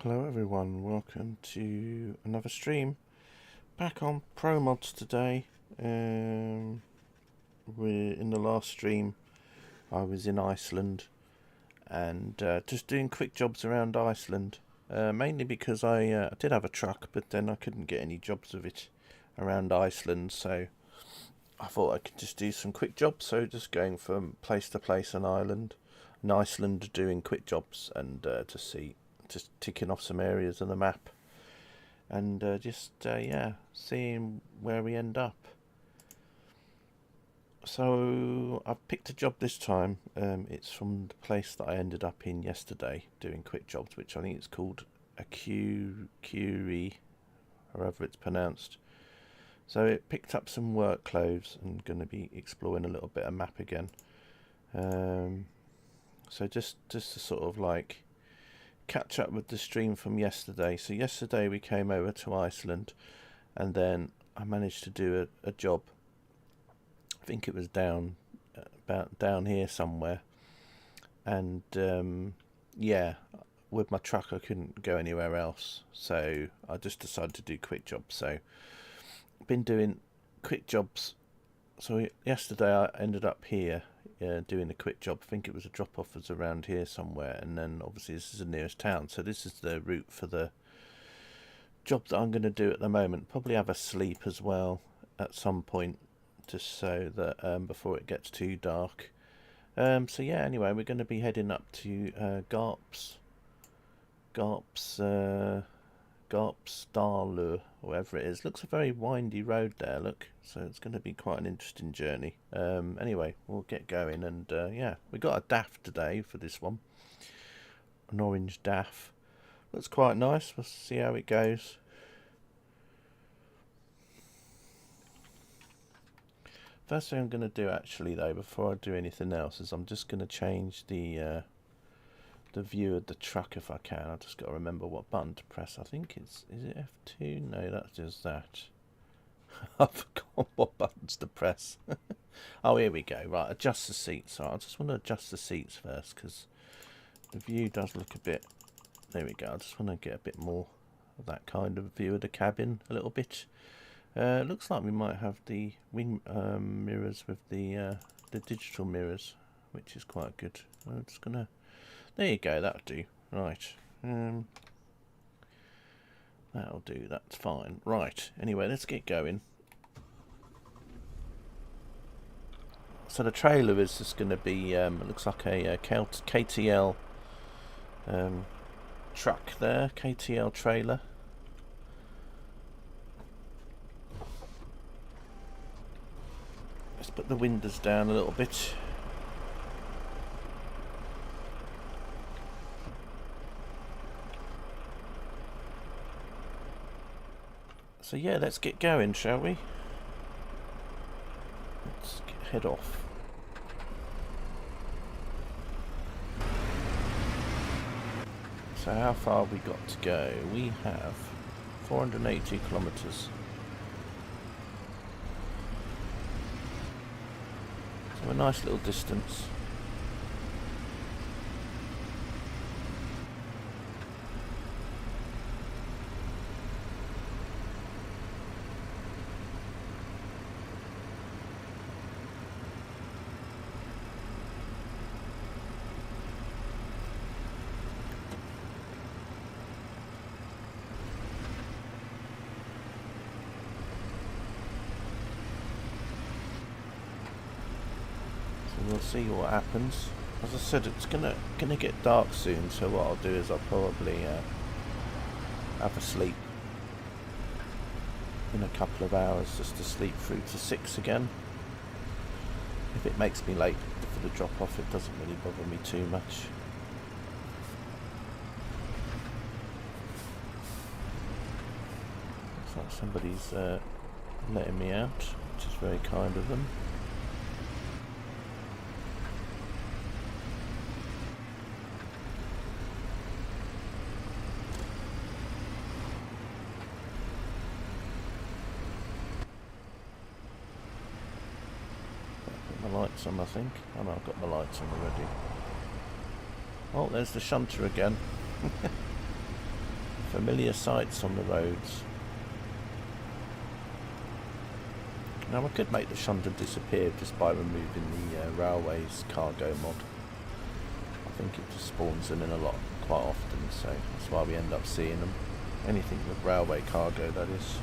Hello everyone, welcome to another stream. Back on Promods today. We're in the last stream. I was in Iceland and just doing quick jobs around Iceland. Mainly because I did have a truck, but then I couldn't get any jobs of it around Iceland, so I thought I could just do some quick jobs. So just going from place to place in Iceland, doing quick jobs and just ticking off some areas on the map and seeing where we end up. So I've picked a job this time. It's from the place that I ended up in yesterday doing quick jobs, which I think it's called a Curie, however it's pronounced. So it picked up some work clothes and going to be exploring a little bit of map again. So just to sort of like catch up with the stream from yesterday. So yesterday we came over to Iceland and then I managed to do a job. I think it was about down here somewhere, and with my truck I couldn't go anywhere else, so I just decided to do quick jobs. So I've been doing quick jobs. So yesterday I ended up here doing a quick job. I think it was a drop-off was around here somewhere, and then obviously this is the nearest town, so this is the route for the job that I'm going to do at the moment. Probably have a sleep as well at some point, just so that before it gets too dark. So yeah, anyway, we're going to be heading up to Garpsdalur, whatever it is. Looks a very windy road there, look, so it's going to be quite an interesting journey. Anyway, we'll get going, and we got a DAF today for this one, an orange DAF. Looks quite nice. We'll see how it goes. First thing I'm going to do actually though, before I do anything else, is I'm just going to change the view of the truck if I can. I've just got to remember what button to press. I think is it F2? No, that's just that. I forgot what buttons to press. Oh, here we go. Right, adjust the seats. So I just want to adjust the seats first because the view does look a bit... There we go. I just want to get a bit more of that kind of view of the cabin a little bit. Looks like we might have the wing mirrors with the digital mirrors, which is quite good. I'm just gonna... There you go, that'll do. Right. That'll do, that's fine. Right, anyway, let's get going. So the trailer is just going to be, it looks like a KTL truck there, KTL trailer. Let's put the windows down a little bit. So yeah, let's get going, shall we? Let's head off. So how far have we got to go? We have 480 kilometers. So a nice little distance. We'll see what happens. As I said, it's gonna get dark soon, so what I'll do is I'll probably have a sleep in a couple of hours just to sleep through to 6 again. If it makes me late for the drop off, it doesn't really bother me too much. Looks like somebody's letting me out, which is very kind of them. Lights on, I think. Oh no, I've got my lights on already. Oh, there's the shunter again. Familiar sights on the roads. Now I could make the shunter disappear just by removing the railways cargo mod. I think it just spawns them in a lot quite often, so that's why we end up seeing them. Anything with railway cargo, that is.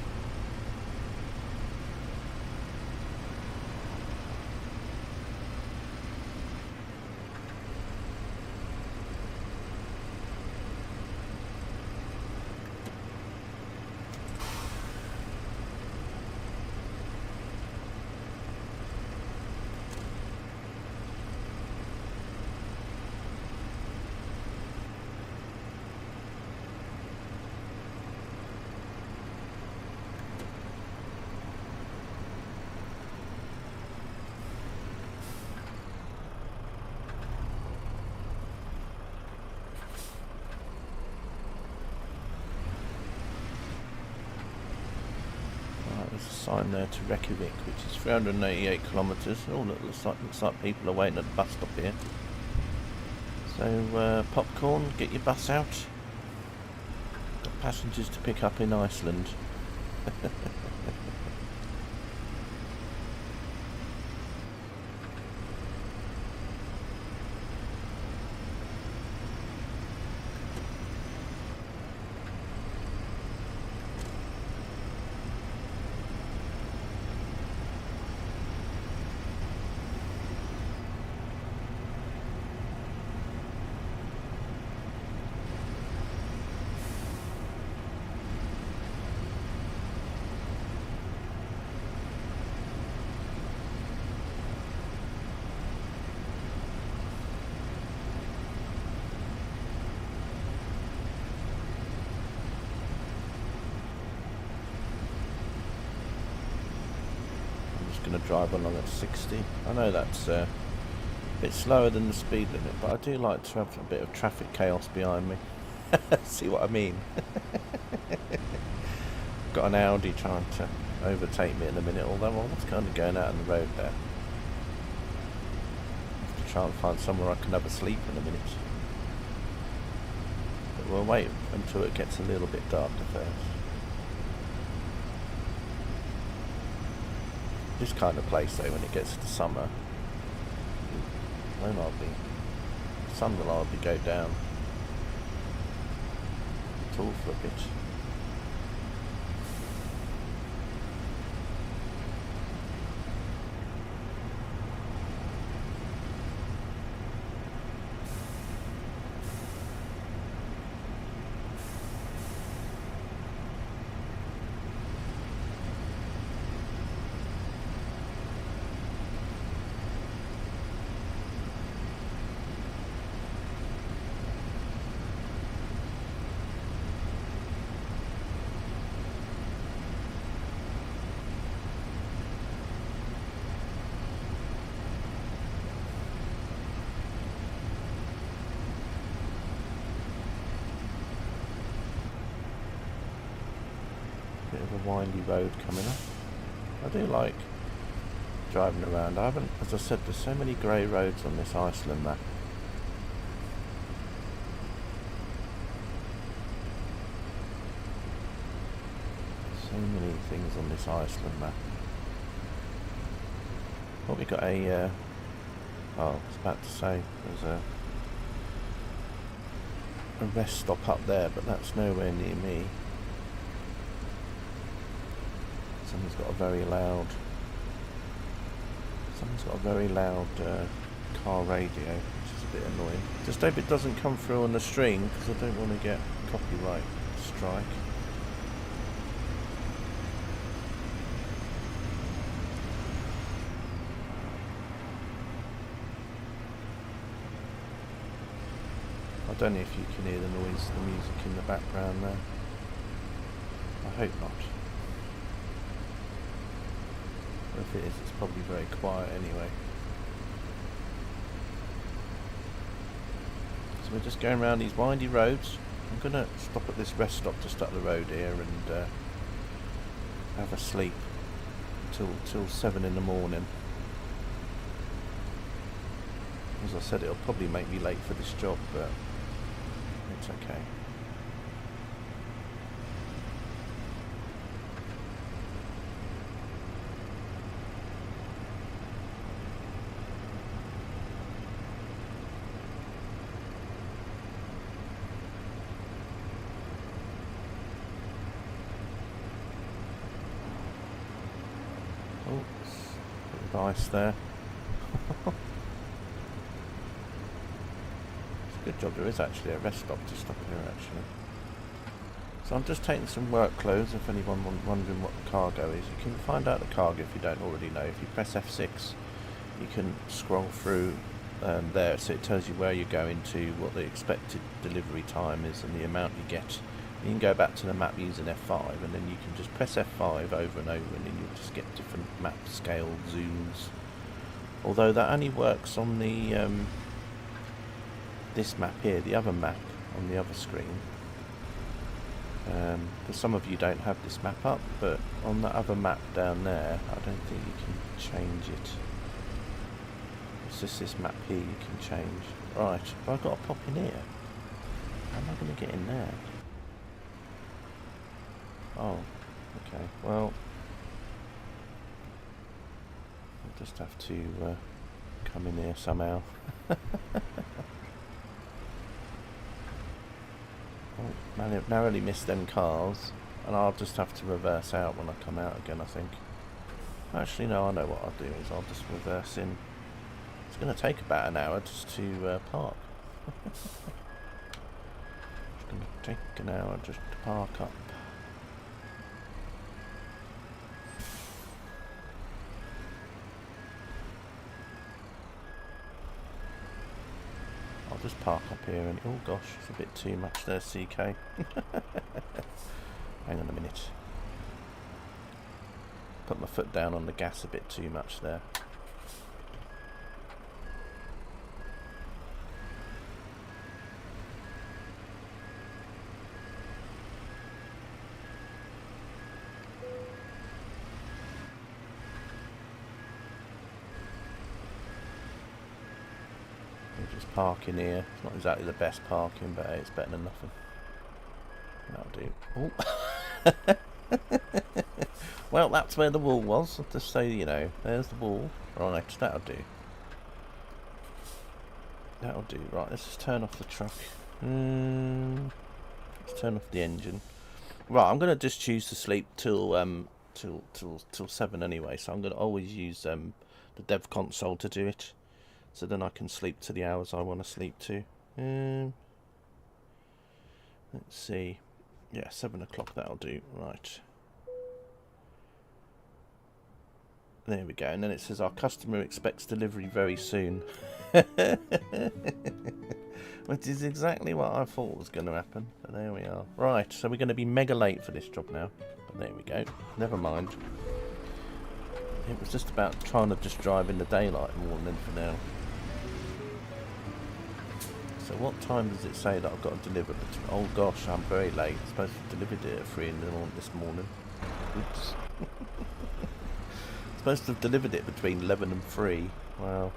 Sign there to Reykjavik, which is 388 kilometres. Oh, looks like people are waiting at the bus stop here. So, popcorn, get your bus out. Got passengers to pick up in Iceland. Going to drive along at 60. I know that's a bit slower than the speed limit, but I do like to have a bit of traffic chaos behind me. See what I mean? Got an Audi trying to overtake me in a minute, although I was kind of going out on the road there. Have to try and find somewhere I can have a sleep in a minute. But we'll wait until it gets a little bit darker first. This kind of place though, when it gets to summer, the sun will hardly go down at all for a bit. Bit of a windy road coming up. I do like driving around. I haven't, as I said, there's so many grey roads on this Iceland map. So many things on this Iceland map. What we got a oh, I was about to say there's a rest stop up there, but that's nowhere near me. Someone's got a very loud car radio, which is a bit annoying. Just hope it doesn't come through on the stream, because I don't want to get copyright strike. I don't know if you can hear the noise, the music in the background there. I hope not. If it is, it's probably very quiet anyway. So we're just going around these windy roads. I'm going to stop at this rest stop just up the road here and have a sleep till 7 in the morning. As I said, it'll probably make me late for this job, but it's okay. ice there. It's a good job there is actually a rest stop just up here actually. So I'm just taking some work clothes if anyone wondering what the cargo is. You can find out the cargo if you don't already know. If you press F6 you can scroll through there, so it tells you where you're going to, what the expected delivery time is and the amount you get. You can go back to the map using F5 and then you can just press F5 over and over and then you'll just get different map scale zooms. Although that only works on the this map here, the other map on the other screen. Because some of you don't have this map up, but on the other map down there I don't think you can change it. It's just this map here you can change. Right, but I've got to pop in here. How am I going to get in there? Oh, okay, well I'll just have to come in here somehow. Oh, narrowly missed them cars, and I'll just have to reverse out when I come out again, I think. Actually, no, I know what I'll do is I'll just reverse in. It's going to take about an hour just to park. It's going to take an hour just to park up. I'll just park up here and oh gosh, it's a bit too much there, CK. Hang on a minute. Put my foot down on the gas a bit too much there. Just parking here. It's not exactly the best parking, but it's better than nothing. That'll do. Well, that's where the wall was. I'll just say, you know, there's the wall. Right, that'll do. That'll do. Right, let's just turn off the truck. Let's turn off the engine. Right, I'm gonna just choose to sleep till 7 anyway. So I'm gonna always use the dev console to do it. So then I can sleep to the hours I want to sleep to. Let's see. Yeah, 7 o'clock, that'll do. Right. There we go. And then it says our customer expects delivery very soon. Which is exactly what I thought was going to happen. But there we are. Right, so we're going to be mega late for this job now. But there we go. Never mind. It was just about trying to just drive in the daylight more than for now. So what time does it say that I've got to deliver it? Oh gosh, I'm very late. I'm supposed to have delivered it at 3 in the morning this morning. Oops. Supposed to have delivered it between 11 and 3. Well,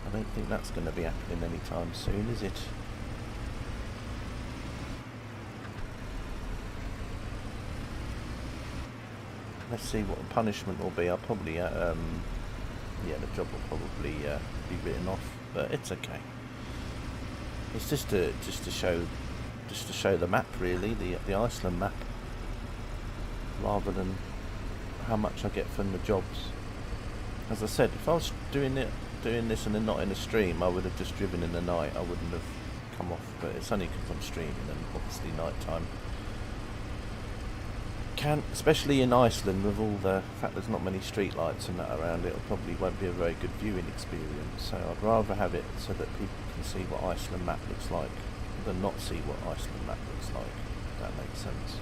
I don't think that's going to be happening anytime soon, is it? Let's see what the punishment will be. I'll probably, yeah, the job will probably be written off, but it's okay. It's just to show the map, really, the Iceland map, rather than how much I get from the jobs. As I said, if I was doing this and then not in a stream, I would have just driven in the night. I wouldn't have come off. But it's only because I'm streaming and obviously night time. Especially in Iceland, with all the fact there's not many street lights and that around, it probably won't be a very good viewing experience. So I'd rather have it so that people can see what Iceland map looks like than not see what Iceland map looks like. If that makes sense.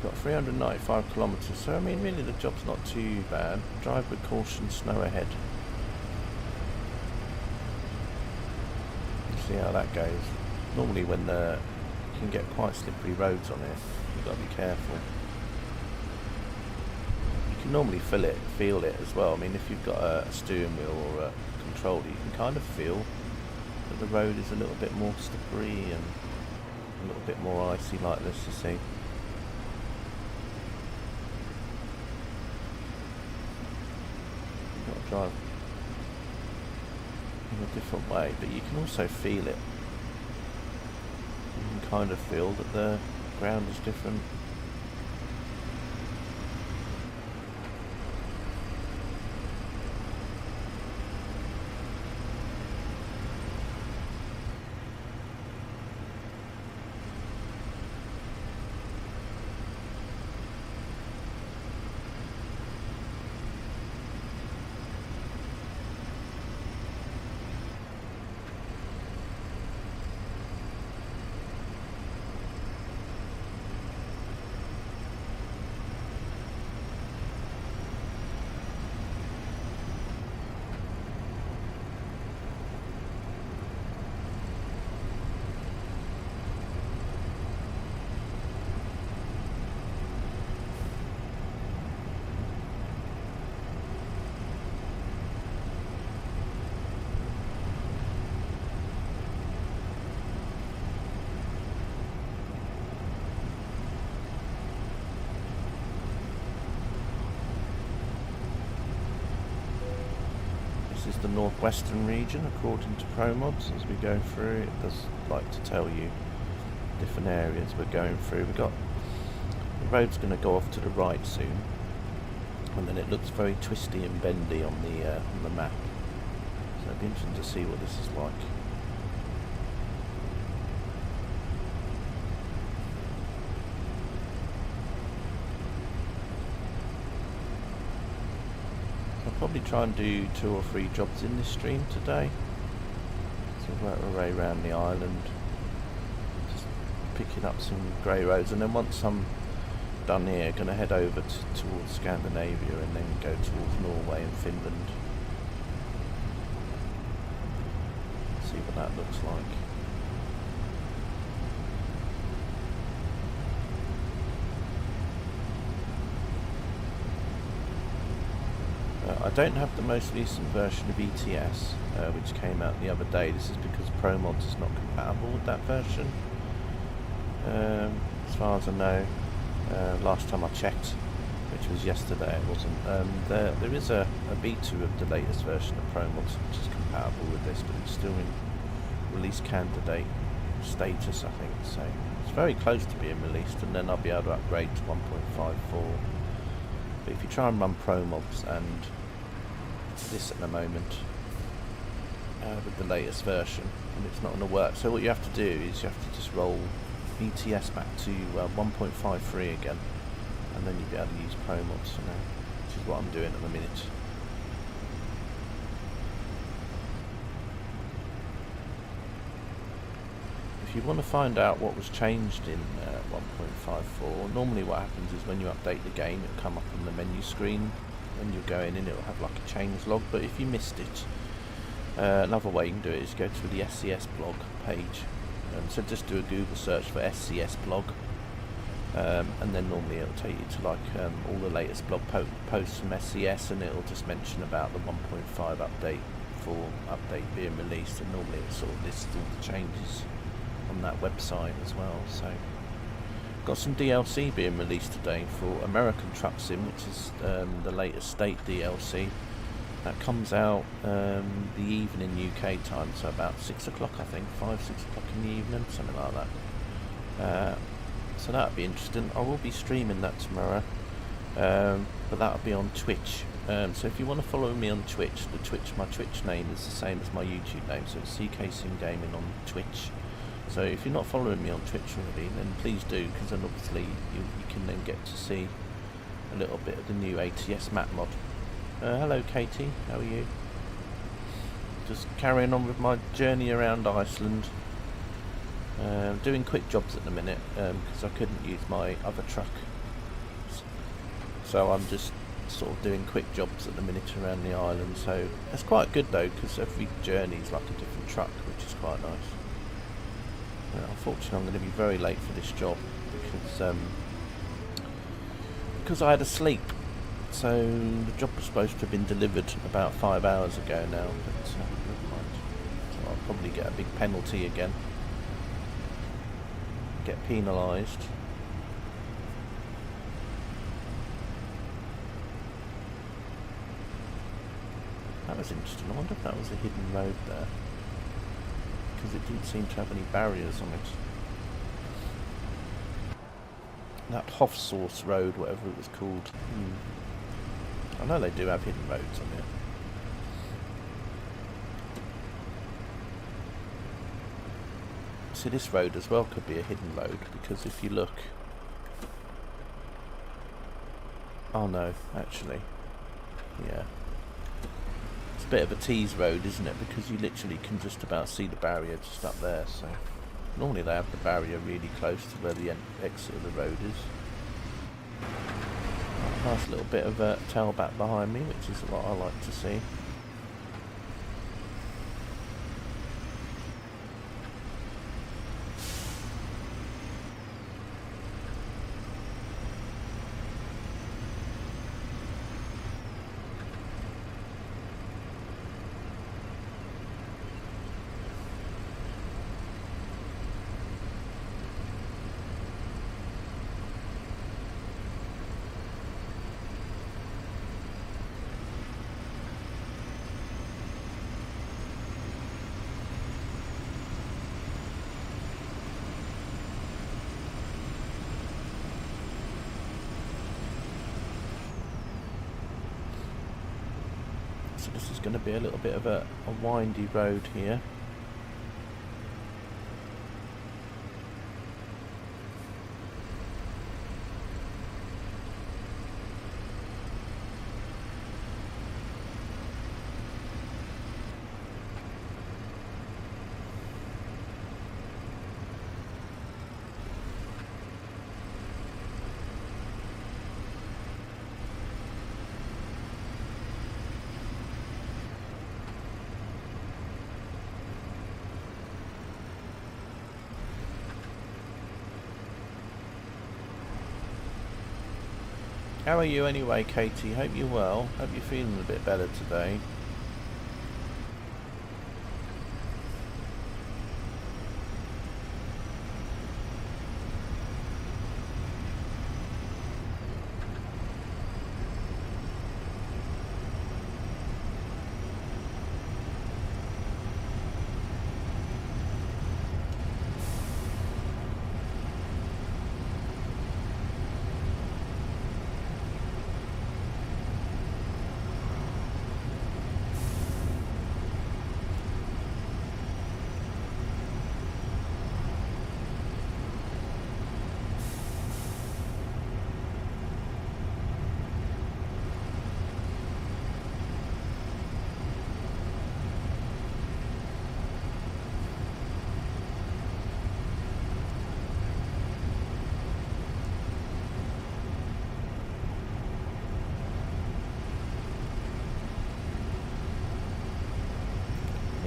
Got 395 kilometres, so I mean really the job's not too bad. Drive with caution, snow ahead. Let's see how that goes. Normally when you can get quite slippery roads on here, you've got to be careful. can normally feel it as well. I mean, if you've got a steering wheel or a controller, you can kind of feel that the road is a little bit more slippery and a little bit more icy like this, you see. You've got to drive in a different way, but you can also feel it. You can kind of feel that the ground is different. This is the northwestern region according to Promods. As we go through, it does like to tell you different areas we're going through. The road's going to go off to the right soon, and then it looks very twisty and bendy on the map. So it'll be interesting to see what this is like. I'll probably try and do 2 or 3 jobs in this stream today. So work our way around the island, just picking up some grey roads, and then once I'm done here, going to head over towards Scandinavia and then go towards Norway and Finland. See what that looks like. I don't have the most recent version of ETS, which came out the other day. This is because Promods is not compatible with that version. As far as I know, last time I checked, which was yesterday, it wasn't. There is a beta of the latest version of Promods which is compatible with this, but it's still in release candidate status, I think. So it's very close to being released, and then I'll be able to upgrade to 1.54. But if you try and run Promods and this at the moment with the latest version, and it's not going to work. So what you have to do is you have to just roll ETS back to 1.53 again, and then you'll be able to use Promods, which is what I'm doing at the minute. If you want to find out what was changed in 1.54, normally what happens is when you update the game, it'll come up on the menu screen when you're going in, it'll have like a change log. But if you missed it, another way you can do it is go to the SCS blog page. So just do a Google search for SCS blog, and then normally it'll take you to like all the latest blog posts from SCS, and it'll just mention about the 1.5 update being released, and normally it sort of lists all the changes on that website as well. So got some DLC being released today for American Truck Sim, which is the latest state DLC. That comes out the evening UK time, so about 6 o'clock, I think, 5-6 o'clock in the evening, something like that. So that'll be interesting. I will be streaming that tomorrow, but that'll be on Twitch. So if you want to follow me on Twitch, my Twitch name is the same as my YouTube name, so it's CK Sim Gaming on Twitch. So if you're not following me on Twitch already, then please do, because then obviously you can then get to see a little bit of the new ATS map mod. Hello Katie, how are you? Just carrying on with my journey around Iceland. Doing quick jobs at the minute, because I couldn't use my other truck. So I'm just sort of doing quick jobs at the minute around the island. So it's quite good though, because every journey is like a different truck, which is quite nice. Unfortunately I'm going to be very late for this job, because I had a sleep. So the job was supposed to have been delivered about 5 hours ago now, but never mind. So I'll probably get a big penalty again. Get penalised. That was interesting. I wonder if that was a hidden road there, because it didn't seem to have any barriers on it. That Hofsource Road, whatever it was called. I know they do have hidden roads on here. See, this road as well could be a hidden road, because if you look... Oh no, actually. Yeah. It's a bit of a tease road, isn't it? Because you literally can just about see the barrier just up there, so... Normally they have the barrier really close to where the exit of the road is. Nice little bit of tailback behind me, which is what I like to see. So this is going to be a little bit of a windy road here. How are you anyway, Katie? Hope you're well. Hope you're feeling a bit better today.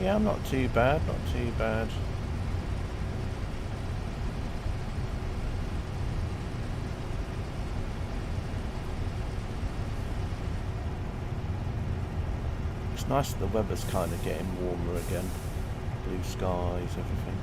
Yeah, I'm not too bad, not too bad. It's nice that the weather's kind of getting warmer again. Blue skies, everything.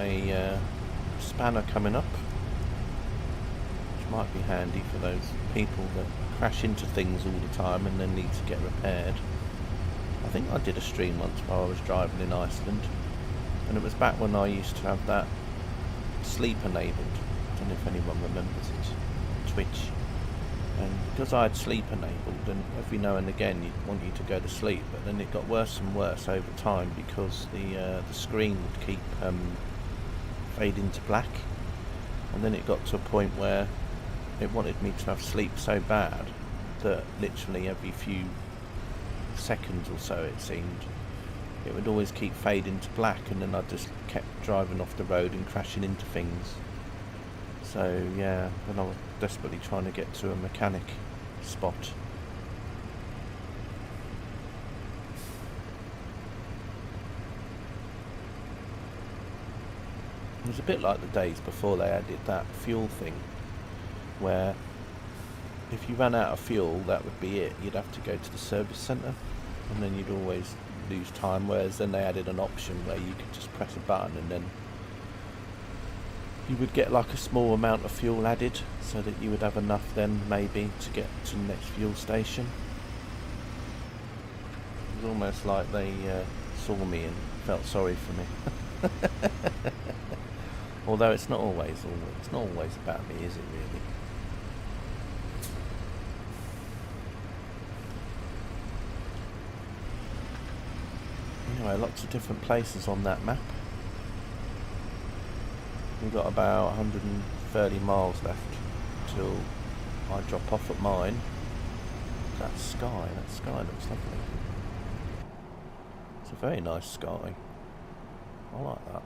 A spanner coming up, which might be handy for those people that crash into things all the time and then need to get repaired. I think I did a stream once while I was driving in Iceland, and it was back when I used to have that sleep enabled. I don't know if anyone remembers it, Twitch. And because I had sleep enabled, and every now and again you'd want you to go to sleep, but then it got worse and worse over time because the screen would keep fade into black, and then it got to a point where it wanted me to have sleep so bad that literally every few seconds or so, it seemed, it would always keep fading to black, and then I just kept driving off the road and crashing into things. So yeah, when I was desperately trying to get to a mechanic spot. It was a bit like the days before they added that fuel thing, where if you ran out of fuel, that would be it. You'd have to go to the service centre, and then you'd always lose time, whereas then they added an option where you could just press a button and then you would get like a small amount of fuel added, so that you would have enough then maybe to get to the next fuel station. It was almost like they saw me and felt sorry for me. Although it's not always about me, is it really? Anyway, lots of different places on that map. We've got about 130 miles left till I drop off at mine. That sky looks lovely. It's a very nice sky. I like that.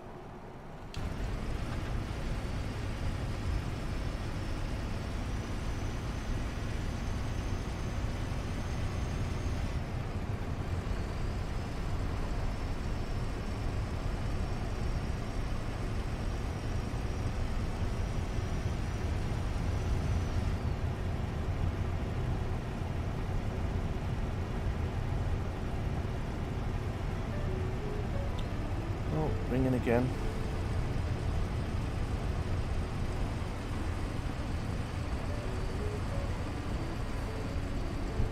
Ringing again.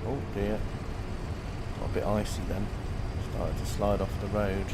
Oh dear. Got a bit icy then. Started to slide off the road.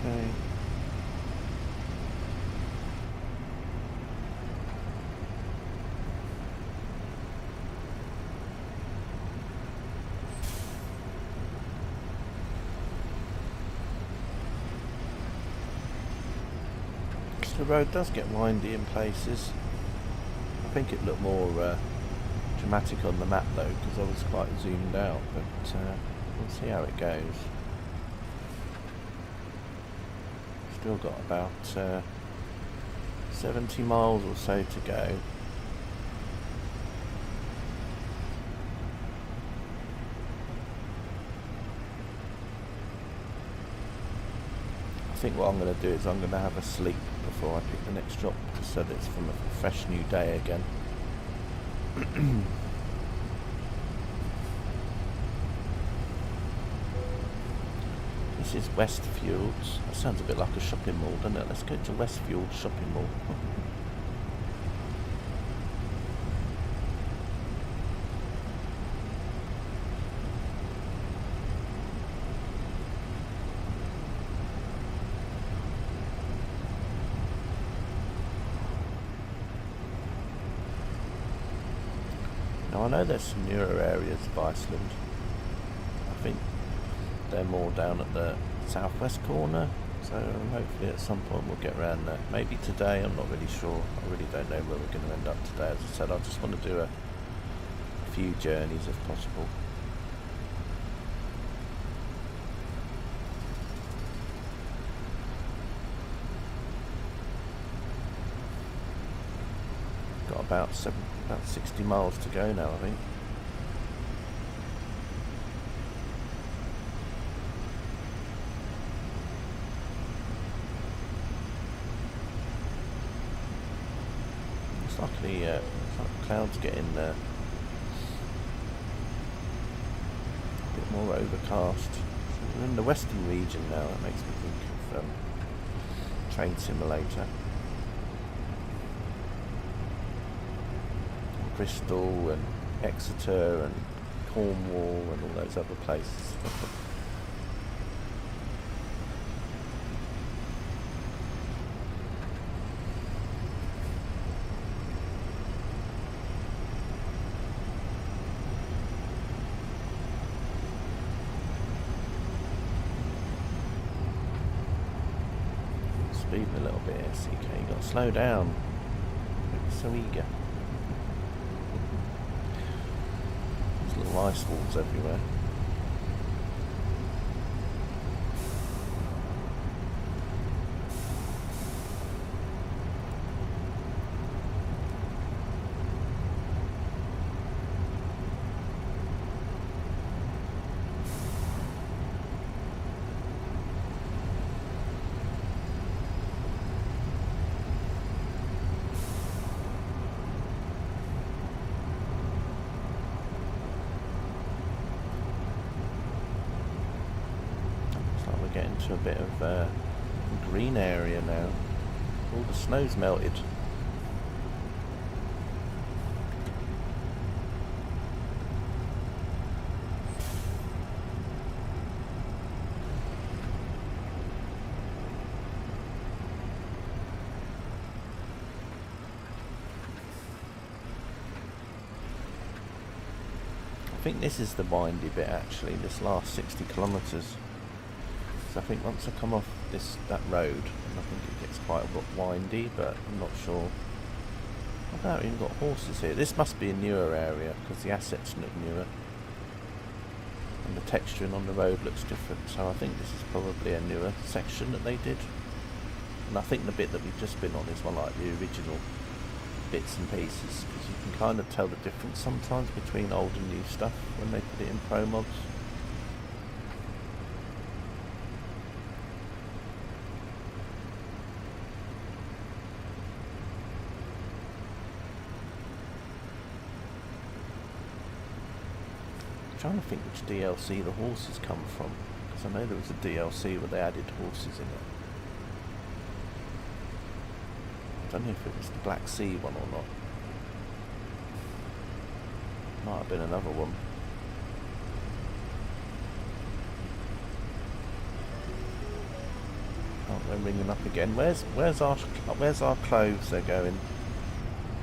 Okay. The road does get windy in places. I think it looked more dramatic on the map though, because I was quite zoomed out, but we'll see how it goes. Still got about 70 miles or so to go. I think what I'm going to do is I'm going to have a sleep before I pick the next drop, just so that it's from a fresh new day again. This is Westfields. That sounds a bit like a shopping mall, doesn't it? Let's go to Westfields shopping mall. Now I know there's some newer areas of Iceland. I think they're more down at the southwest corner, so hopefully at some point we'll get around there. Maybe today, I'm not really sure. I really don't know where we're going to end up today. As I said, I just want to do a few journeys if possible. Got about 60 miles to go now, I think. It's like the clouds getting a bit more overcast. We're in the western region now. That makes me think of Train Simulator. Bristol and Exeter and Cornwall and all those other places. Speeding a little bit here, CK. You got to slow down. You're so eager. Little ice walls everywhere. Getting to a bit of green area now. All the snow's melted. I think this is the windy bit actually, this last 60 kilometres. I think once I come off that road, and I think it gets quite a bit windy, but I'm not sure. I've not even got horses here. This must be a newer area because the assets look newer, and the texturing on the road looks different. So I think this is probably a newer section that they did. And I think the bit that we've just been on is one like the original bits and pieces, because you can kind of tell the difference sometimes between old and new stuff when they put it in Promods. I'm trying to think which DLC the horses come from, because I know there was a DLC where they added horses in it. I don't know if it was the Black Sea one or not. Might have been another one. Oh, they're ringing up again. Where's our clothes? They're going.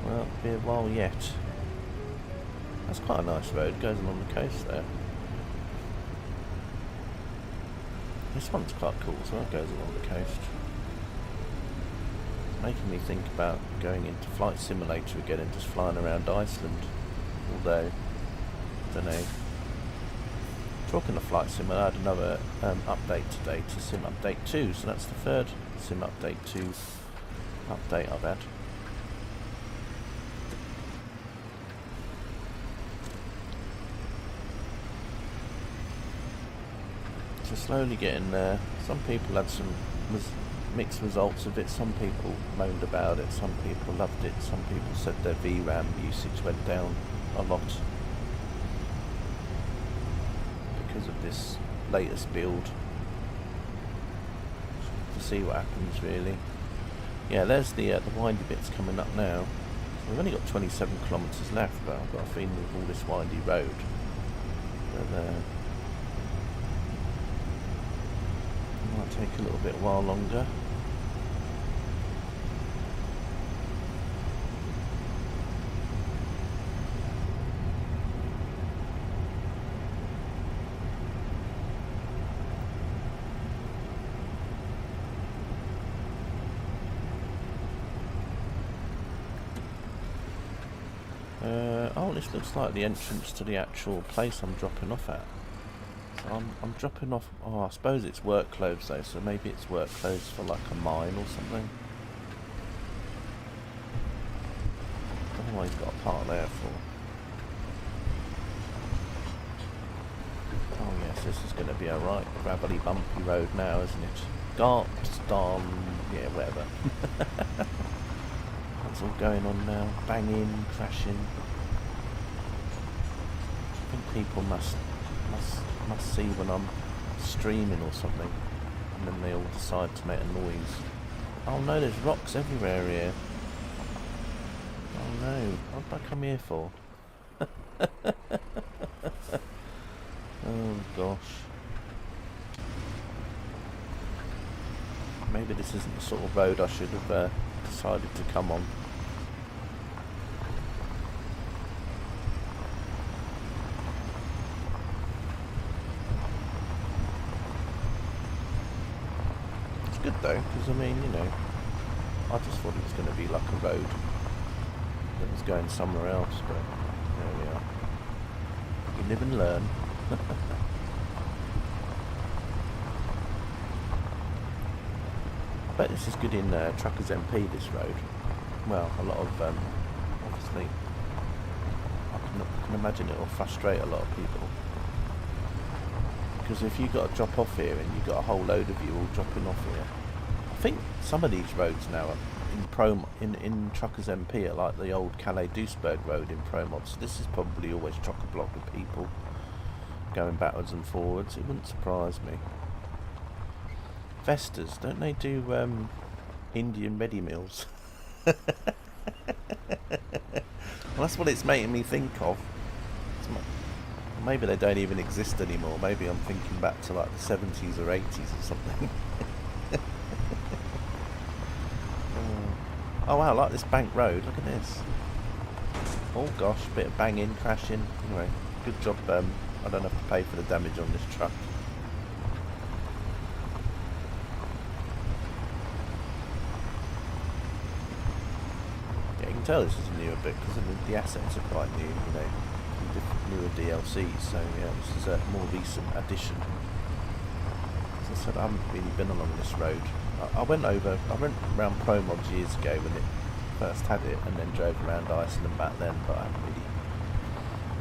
Well, it'll be a while yet. That's quite a nice road, goes along the coast there. This one's quite cool as well, goes along the coast. It's making me think about going into Flight Simulator again and just flying around Iceland. Although, I don't know. Talking of Flight Sim, I had another update today to Sim Update 2, so that's the third Sim Update 2 update I've had. So slowly getting there. Some people had some mixed results of it. Some people moaned about it, some people loved it, some people said their VRAM usage went down a lot because of this latest build. To see what happens really. Yeah, there's the windy bits coming up now. So we've only got 27 kilometres left, but I've got a feeling with all this windy road that it might take a little bit while longer. this looks like the entrance to the actual place I'm dropping off at. So I'm dropping off. Oh, I suppose it's work clothes though, so maybe it's work clothes for like a mine or something. I don't know why he's got a part there for. Oh yes, this is going to be a right gravelly, bumpy road now, isn't it? Garpston, yeah, whatever. That's all going on now. Banging, crashing. I think people must see when I'm streaming or something, and then they all decide to make a noise. Oh no, there's rocks everywhere here. Oh no, what did I come here for? Oh gosh. Maybe this isn't the sort of road I should have decided to come on. It's good though, because I mean, you know, I just thought it was going to be like a road that was going somewhere else, but there we are. You live and learn. I bet this is good in Truckers MP, this road. Well, a lot of, obviously, I can imagine it will frustrate a lot of people. Because if you've got to drop off here and you've got a whole load of you all dropping off here. I think some of these roads now are in Truckers MP are like the old Calais-Duisburg road in Promods. This is probably always chock-a-block with people going backwards and forwards. It wouldn't surprise me. Vestas, don't they do Indian ready meals? Well, that's what it's making me think of. Maybe they don't even exist anymore. Maybe I'm thinking back to like the 70s or 80s or something. Oh wow, I like this bank road. Look at this. Oh gosh, a bit of banging, crashing. Anyway, good job. I don't have to pay for the damage on this truck. Yeah, you can tell this is a newer bit because the assets are quite new, you know, newer DLCs. So yeah, this is a more recent addition. As I said, I haven't really been along this road. I went around Promods years ago when it first had it, and then drove around Iceland back then, but I haven't really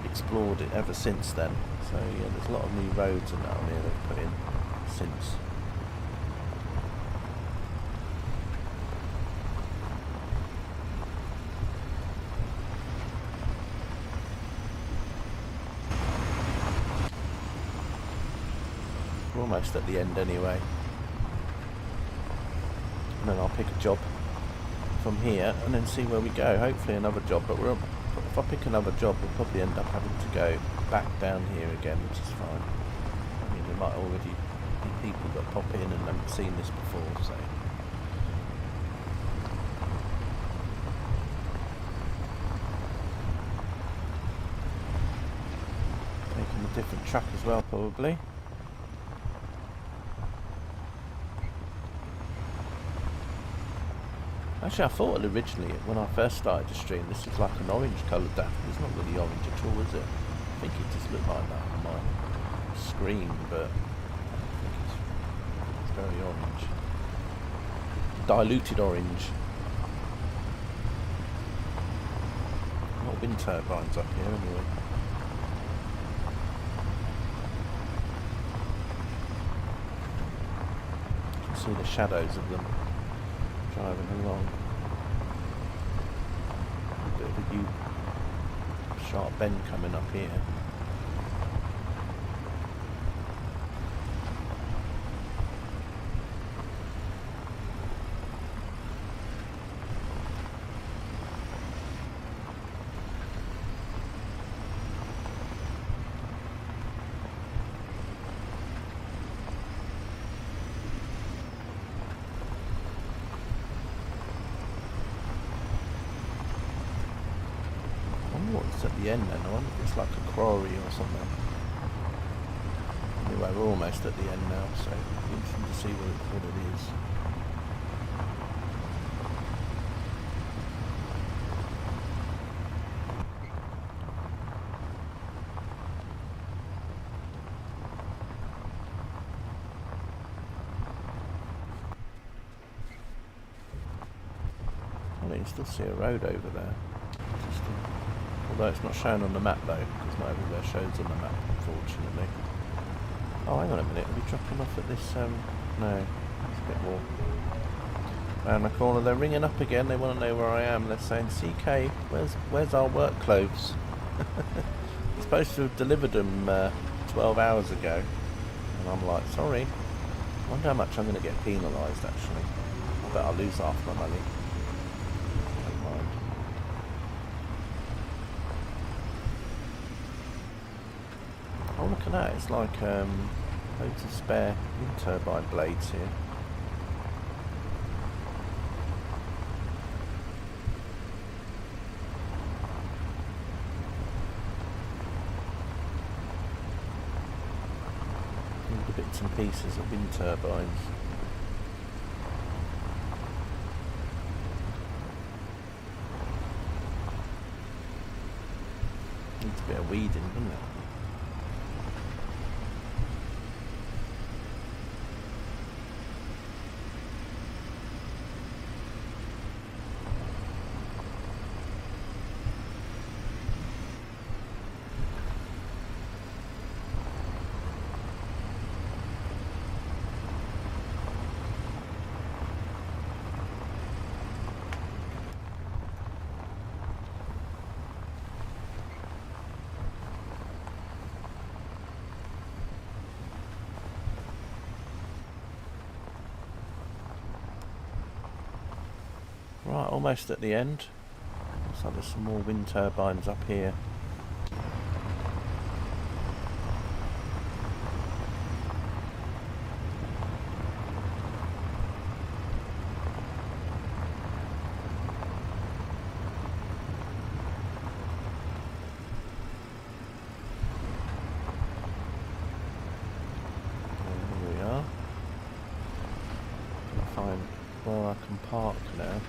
explored it ever since then. So yeah, there's a lot of new roads and that on here they've put in since. We're almost at the end anyway. And then I'll pick a job from here and then see where we go. Hopefully another job, but if I pick another job we'll probably end up having to go back down here again, which is fine. I mean, there might already be people that pop in and haven't seen this before, so. Taking a different truck as well, probably. Actually, I thought originally, when I first started to stream, this was like an orange coloured daffodil. It's not really orange at all, is it? I think it just looked like that on my screen, but I think it's very orange. Diluted orange. Not wind turbines up here, anyway. You can see the shadows of them driving along. A bit of a sharp bend coming up here. What's at the end then? I wonder if it's like a quarry or something. Anyway, we're almost at the end now, so it's interesting to see what it is. you can still see a road over there. Although it's not shown on the map though, because not everywhere shows on the map, unfortunately. Oh, hang on a minute, are we dropping off at this, no, it's a bit more. Around the corner, they're ringing up again, they want to know where I am. They're saying, CK, where's our work clothes? You're supposed to have delivered them 12 hours ago. And I'm like, sorry. I wonder how much I'm going to get penalised, actually. I bet I'll lose half my money. Don't mind. Oh, look at that. It's like loads of spare wind turbine blades here. Bits and pieces of wind turbines. Needs a bit of weeding, doesn't it? Right, almost at the end. Looks like there's some more wind turbines up here. Here we are. I'll find where I can park now.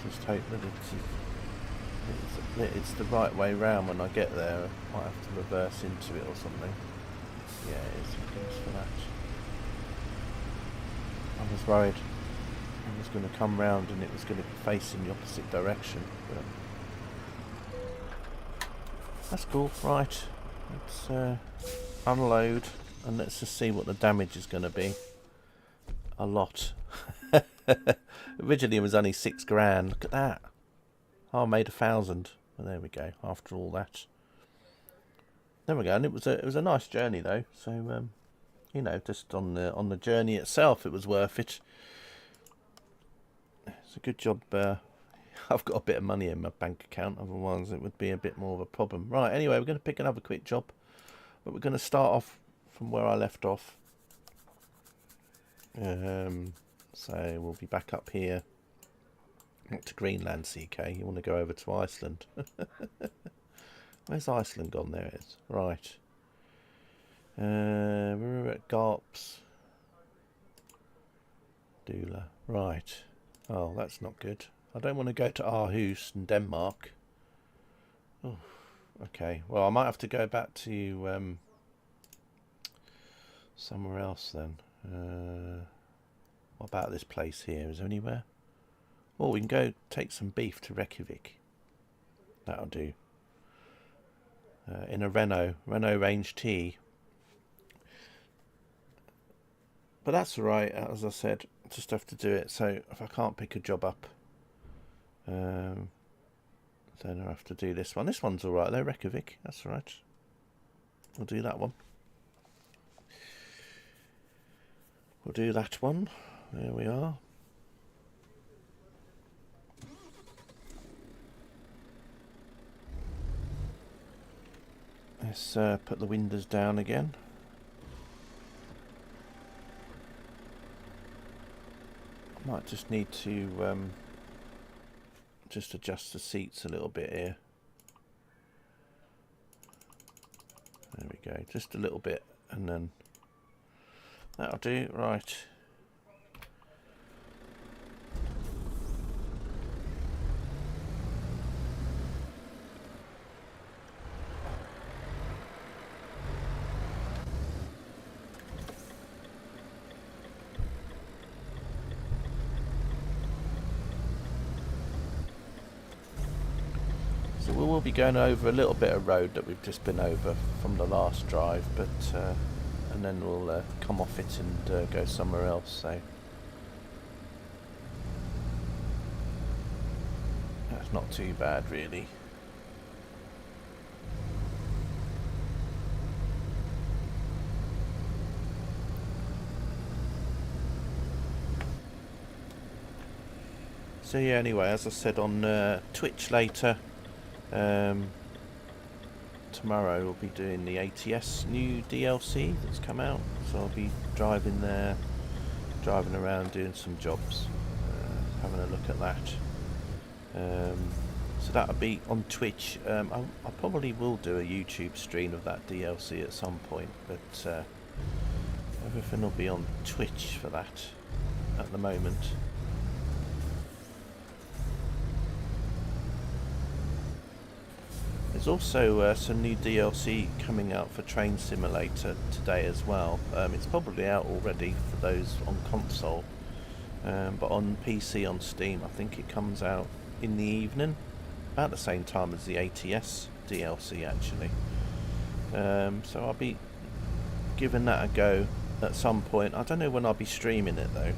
Just hope that it's the right way round when I get there. I might have to reverse into it or something. Yeah, it is. Thanks for that. I was worried I was going to come round and it was going to be facing the opposite direction. But that's cool. Right, let's unload and let's just see what the damage is going to be. A lot. Originally it was only £6,000. Look at that. Oh, I made 1,000. Well, there we go. After all that, there we go. And it was a nice journey though. So you know, just on the journey itself, it was worth it. It's a good job. I've got a bit of money in my bank account. Otherwise, it would be a bit more of a problem. Right. Anyway, we're going to pick another quick job, but we're going to start off from where I left off. So we'll be back up here. Not to Greenland, CK. You want to go over to Iceland. Where's Iceland gone? There it is. Right. We're at Garps. Dula. Right. Oh, that's not good. I don't want to go to Aarhus in Denmark. Oh, okay. Well, I might have to go back to somewhere else then. What about this place here? Is there anywhere? Oh, we can go take some beef to Reykjavik. That'll do. In a Renault Range T. But that's alright, as I said. Just have to do it. So if I can't pick a job up, then I'll have to do this one. This one's alright though, Reykjavik. That's alright. We'll do that one. We'll do that one. There we are. Let's put the windows down again. Might just need to just adjust the seats a little bit here. There we go, just a little bit, and then that'll do. Right. So we will be going over a little bit of road that we've just been over from the last drive, but and then we'll come off it and go somewhere else. So that's not too bad, really. So yeah, anyway, as I said on Twitch later, tomorrow we'll be doing the ETS new DLC that's come out. So I'll be driving there, driving around doing some jobs, having a look at that. So that'll be on Twitch. I probably will do a YouTube stream of that DLC at some point, but everything will be on Twitch for that at the moment. There's also some new DLC coming out for Train Simulator today as well. It's probably out already for those on console, but on PC on Steam I think it comes out in the evening, about the same time as the ATS DLC actually. So I'll be giving that a go at some point. I don't know when I'll be streaming it though,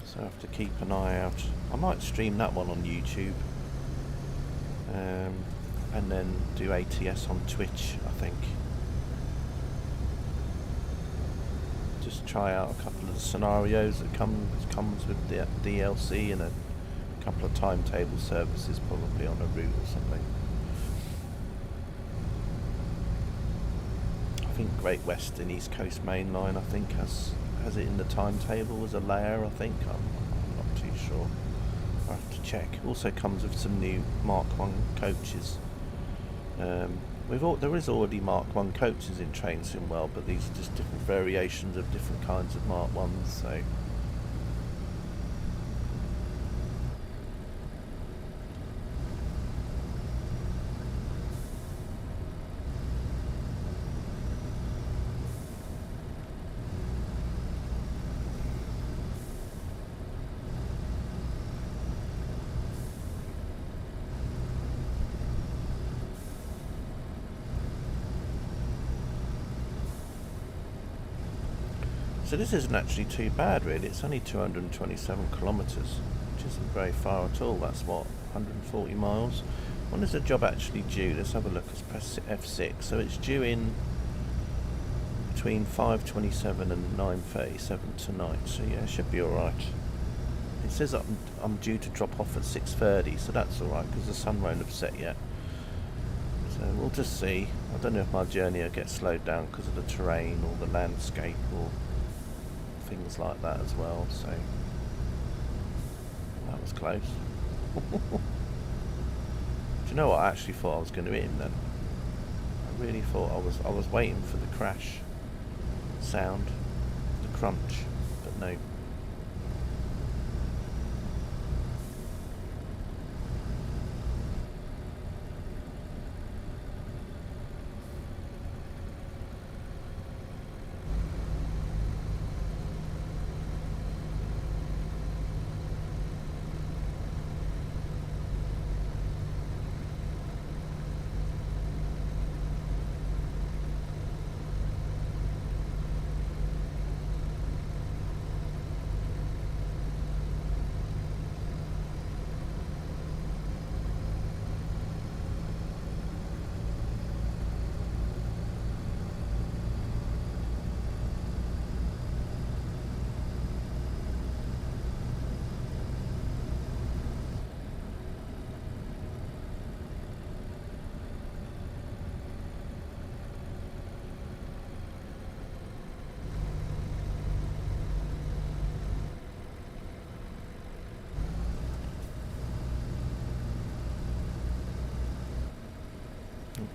so I have to keep an eye out. I might stream that one on YouTube. And then do ATS on Twitch, I think. Just try out a couple of the scenarios that comes with the DLC, and a couple of timetable services, probably on a route or something. I think Great Western East Coast Main Line, I think has it in the timetable as a layer. I think I'm not too sure. I have to check. Also comes with some new Mark 1 coaches. There is already Mark 1 coaches in Train Sim World, but these are just different variations of different kinds of Mark 1s. So So this isn't actually too bad really. It's only 227 kilometres, which isn't very far at all. That's what, 140 miles. When is the job actually due? Let's have a look. Let's press F6. So it's due in between 5:27 and 9:37 tonight. So yeah, it should be alright. It says I'm due to drop off at 6:30, so that's alright because the sun won't have set yet. So we'll just see. I don't know if my journey will get slowed down because of the terrain or the landscape or things like that as well. So that was close. Do you know what? I actually thought I was going to hit him then. I really thought I was waiting for the crash sound, the crunch, but no.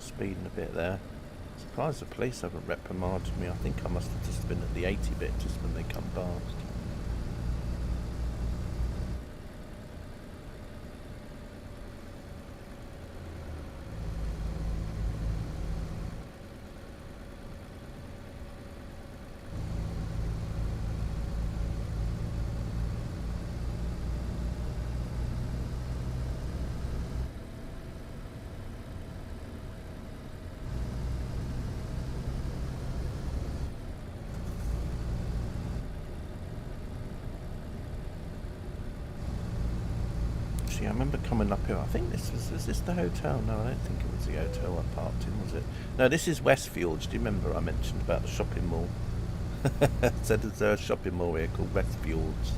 Speeding a bit there. Surprised the police haven't reprimanded me. I think I must have just been at the 80 bit just when they come past. actually. I remember coming up here. I think this was this the hotel? No, I don't think it was the hotel I parked in, was it? No, this is Westfields. Do you remember I mentioned about the shopping mall? Said there's a shopping mall here called Westfields.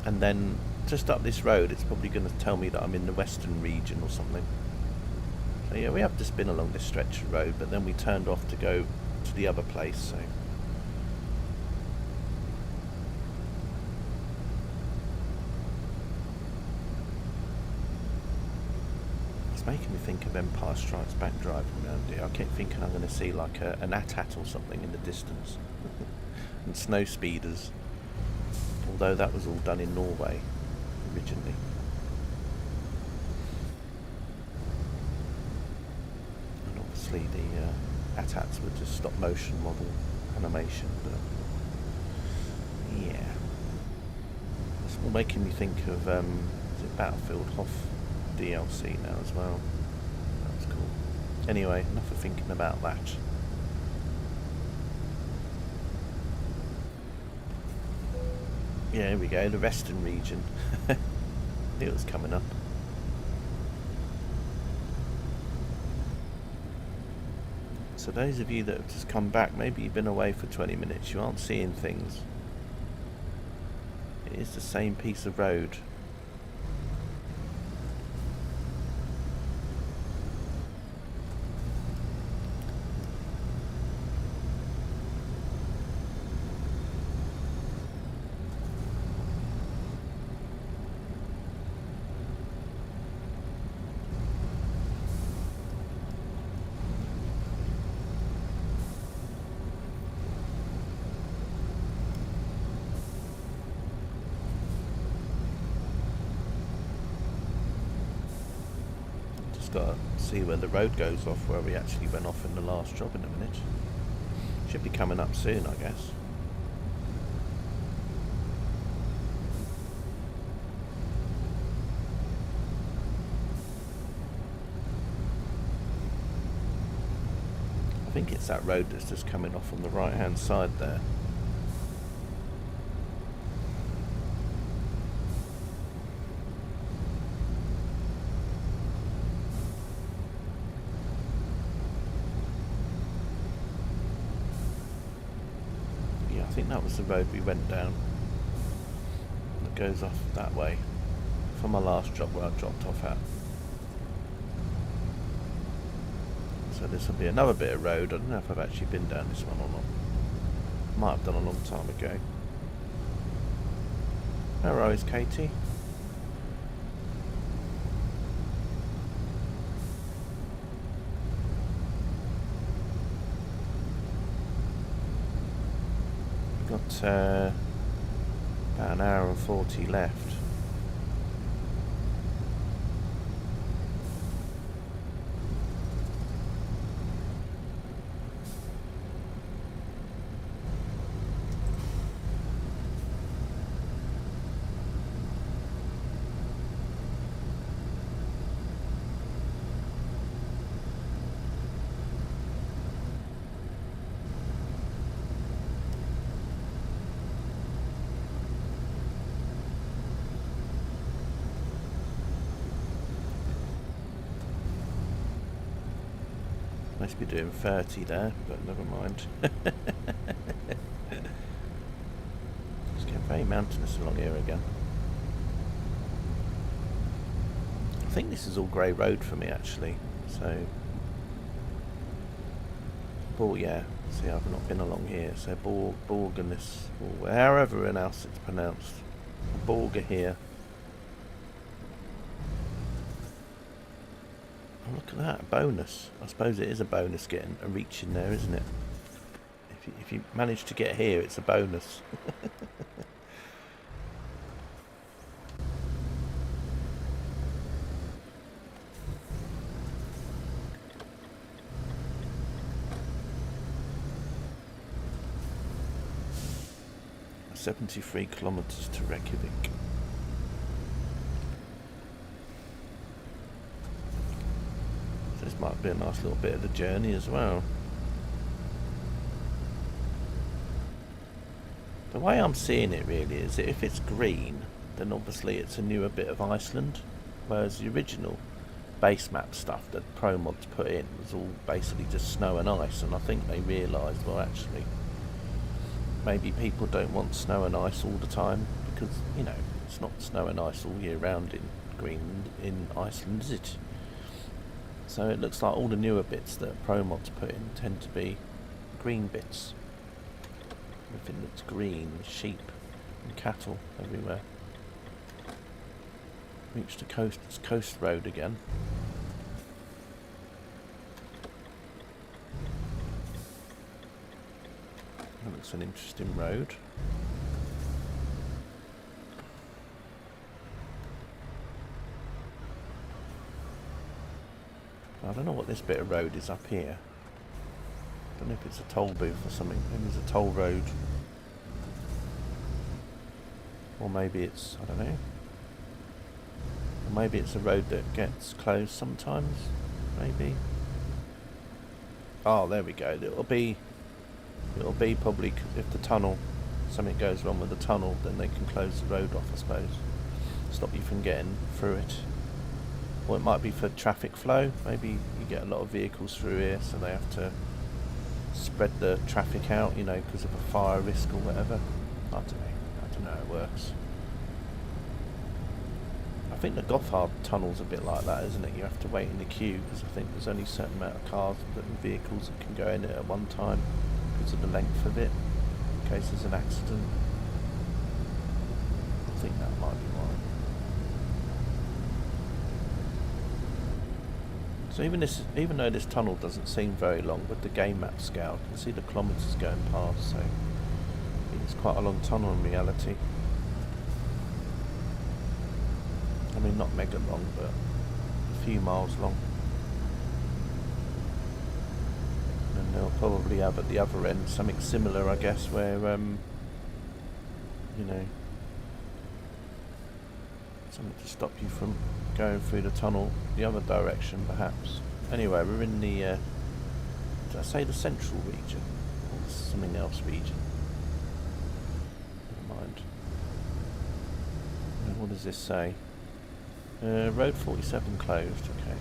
And then just up this road, it's probably going to tell me that I'm in the western region or something. So yeah, we have just been along this stretch of road, but then we turned off to go to the other place, so... It's making me think of Empire Strikes Back driving around here. I keep thinking I'm going to see like an AT-AT or something in the distance. And snow speeders. Although that was all done in Norway originally. And obviously the AT-ATs were just stop motion model animation, but yeah. It's all making me think of is it Battlefield Hoth DLC now as well. That's cool. Anyway, enough of thinking about that. Yeah, here we go, the western region. Knew it was coming up. So those of you that have just come back, maybe you've been away for 20 minutes, you aren't seeing things. It is the same piece of road. Got to see where the road goes off, where we actually went off in the last job in a minute. Should be coming up soon, I guess. I think it's that road that's just coming off on the right hand side there. I think that was the road we went down. It goes off that way from my last job where I dropped off at. So this will be another bit of road. I don't know if I've actually been down this one or not. Might have done a long time ago. Hello, is Katie? Got about an hour and 40 left. Must be doing 30 there, but never mind. It's getting very mountainous along here again. I think this is all grey road for me actually, so... yeah, see I've not been along here, so Borganus, or however else it's pronounced. Borga here. Oh, look at that, a bonus. I suppose it is a bonus getting a reach in there, isn't it? If you manage to get here, it's a bonus. "73 kilometres to Reykjavik." So this might be a nice little bit of the journey as well. The way I'm seeing it really is that if it's green, then obviously it's a newer bit of Iceland, whereas the original base map stuff that Promods put in was all basically just snow and ice, and I think they realised, well, actually maybe people don't want snow and ice all the time, because, you know, it's not snow and ice all year round in Greenland, in Iceland, is it? So it looks like all the newer bits that Promods put in tend to be green bits. Everything that's green, sheep and cattle everywhere. Reached the coast road again. That looks an interesting road. I don't know what this bit of road is up here. I don't know if it's a toll booth or something. Maybe it's a toll road. Or maybe it's, I don't know. Or maybe it's a road that gets closed sometimes. Maybe. Oh, there we go. It'll be probably, if the tunnel, something goes wrong with the tunnel, then they can close the road off, I suppose. Stop you from getting through it. Or it might be for traffic flow. Maybe you get a lot of vehicles through here, so they have to spread the traffic out, you know, because of a fire risk or whatever. I don't know how it works. I think the Gotthard tunnel's a bit like that, isn't it? You have to wait in the queue, because I think there's only a certain amount of cars and vehicles that can go in it at one time because of the length of it, in case there's an accident. I think that might be why. So even though this tunnel doesn't seem very long, with the game map scale, you can see the kilometres going past, so it's quite a long tunnel in reality. I mean, not mega long, but a few miles long. And they'll probably have at the other end something similar, I guess, where, you know, something to stop you from going through the tunnel the other direction, perhaps. Anyway, we're in the, did I say the central region? Or something else region? Never mind. What does this say? Road 47 closed, okay.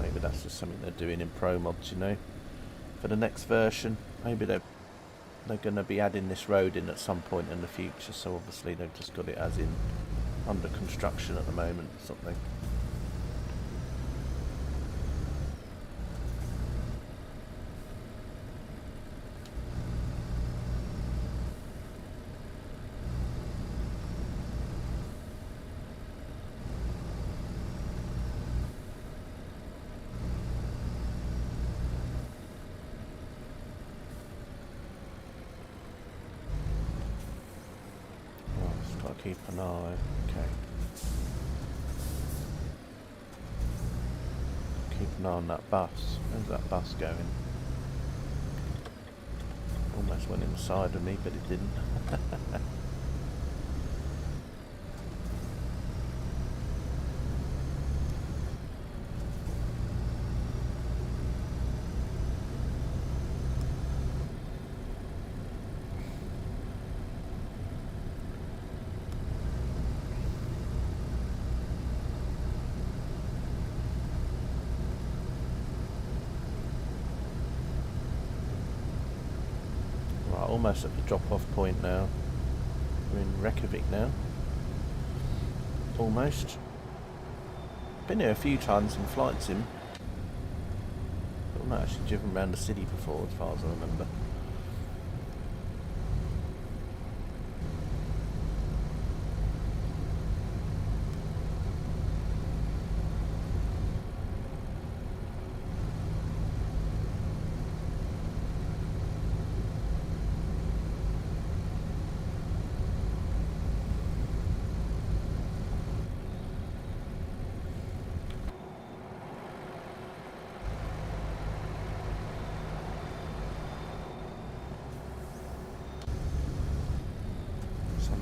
Maybe that's just something they're doing in Promods, you know. For the next version, maybe they're going to be adding this road in at some point in the future, so obviously they've just got it as in under construction at the moment or something. Keep an eye. Okay. Keep an eye on that bus. Where's that bus going? Almost went inside of me, but it didn't. Almost at the drop-off point now. We're in Reykjavik now. Almost. Been here a few times in flight sim. But I've not actually driven around the city before, as far as I remember.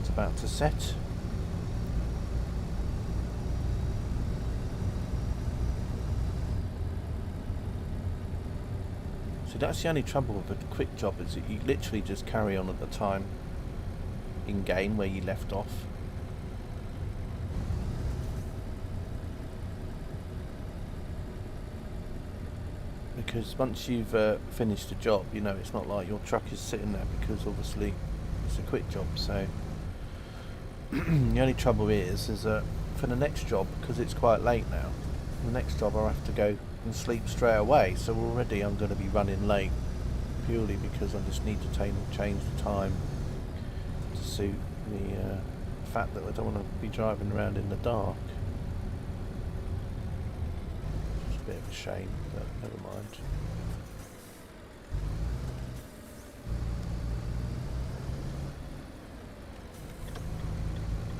About to set. So that's the only trouble with a quick job, is that you literally just carry on at the time in game where you left off. because once you've finished a job, you know, it's not like your truck is sitting there, because obviously it's a quick job. So the only trouble is that for the next job, because it's quite late now, the next job I'll have to go and sleep straight away. So already I'm going to be running late, purely because I just need to change the time to suit the fact that I don't want to be driving around in the dark. It's a bit of a shame, but never mind.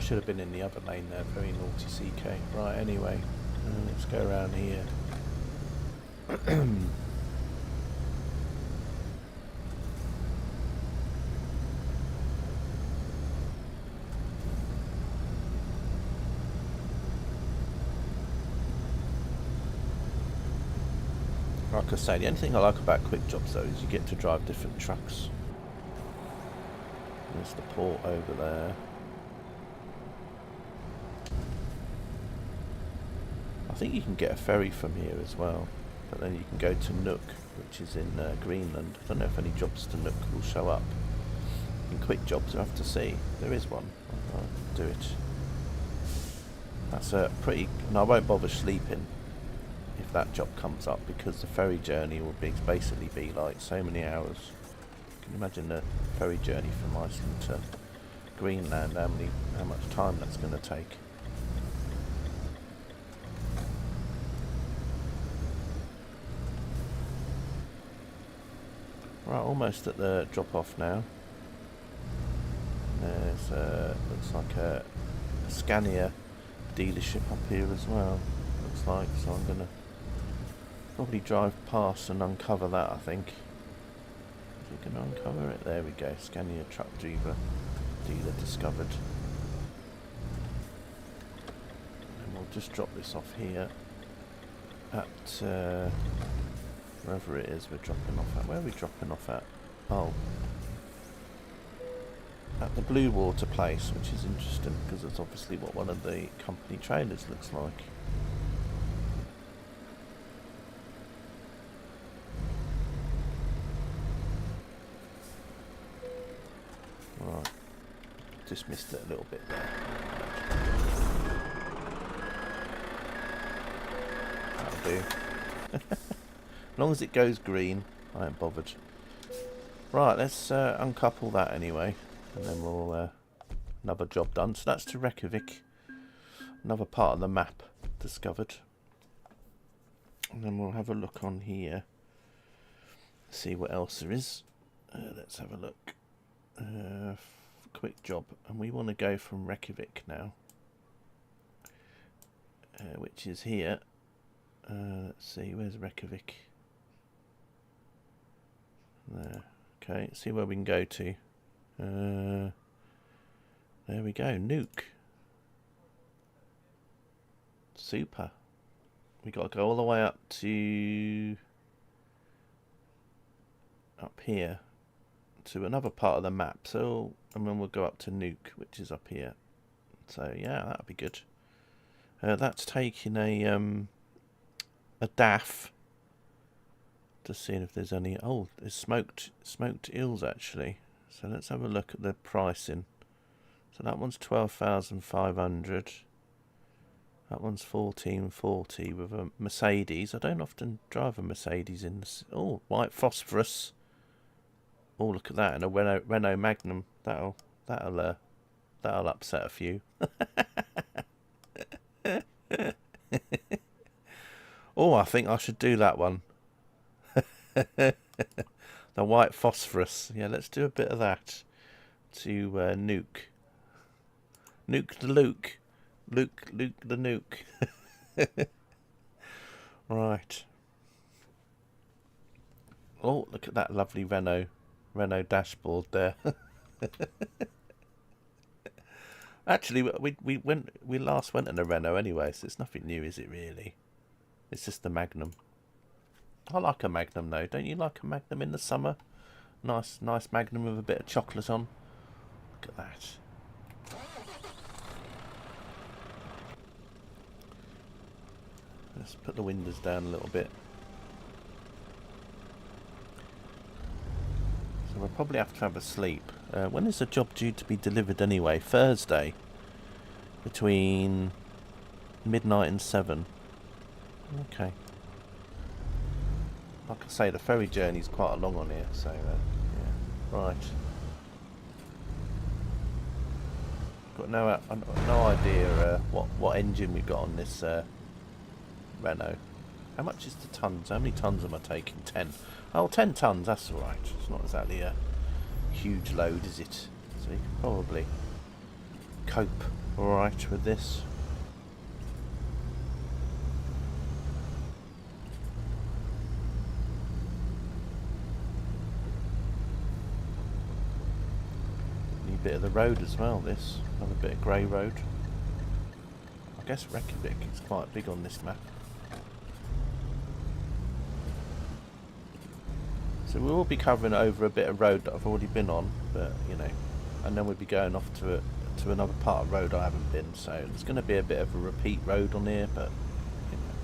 Should have been in the other lane there, very naughty CK. Right, anyway, let's go around here. Like I say, the only thing I like about quick jobs though is you get to drive different trucks. There's the port over there. I think you can get a ferry from here as well, but then you can go to NUUK, which is in Greenland. I don't know if any jobs to NUUK will show up. In quick jobs, I'll have to see. There is one. I'll do it. That's a pretty... And I won't bother sleeping if that job comes up, because the ferry journey will basically be like so many hours. Can you imagine the ferry journey from Iceland to Greenland, how much time that's going to take? Right, almost at the drop off now. There's looks like a Scania dealership up here as well. Looks like, so I'm gonna probably drive past and uncover that. I think. Is it gonna uncover it? There we go. Scania truck dealer discovered. And we'll just drop this off here at. Wherever it is we're dropping off at. Where are we dropping off at? Oh. At the Blue Water place, which is interesting because it's obviously what one of the company trailers looks like. Right. Just missed it a little bit there. That'll do. As long as it goes green, I ain't bothered. Right, let's uncouple that anyway, and then we'll another job done. So that's to Reykjavik, another part of the map discovered, and then we'll have a look on here, see what else there is. Let's have a look. Quick job, and we want to go from Reykjavik now, which is here. Let's see, where's Reykjavik? There. Okay, see where we can go to. There we go, NUUK. Super. We got to go all the way up to here to another part of the map. So, and then we'll go up to NUUK, which is up here. So yeah, that'll be good. That's taking a DAF. Just seeing if there's any. Oh, there's smoked eels actually. So let's have a look at the pricing. So that one's 12,500. That one's 1440 with a Mercedes. I don't often drive a Mercedes in this. Oh, white phosphorus. Oh, look at that, and a Renault Magnum. That'll upset a few. Oh, I think I should do that one. The white phosphorus. Yeah, let's do a bit of that to NUUK. NUUK the Luke. Luke the NUUK. Right. Oh, look at that lovely Renault dashboard there. Actually, we last went in a Renault anyway, so it's nothing new, is it really? It's just the Magnum. I like a Magnum though. Don't you like a Magnum in the summer? Nice Magnum with a bit of chocolate on. Look at that. Let's put the windows down a little bit. probably have to have a sleep. When is the job due to be delivered anyway? Thursday. Between midnight and 7. Okay. Like I say, the ferry journey's quite long on here, so yeah. Right. Got no idea what engine we got on this Renault. How much is the tons? How many tons am I taking? 10. Oh, 10 tons, that's alright. It's not exactly a huge load, is it? So you can probably cope alright with this. New bit of the road as well, this. Another bit of grey road. I guess Reykjavik is quite big on this map. So we will be covering over a bit of road that I've already been on, but you know, and then we'll be going off to another part of road I haven't been. So it's going to be a bit of a repeat road on here, but you know,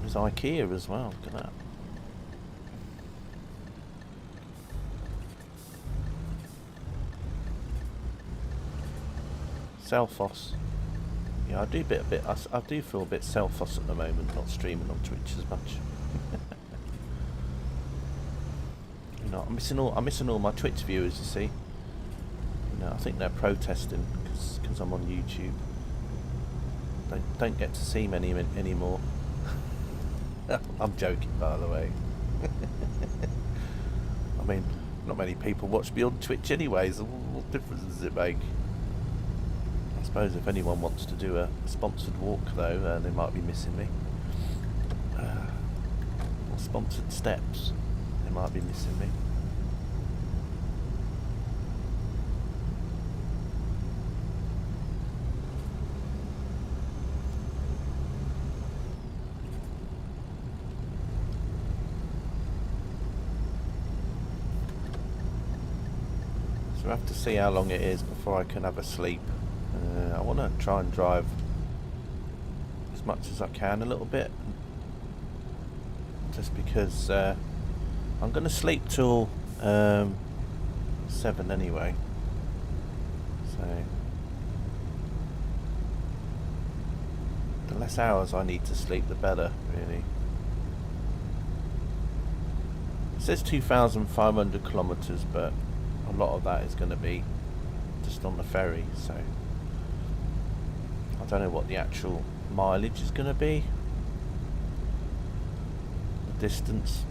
there's IKEA as well. Look at that. Selfos. Yeah, I do I do feel a bit Selfos at the moment, not streaming on Twitch as much. You know, I'm missing all my Twitch viewers. You see, you know, I think they're protesting because I'm on YouTube. Don't get to see many anymore. I'm joking, by the way. I mean, not many people watch me on Twitch anyways. What difference does it make? I suppose if anyone wants to do a sponsored walk though, they might be missing me. Or sponsored steps, they might be missing me. So I have to see how long it is before I can have a sleep. I want to try and drive as much as I can a little bit, just because I'm going to sleep till 7 anyway, so the less hours I need to sleep the better, really. It says 2,500 kilometers, but a lot of that is going to be just on the ferry, so I don't know what the actual mileage is going to be. The distance,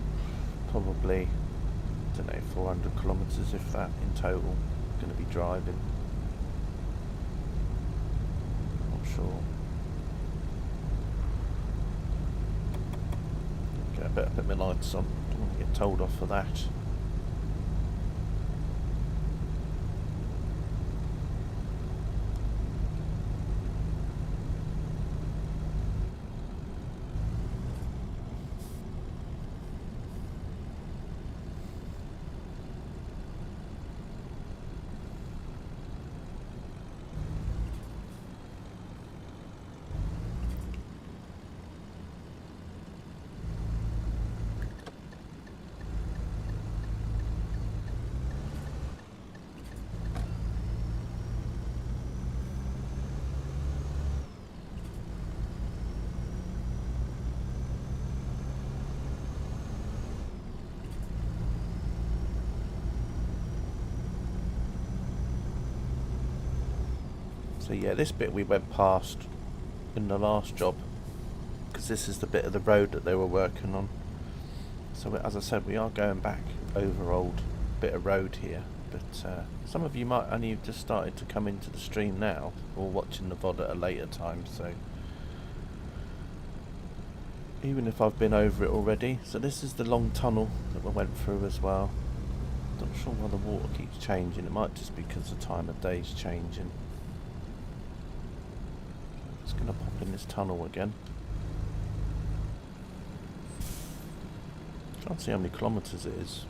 probably, I don't know, 400 kilometres if that in total, going to be driving. Not sure. Okay, I better put my lights on, don't want to get told off for that. So yeah, this bit we went past in the last job, because this is the bit of the road that they were working on. So as I said, we are going back over old bit of road here, but some of you might only have just started to come into the stream now, or watching the VOD at a later time, so even if I've been over it already. So this is the long tunnel that we went through as well. Not sure why the water keeps changing. It might just be because the time of day is changing. Just going to pop in this tunnel again. Trying to see how many kilometres it is.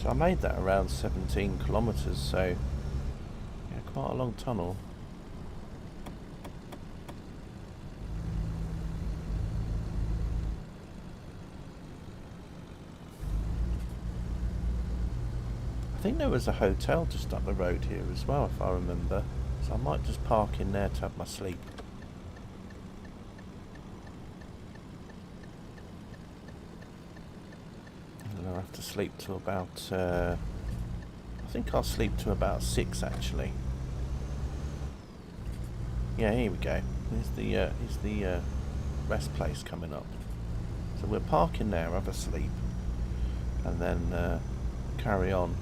So I made that around 17 kilometres, so yeah, quite a long tunnel. I think there was a hotel just up the road here as well, if I remember. So I might just park in there to have my sleep. And I'll have to sleep till about... I think I'll sleep to about 6 actually. Yeah, here we go. Here's the rest place coming up. So we'll park in there, have a sleep, and then carry on.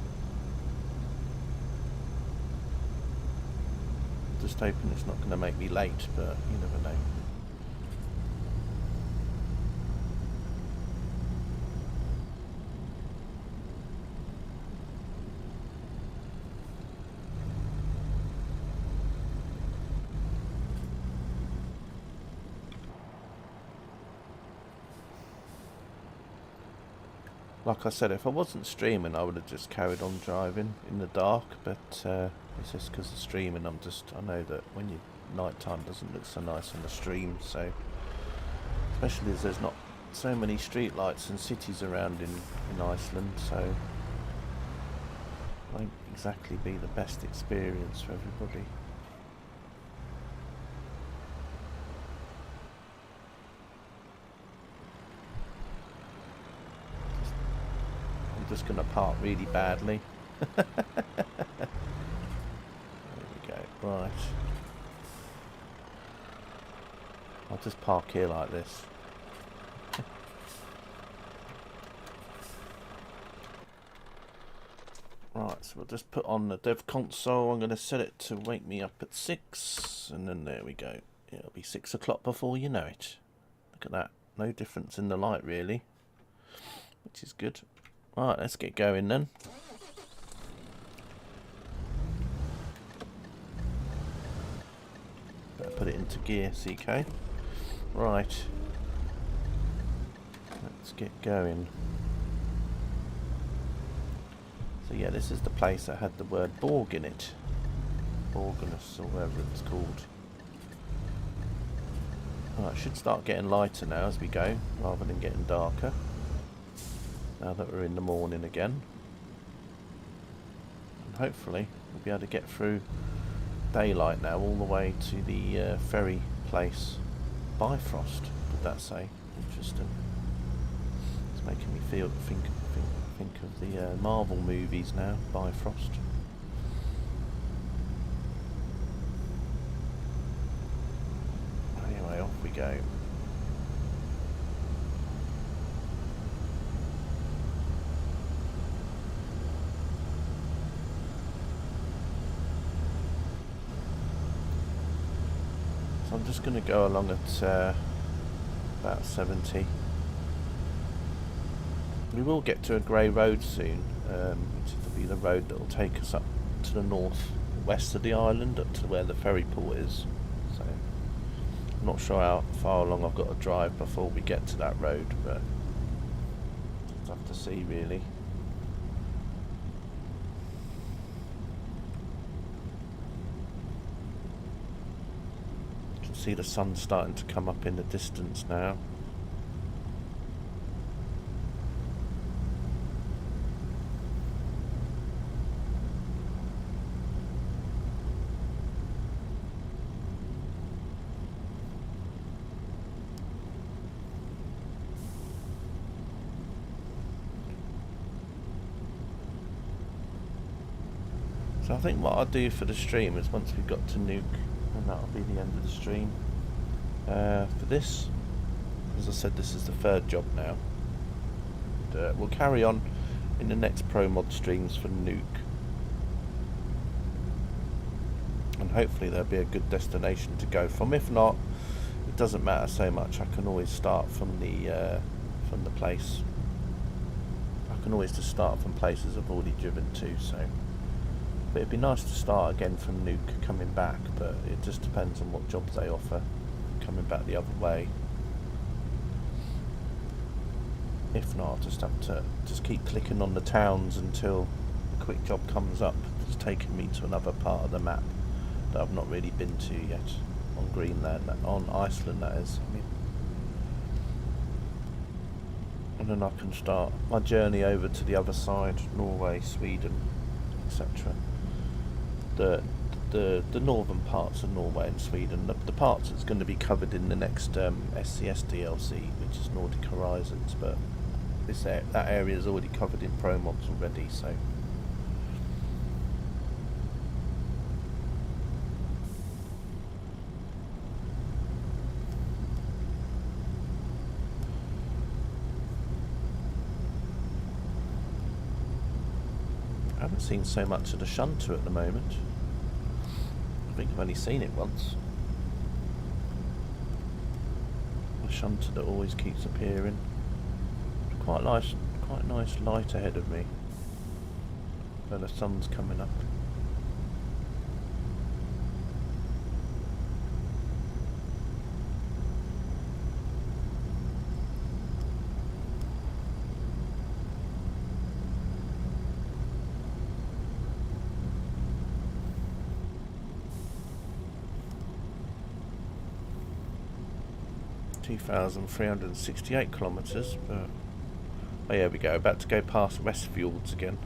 Just hoping it's not going to make me late, but you never know. Like I said, if I wasn't streaming, I would have just carried on driving in the dark, but it's just because of streaming. I know that when you nighttime doesn't look so nice on the stream, so especially as there's not so many street lights and cities around in Iceland, so it won't exactly be the best experience for everybody. Just going to park really badly. There we go. Right. I'll just park here like this. Right, so we'll just put on the dev console. I'm going to set it to wake me up at 6, and then there we go. It'll be 6 o'clock before you know it. Look at that. No difference in the light really, which is good. Right, let's get going then. Better put it into gear, CK. Right. Let's get going. So yeah, this is the place that had the word Borg in it. Borganus, or whatever it's called. Right, it should start getting lighter now as we go, rather than getting darker. Now that we're in the morning again, and hopefully we'll be able to get through daylight now all the way to the ferry place. Bifrost, did that say? Interesting. It's making me think of the Marvel movies now. Bifrost. Anyway, off we go. I'm just going to go along at about 70. We will get to a grey road soon, which will be the road that will take us up to the north west of the island, up to where the ferry port is. So I'm not sure how far along I've got to drive before we get to that road, but we'll have to see really. See the sun starting to come up in the distance now. So I think what I'll do for the stream is once we've got to Nuuk, and that'll be the end of the stream. For this, as I said, this is the third job now. And, we'll carry on in the next Promod streams for Nuuk. And hopefully there'll be a good destination to go from. If not, it doesn't matter so much. I can always start from the place. I can always just start from places I've already driven to, so. But it'd be nice to start again from Nuuk coming back, but it just depends on what jobs they offer coming back the other way. If not, I'll just have to just keep clicking on the towns until a quick job comes up that's taken me to another part of the map that I've not really been to yet. On Greenland, on Iceland that is. I mean, and then I can start my journey over to the other side, Norway, Sweden, etc. The northern parts of Norway and Sweden, the parts that's going to be covered in the next SCS DLC, which is Nordic Horizons, but that area is already covered in Promods already, so. I haven't seen so much of the shunter at the moment. I think I've only seen it once. The shunter that always keeps appearing. Quite nice light ahead of me. Where the sun's coming up. (2,368 kilometres), but oh, here we go, about to go past Westfjords again.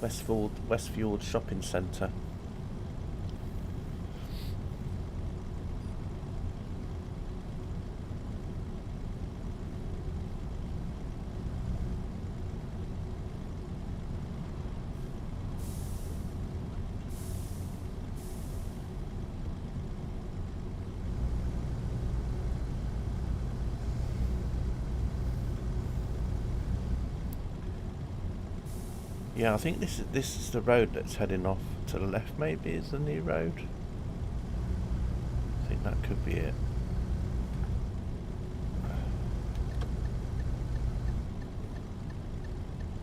Westfjord shopping centre. Yeah, I think this is the road that's heading off to the left. Maybe is the new road. I think that could be it.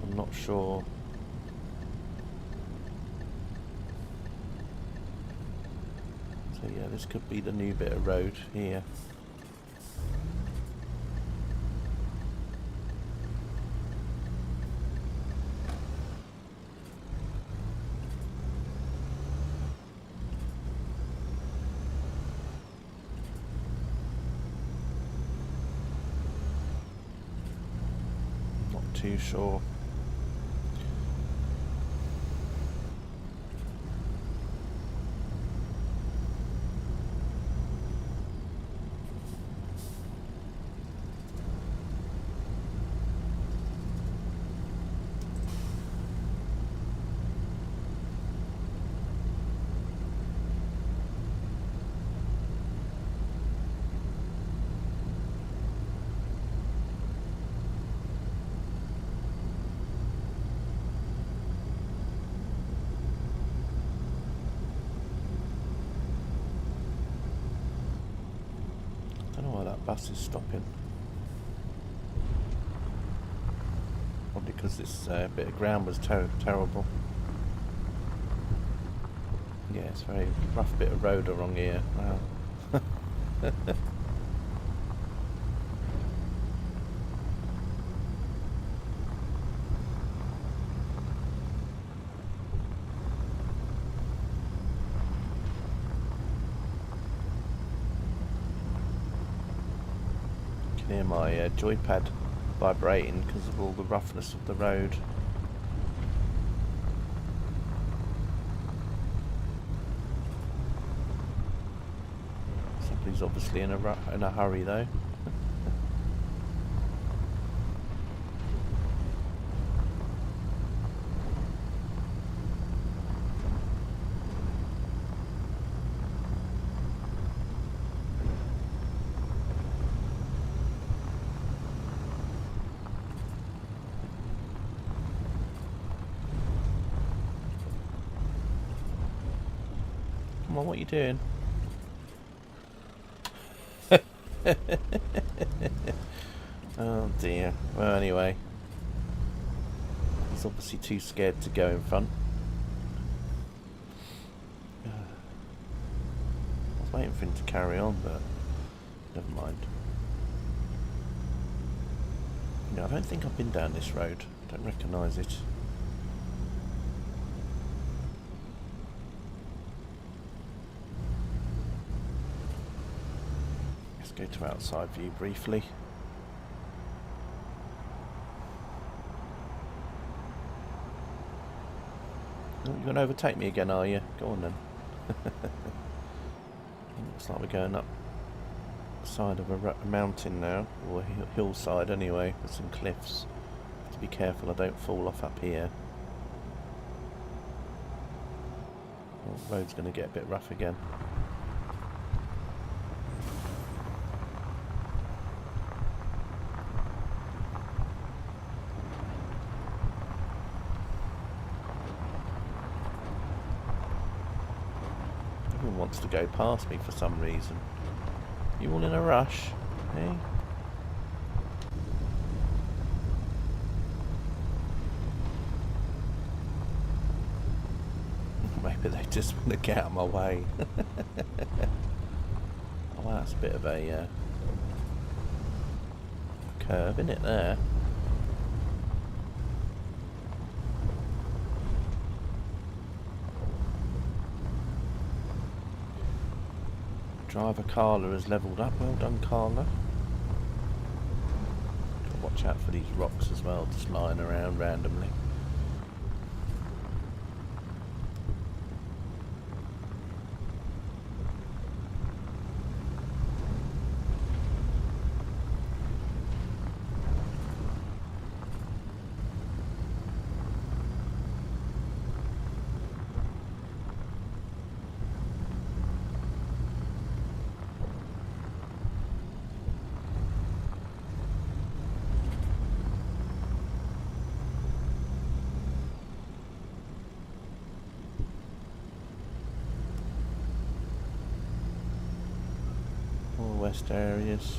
I'm not sure. So yeah, this could be the new bit of road here. Too sure. Bus is stopping. Probably because this bit of ground was terrible. Yeah, it's a very rough bit of road along here. Wow. Hear my joypad vibrating because of all the roughness of the road. Somebody's obviously in a hurry though. Come on, what are you doing? Oh dear. Well, anyway. He's obviously too scared to go in front. I was waiting for him to carry on, but never mind. Yeah, I don't think I've been down this road. Don't recognise it. Let's go to outside view briefly. Oh, you're going to overtake me again, are you? Go on then. Looks like we're going up the side of a mountain now, or a hillside anyway, with some cliffs. Have to be careful I don't fall off up here. Oh, the road's going to get a bit rough again. Wants to go past me for some reason. You all in a rush, eh? Maybe they just want to get out of my way. Oh, that's a bit of a curve, isn't it, there? Driver Carla has levelled up. Well done, Carla. Watch out for these rocks as well, just lying around randomly. West areas.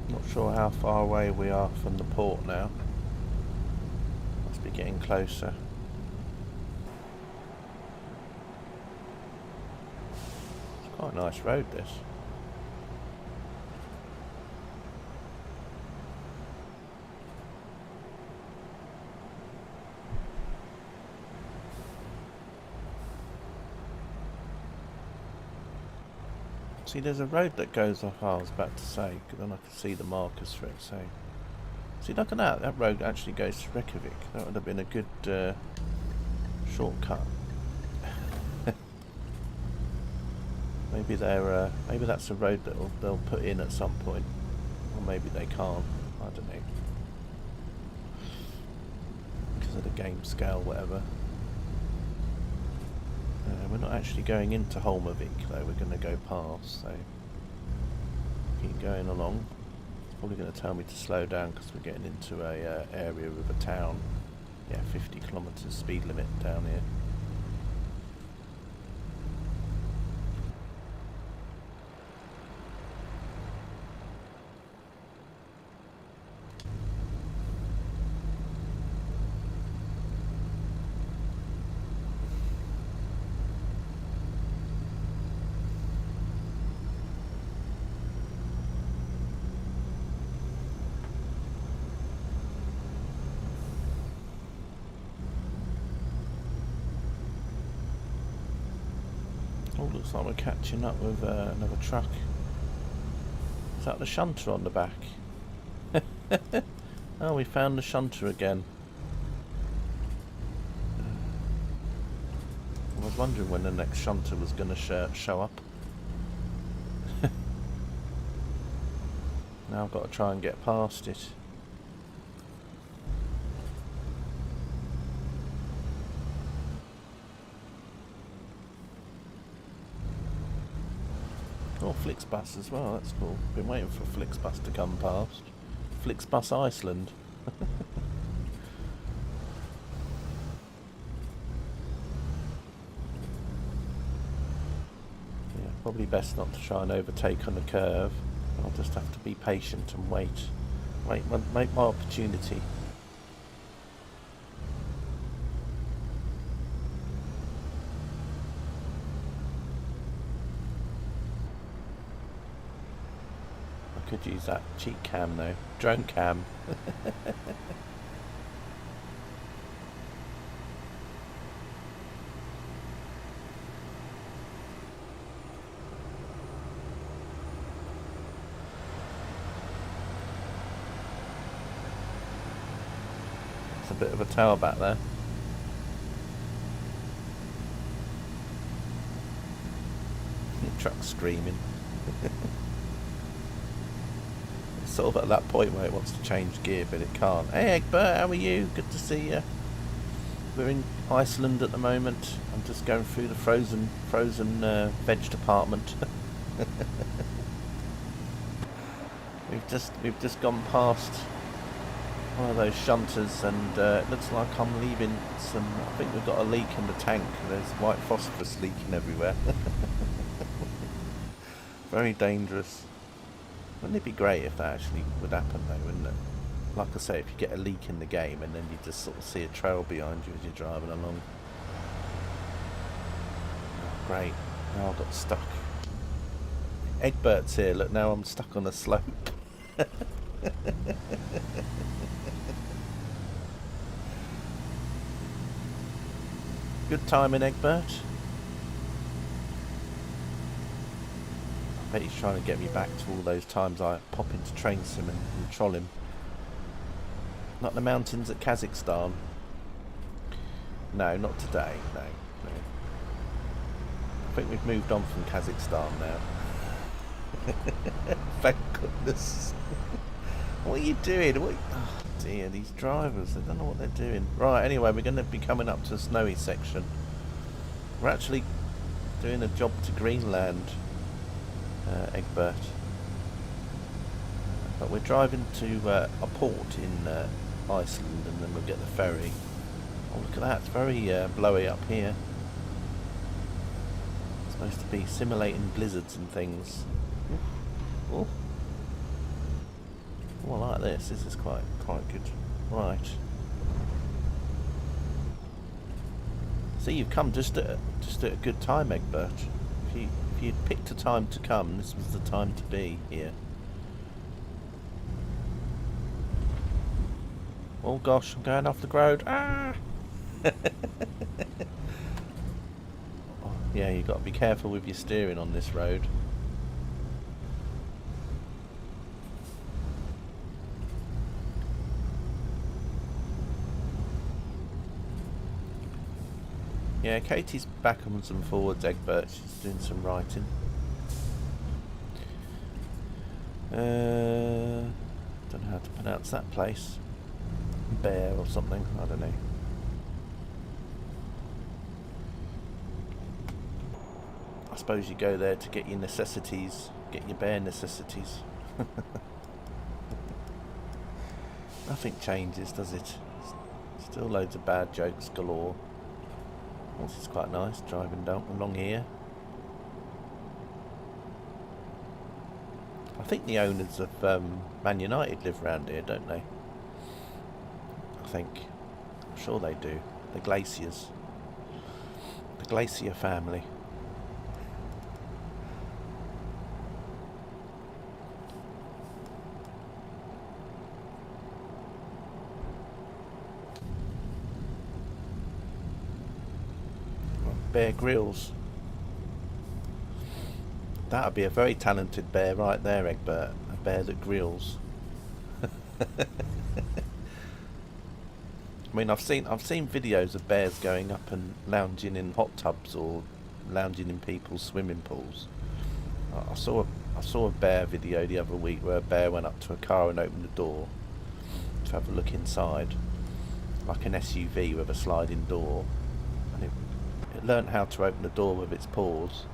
Not sure how far away we are from the port now. Must be getting closer. It's quite a nice road, this. See, there's a road that goes off, I was about to say, because then I can see the markers for it, so... See, look at that, that road actually goes to Reykjavik. That would have been a good shortcut. Maybe they're, maybe that's a road that they'll put in at some point. Or maybe they can't, I don't know. Because of the game scale, whatever. We're not actually going into Holmavik though, we're going to go past, so keep going along. It's probably going to tell me to slow down because we're getting into a area with a town. Yeah, 50 kilometres speed limit down here. Oh, looks like we're catching up with another truck. Is that the shunter on the back? Oh, we found the shunter again. I was was wondering when the next shunter was going to show up. Now I've got to try and get past it. Oh, Flixbus as well, that's cool. Been waiting for Flixbus to come past. Flixbus Iceland. Yeah, probably best not to try and overtake on the curve. I'll just have to be patient and wait. Make my opportunity. I could use that cheek cam though. Drone cam. It's a bit of a tailback there. The truck's screaming. Sort of at that point where it wants to change gear but it can't. Hey Egbert, how are you? Good to see you. We're in Iceland at the moment. I'm just going through the frozen veg department. We've just gone past one of those shunters and it looks like I'm leaving some. I think we've got a leak in the tank. There's white phosphorus leaking everywhere. Very dangerous. Wouldn't it be great if that actually would happen though, wouldn't it? Like I say, if you get a leak in the game and then you just sort of see a trail behind you as you're driving along. Oh, great. Now I got stuck. Egbert's here, look, now I'm stuck on a slope. Good timing, Egbert. I bet he's trying to get me back to all those times I pop into train sim and troll him. Not the mountains at Kazakhstan. No, not today. No. I think we've moved on from Kazakhstan now. Thank goodness. What are you doing? Oh dear, these drivers, they don't know what they're doing. Right, anyway, we're going to be coming up to a snowy section. We're actually doing a job to Greenland, Egbert. But we're driving to a port in Iceland and then we'll get the ferry. Oh, look at that, it's very blowy up here. It's supposed to be simulating blizzards and things. Oh, I like this. This is quite good. Right. See, you've come just at a good time, Egbert. If you'd picked a time to come, this was the time to be here. Oh gosh, I'm going off the road. Ah! Oh, yeah, you've got to be careful with your steering on this road. Yeah, Katie's backwards and forwards, Egbert. She's doing some writing. Don't know how to pronounce that place. Bear or something, I don't know. I suppose you go there to get your necessities, get your bare necessities. Nothing changes, does it? Still loads of bad jokes galore. This is quite nice, driving down along here. I think the owners of Man United live around here, don't they? I think. I'm sure they do. The Glaciers. The Glacier family. Bear Grylls. That would be a very talented bear right there, Egbert. A bear that grills. I mean, I've seen videos of bears going up and lounging in hot tubs or lounging in people's swimming pools. I saw a bear video the other week where a bear went up to a car and opened the door to have a look inside, like an SUV with a sliding door, and it learnt how to open the door with its paws.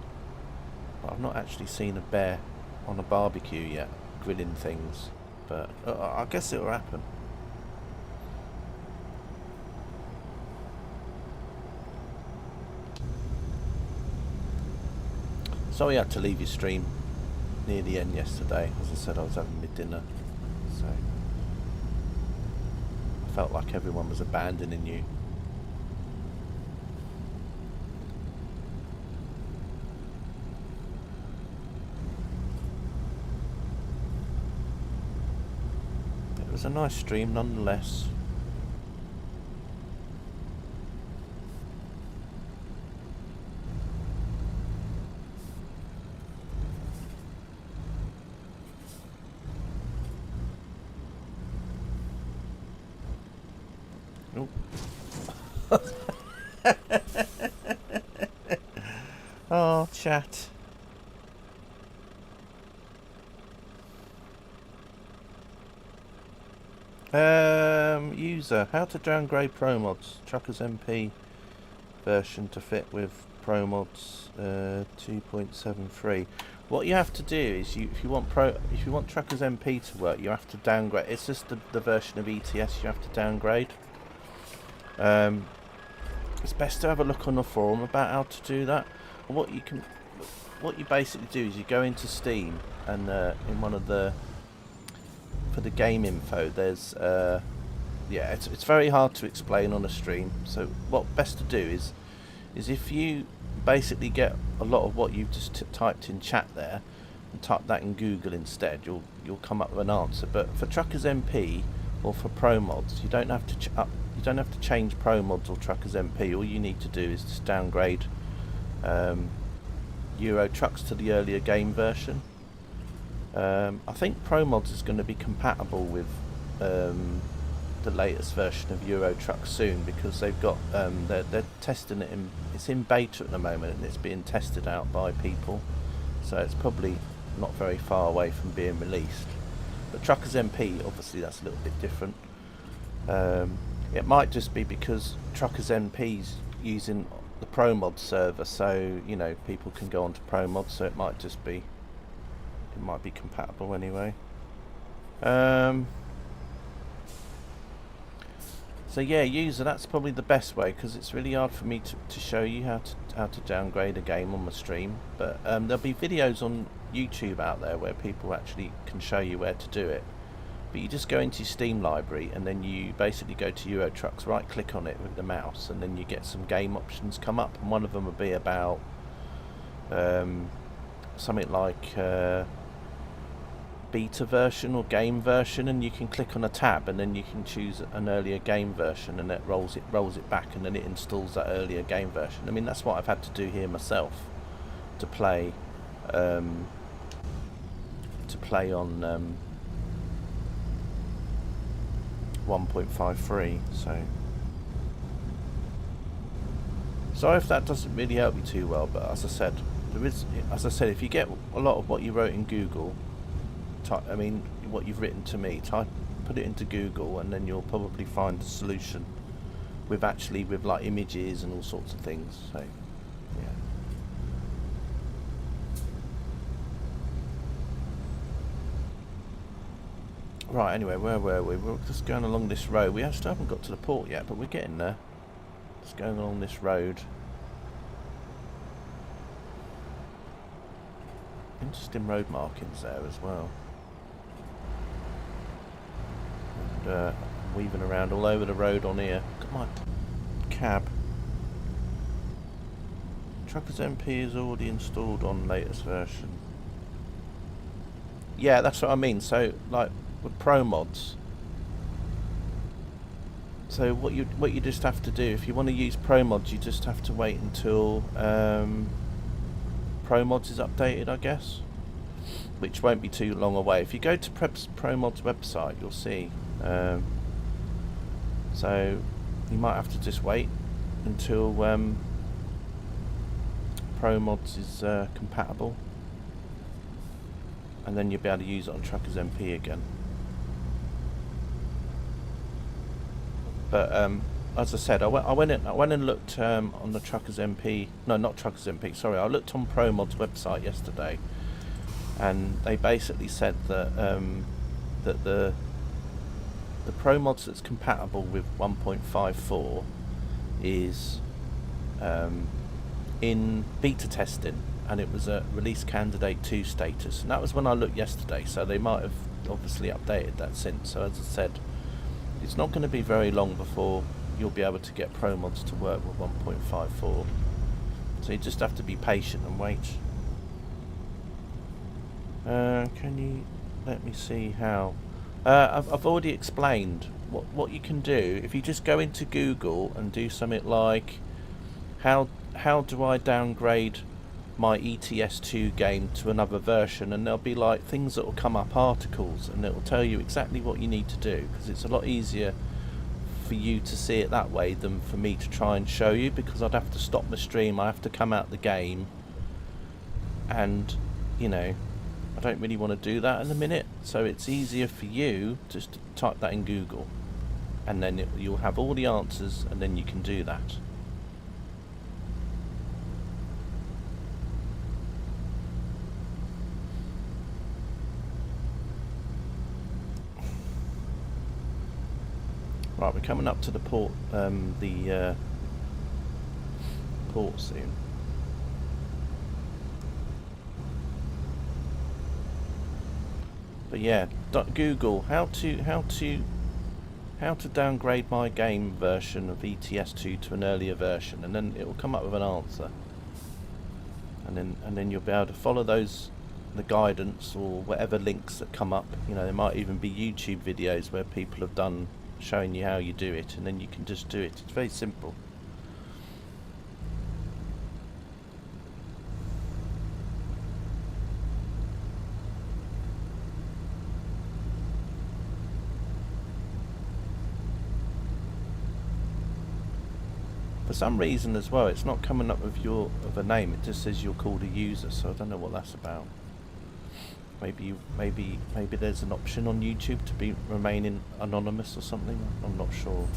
But I've not actually seen a bear on a barbecue yet, grilling things, but I guess it'll happen. Sorry I had to leave your stream near the end yesterday. As I said, I was having my dinner, so I felt like everyone was abandoning you. It was a nice stream nonetheless. Oh, chat. User, how to downgrade Promods Truckers MP version to fit with Promods 2.73. What you have to do is if you want Truckers MP to work, you have to downgrade. It's just the version of ETS you have to downgrade. It's best to have a look on the forum about how to do that. What you basically do is you go into Steam and in one of the, for the game info, there's yeah, it's very hard to explain on a stream. So what best to do is if you basically get a lot of what you've just typed in chat there and type that in Google instead, you'll come up with an answer. But for Truckers MP or for Promods, you don't have to change Promods or Truckers MP. All you need to do is just downgrade Euro Trucks to the earlier game version. I think Promods is going to be compatible with the latest version of Euro Truck soon, because they've got they're testing it it's in beta at the moment and it's being tested out by people, so it's probably not very far away from being released. But Truckers MP, obviously that's a little bit different. It might just be because Truckers MP's using the Promods server, so you know people can go onto Promods, so it might be compatible anyway. So yeah, user, that's probably the best way, because it's really hard for me to show you how to downgrade a game on the stream. But there'll be videos on YouTube out there where people actually can show you where to do it. But you just go into your Steam library and then you basically go to Euro Trucks, right click on it with the mouse, and then you get some game options come up, and one of them will be about something like beta version or game version, and you can click on a tab and then you can choose an earlier game version, and it rolls it back, and then it installs that earlier game version. I mean, that's what I've had to do here myself to play on 1.53. So sorry if that doesn't really help you too well, but as I said, if you get a lot of what you wrote in Google, what you've written to me, put it into Google, and then you'll probably find a solution with like images and all sorts of things. So yeah. Right, anyway, where were we? We're just going along this road. We still haven't got to the port yet, but we're getting there. Just going along this road. Interesting road markings there as well. And weaving around all over the road on here. Got my cab. Truckers MP is already installed on latest version. Yeah, that's what I mean. So, like with Promods. So what you just have to do, if you want to use Promods, you just have to wait until Promods is updated, I guess, which won't be too long away. If you go to Promods website, you'll see. So you might have to just wait until Promods is compatible, and then you'll be able to use it on Truckers MP again. But as I said, I went and looked on the Truckers MP. No, not Truckers MP. Sorry, I looked on Promods website yesterday, and they basically said that that the Promods that's compatible with 1.54 is in beta testing, and it was a release candidate 2 status, and that was when I looked yesterday, so they might have obviously updated that since. So as I said, it's not going to be very long before you'll be able to get Promods to work with 1.54, so you just have to be patient and wait. Can you let me see how? I've already explained what you can do. If you just go into Google and do something like how do I downgrade my ETS2 game to another version, and there'll be like things that will come up, articles, and it will tell you exactly what you need to do, because it's a lot easier for you to see it that way than for me to try and show you, because I'd have to stop the stream, I have to come out the game, and you know, I don't really want to do that in a minute. So it's easier for you just to type that in Google, and then you'll have all the answers, and then you can do that. Right, we're coming up to the port, port soon. But yeah, Google how to downgrade my game version of ETS2 to an earlier version, and then it will come up with an answer. And then you'll be able to follow the guidance or whatever links that come up. You know, there might even be YouTube videos where people have done showing you how you do it, and then you can just do it. It's very simple. For some reason as well, it's not coming up with a name. It just says you're called a user, so I don't know what that's about. Maybe there's an option on YouTube to be remaining anonymous or something. I'm not sure.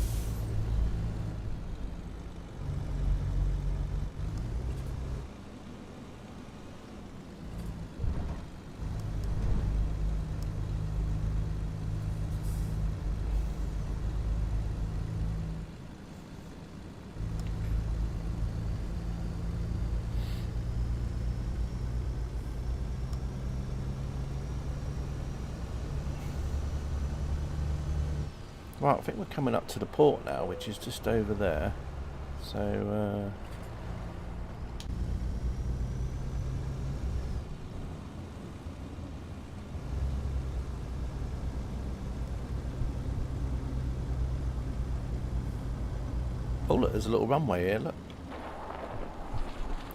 Right, I think we're coming up to the port now, which is just over there. So, oh look, there's a little runway here. Look,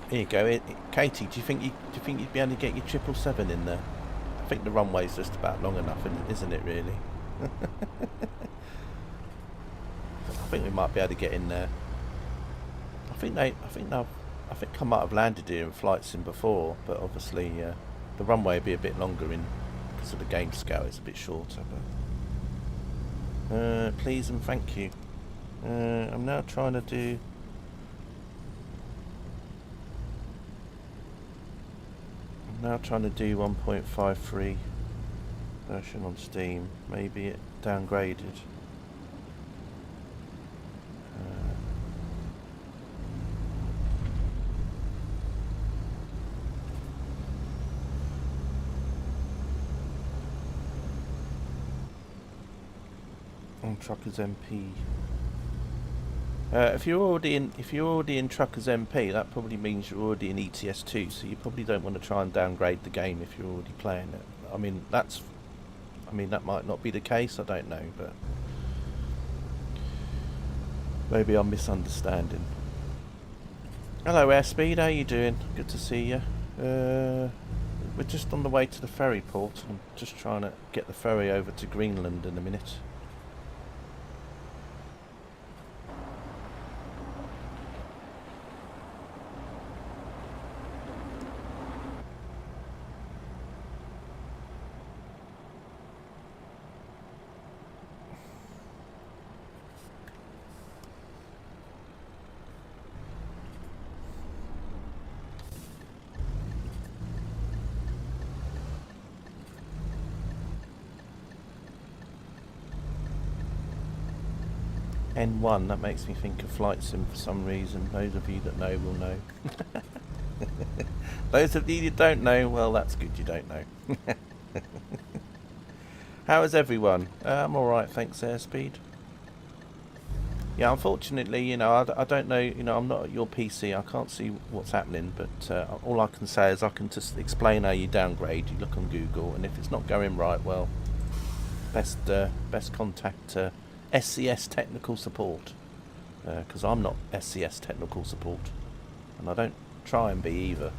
here you go. Katie, do you think you'd be able to get your 777 in there? I think the runway's just about long enough, isn't it? Really. I think we might be able to get in there. I think I might have landed here in flight sim before, but obviously the runway will be a bit longer because of the game scale. It's a bit shorter. But please and thank you. I'm now trying to do. I'm now trying to do 1.53 version on Steam. Maybe it downgraded. On Truckers MP. If you're already in Truckers MP, that probably means you're already in ETS2, so you probably don't want to try and downgrade the game if you're already playing it. I mean, that might not be the case, I don't know, but maybe I'm misunderstanding. Hello Airspeed, how you doing? Good to see you. We're just on the way to the ferry port. I'm just trying to get the ferry over to Greenland in a minute. N1, that makes me think of Flight Sim for some reason. Those of you that know will know. Those of you that don't know, well, that's good you don't know. How is everyone? I'm alright, thanks, Airspeed. Yeah, unfortunately, you know, I don't know, you know, I'm not at your PC, I can't see what's happening, but all I can say is I can just explain how you downgrade. You look on Google, and if it's not going right, well, best contact SCS Technical Support, because I'm not SCS Technical Support, and I don't try and be either.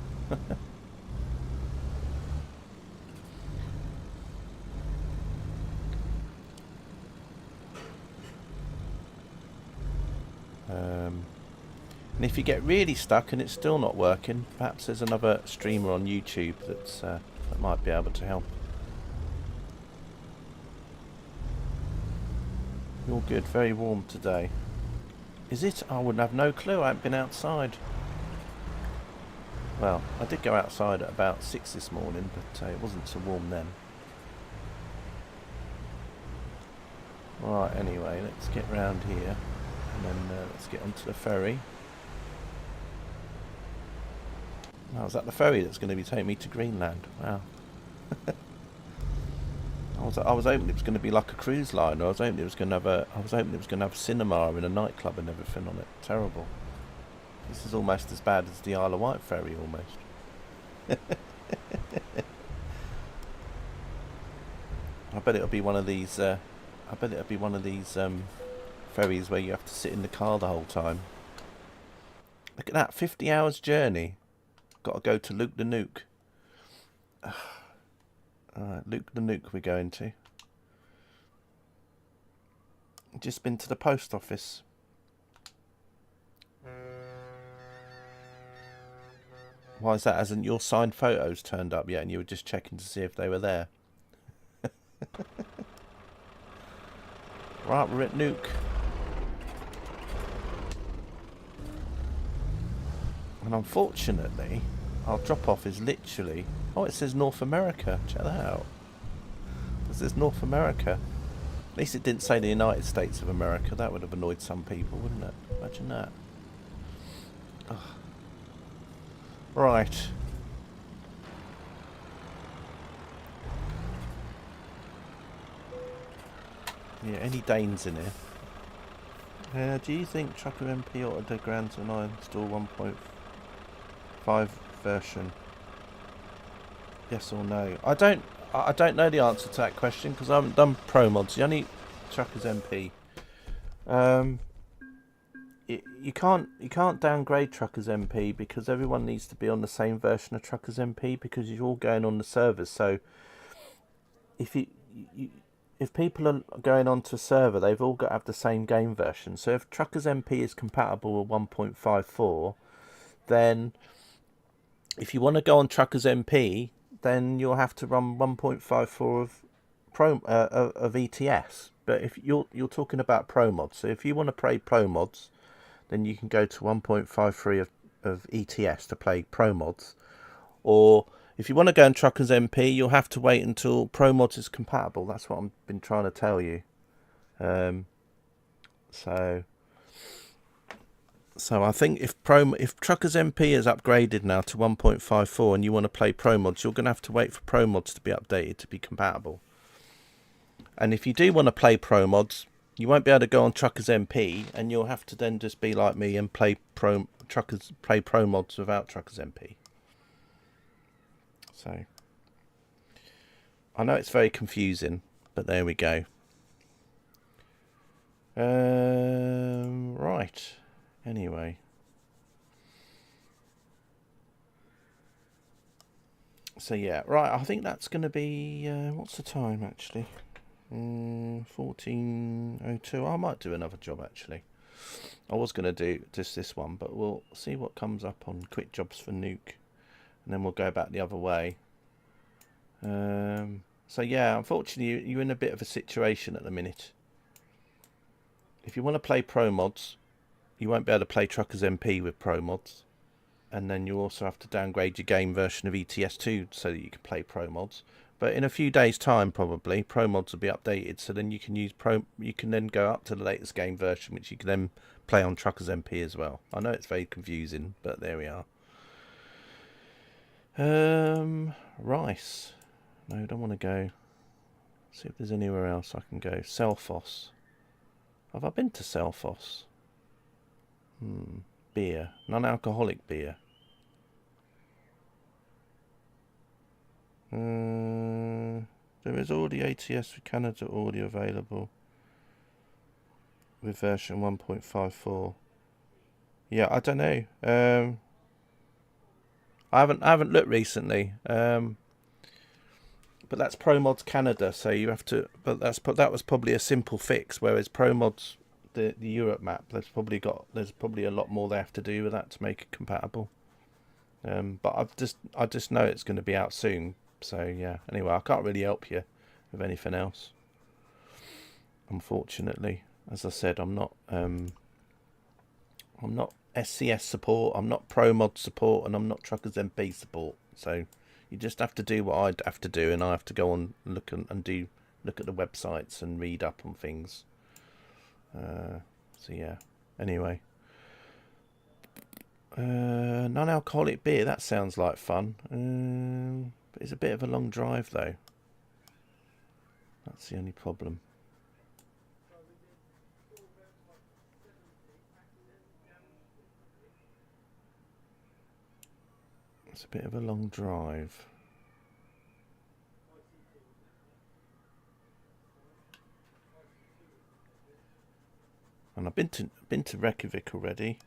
And if you get really stuck and it's still not working, perhaps there's another streamer on YouTube that might be able to help. All good, very warm today. Is it? I wouldn't have no clue, I haven't been outside. Well, I did go outside at about 6 this morning, but it wasn't so warm then. Right, anyway, let's get round here, and then let's get onto the ferry. Oh, is that the ferry that's going to be taking me to Greenland? Wow. I was hoping it was going to be like a cruise line, or I was hoping it was going to have cinema and a nightclub and everything on it. Terrible. This is almost as bad as the Isle of Wight ferry, almost. I bet it'll be one of these. Ferries where you have to sit in the car the whole time. Look at that, 50 hours journey. Got to go to NUUK the NUUK. Alright, NUUK the NUUK we're going to. Just been to the post office. Why is that? Hasn't your signed photos turned up yet and you were just checking to see if they were there? Right, we're at NUUK. And unfortunately, our drop-off is literally... Oh, it says North America. Check that out. It says North America. At least it didn't say the United States of America. That would have annoyed some people, wouldn't it? Imagine that. Ugh. Right. Yeah, any Danes in here? Do you think Trucker MP ought to do Grand and I install 1.5 version? Yes or no? I don't know the answer to that question because I haven't done Promods. The only Truckers MP. You can't downgrade Truckers MP because everyone needs to be on the same version of Truckers MP because you're all going on the servers. So if people are going onto a server, they've all got to have the same game version. So if Truckers MP is compatible with 1.54, then if you want to go on Truckers MP, then you'll have to run 1.54 of ETS. But if you're talking about Promods, so if you want to play Promods, then you can go to 1.53 of ETS to play Promods. Or if you want to go on Truckers MP, you'll have to wait until Promods is compatible. That's what I've been trying to tell you. So I think if Truckers MP is upgraded now to 1.54 and you want to play Promods, you're going to have to wait for Promods to be updated to be compatible. And if you do want to play Promods, you won't be able to go on Truckers MP, and you'll have to then just be like me and play Promods without Truckers MP. So I know it's very confusing, but there we go. Right. Anyway. So yeah, right, I think that's going to be, what's the time actually? 14:02. I might do another job actually. I was going to do just this one, but we'll see what comes up on quick jobs for NUUK, and then we'll go back the other way. So yeah, unfortunately you're in a bit of a situation at the minute. If you want to play Promods, you won't be able to play Truckers MP with Promods, and then you also have to downgrade your game version of ETS2 so that you can play Promods. But in a few days' time, probably Promods will be updated, so then you can use You can then go up to the latest game version, which you can then play on Truckers MP as well. I know it's very confusing, but there we are. Rice. No, I don't want to go. See if there's anywhere else I can go. Selfos. Have I been to Selfos? Beer. Non-alcoholic beer. There is already ATS for Canada already available with version 1.54. Yeah, I don't know. I haven't looked recently. But that's Promods Canada, so you have to. But that was probably a simple fix. Whereas Promods, the Europe map, there's probably a lot more they have to do with that to make it compatible. But I just know it's going to be out soon. So yeah. Anyway, I can't really help you with anything else. Unfortunately, as I said, I'm not SCS support, I'm not Promod support, and I'm not Truckers MP support. So you just have to do what I'd have to do, and I have to go on and look at the websites and read up on things. So yeah. Anyway, non-alcoholic beer. That sounds like fun. But it's a bit of a long drive though. That's the only problem. It's a bit of a long drive. And I've been to Reykjavik already.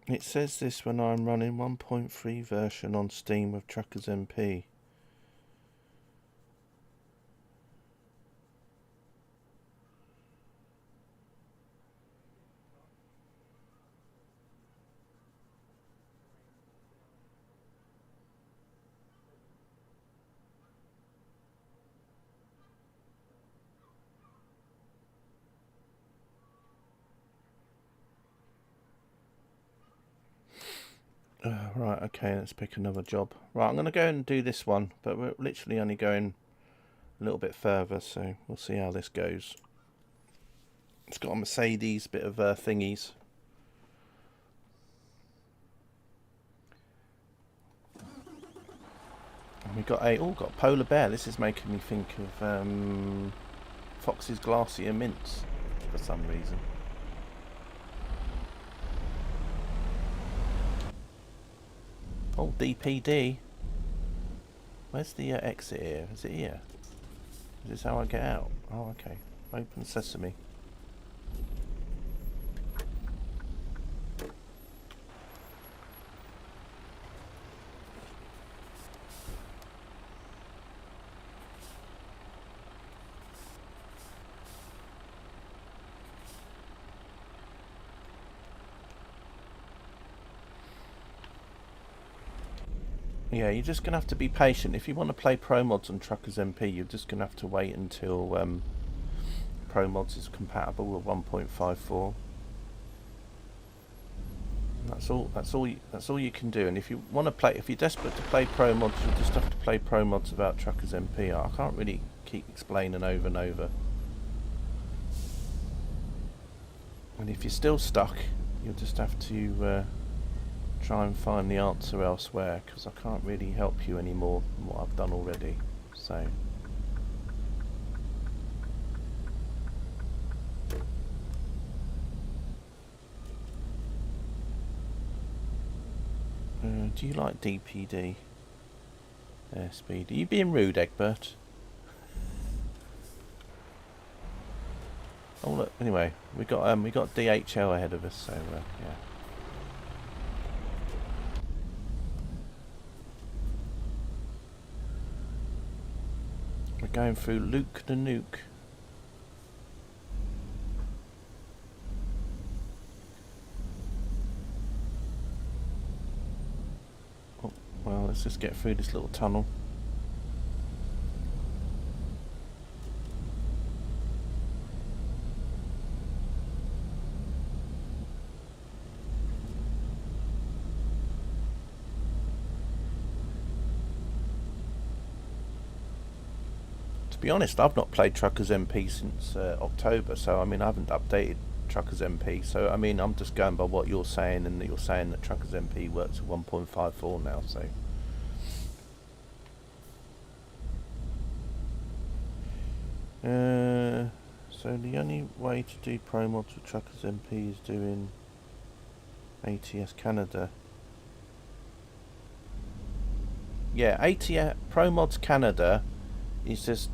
It says this when I'm running 1.3 version on Steam with Truckers MP. Right, okay, let's pick another job. Right, I'm going to go and do this one, but we're literally only going a little bit further, so we'll see how this goes. It's got a Mercedes, bit of thingies. And we got got polar bear. This is making me think of Fox's Glacier Mints for some reason. Oh, DPD. Where's the exit here? Is it here? Is this how I get out? Oh, okay. Open sesame. Yeah, you're just going to have to be patient. If you want to play Promods on Truckers MP, you're just going to have to wait until Promods is compatible with 1.54. That's all you can do. And if you want to play, if you're desperate to play Promods, you'll just have to play Promods without Truckers MP. I can't really keep explaining over and over. And if you're still stuck, you'll just have to try and find the answer elsewhere, because I can't really help you anymore than what I've done already. So do you like DPD airspeed? Are you being rude, Egbert? Oh look, anyway, we got DHL ahead of us, so yeah. We're going through Greenland NUUK. let's just get through this little tunnel. To be honest, I've not played Truckers MP since October, so I mean I haven't updated Truckers MP, so I mean I'm just going by what you're saying, and you're saying that Truckers MP works at 1.54 now, so so the only way to do Promods with Truckers MP is doing ATS Canada. Yeah, ATS Promods Canada is just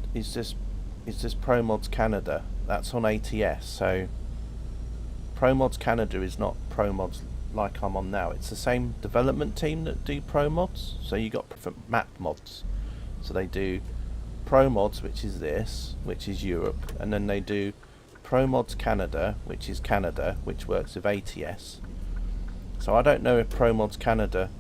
Promods Canada. That's on ATS. So Promods Canada is not Promods like I'm on now. It's the same development team that do Promods. So you got different map mods. So they do Promods, which is this, which is Europe, and then they do Promods Canada, which is Canada, which works with ATS. So I don't know if Promods Canada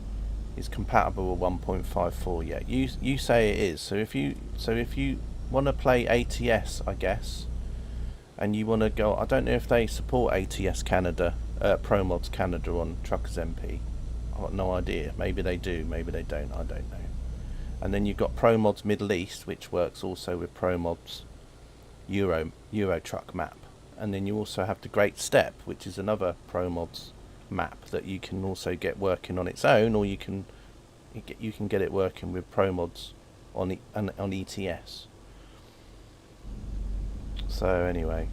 is compatible with 1.54 yet. You say it is. So if you want to play ATS, I guess, and you want to go, I don't know if they support ATS Canada, Promods Canada on Truckers MP. I've got no idea. Maybe they do, maybe they don't. I don't know. And then you've got Promods Middle East, which works also with Promods Euro Truck map. And then you also have the Great Step, which is another Promods map that you can also get working on its own, or you can get it working with Promods on ETS. So anyway,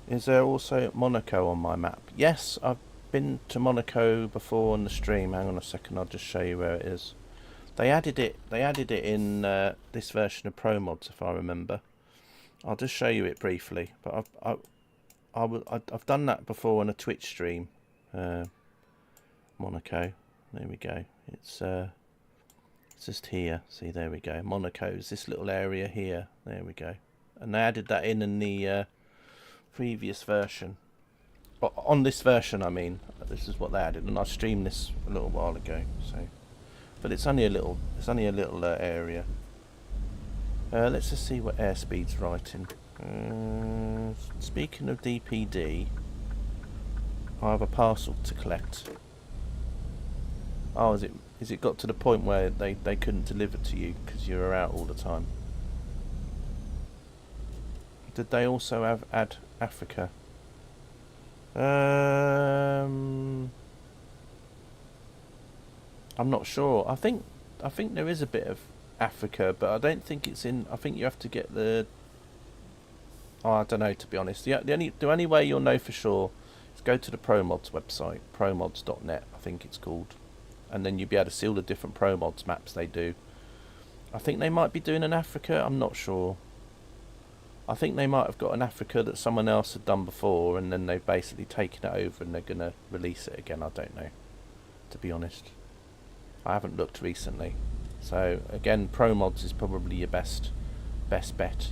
is there also Monaco on my map? Yes, I've been to Monaco before on the stream. Hang on a second, I'll just show you where it is. They added it in this version of Promods, if I remember. I'll just show you it briefly, but I've done that before on a Twitch stream. Monaco, there we go. It's just here. See, there we go. Monaco's this little area here. There we go. And they added that in the previous version. On this version, I mean, this is what they added, and I streamed this a little while ago. So, but it's only a little area. Let's just see what airspeed's writing. Speaking of DPD, I have a parcel to collect. Oh, is it got to the point where they couldn't deliver to you because you were out all the time? Did they also add Africa? I'm not sure. I think there is a bit of Africa, but I don't think it's in. I think you have to get the. Oh, I don't know, to be honest. The only way you'll know for sure is go to the Promods website, promods.net, I think it's called, and then you'll be able to see all the different Promods maps they do. I think they might be doing an Africa. I'm not sure. I think they might have got an Africa that someone else had done before, and then they've basically taken it over and they're going to release it again. I don't know, to be honest. I haven't looked recently. So again, Promods is probably your best bet.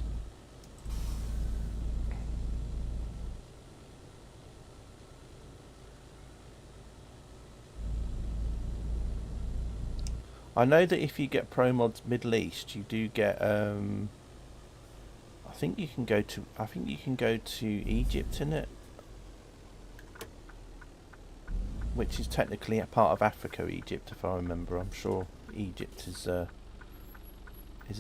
I know that if you get Promods Middle East, you do get I think you can go to Egypt in it, which is technically a part of Africa. Egypt, if I remember. I'm sure Egypt is an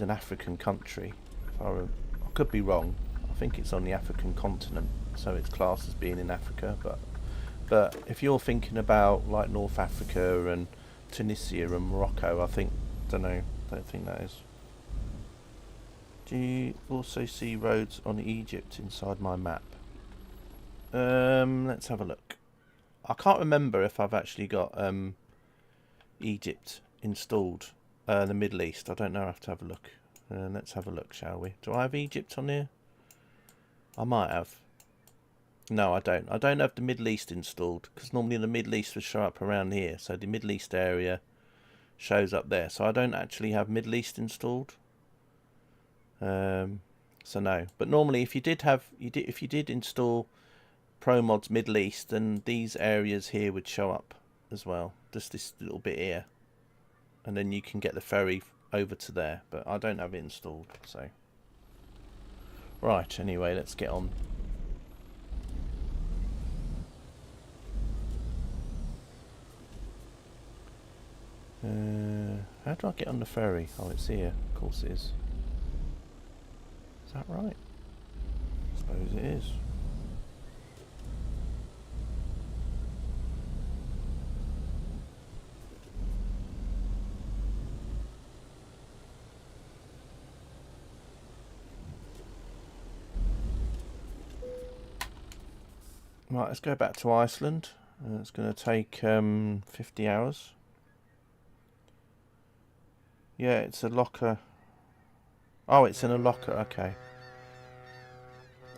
African country. I could be wrong. I think it's on the African continent, so it's classed as being in Africa. But if you're thinking about like North Africa and Tunisia and Morocco, I don't think that is. Do you also see roads on Egypt inside my map? Let's have a look. I can't remember if I've actually got Egypt installed. The Middle East. I don't know. I have to have a look. Let's have a look, shall we? Do I have Egypt on here? I might have. No, I don't. I don't have the Middle East installed, because normally the Middle East would show up around here. So the Middle East area shows up there. So I don't actually have Middle East installed. So no. But normally, if you did install Promods Middle East, then these areas here would show up as well. just this little bit here, and then you can get the ferry over to there, but I don't have it installed. So right, anyway, let's get on. How do I get on the ferry? Oh, it's here. Of course it is. Is that right? I suppose it is. Right, let's go back to Iceland. It's going to take 50 hours. Yeah, it's a locker. Oh, it's in a locker. Okay.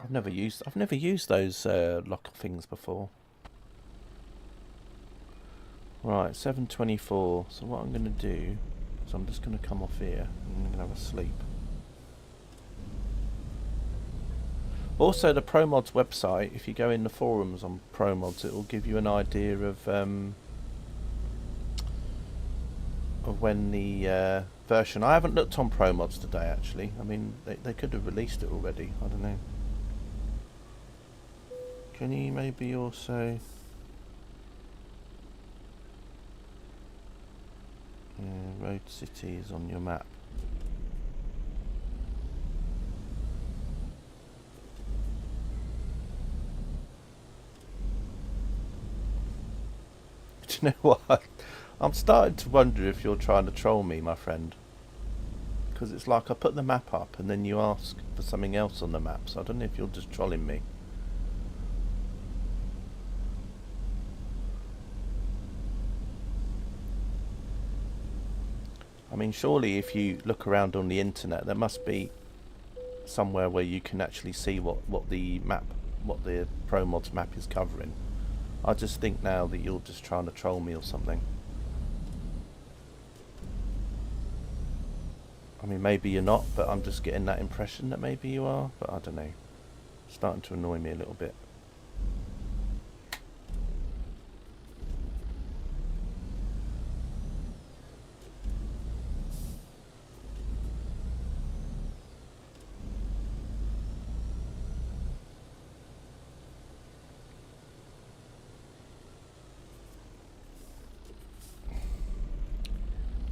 I've never used those locker things before. Right, 7:24. So what I'm going to do is I'm just going to come off here and I'm going to have a sleep. Also, the Promods website, if you go in the forums on Promods, it will give you an idea of when the version. I haven't looked on Promods today, actually. I mean, they could have released it already. I don't know. Can you maybe also... Road cities on your map. Do you know what? I'm starting to wonder if you're trying to troll me, my friend. Because it's like I put the map up and then you ask for something else on the map, so I don't know if you're just trolling me. I mean, surely if you look around on the internet, there must be somewhere where you can actually see what the Promods map is covering. I just think now that you're just trying to troll me or something. I mean, maybe you're not, but I'm just getting that impression that maybe you are, but I don't know. It's starting to annoy me a little bit.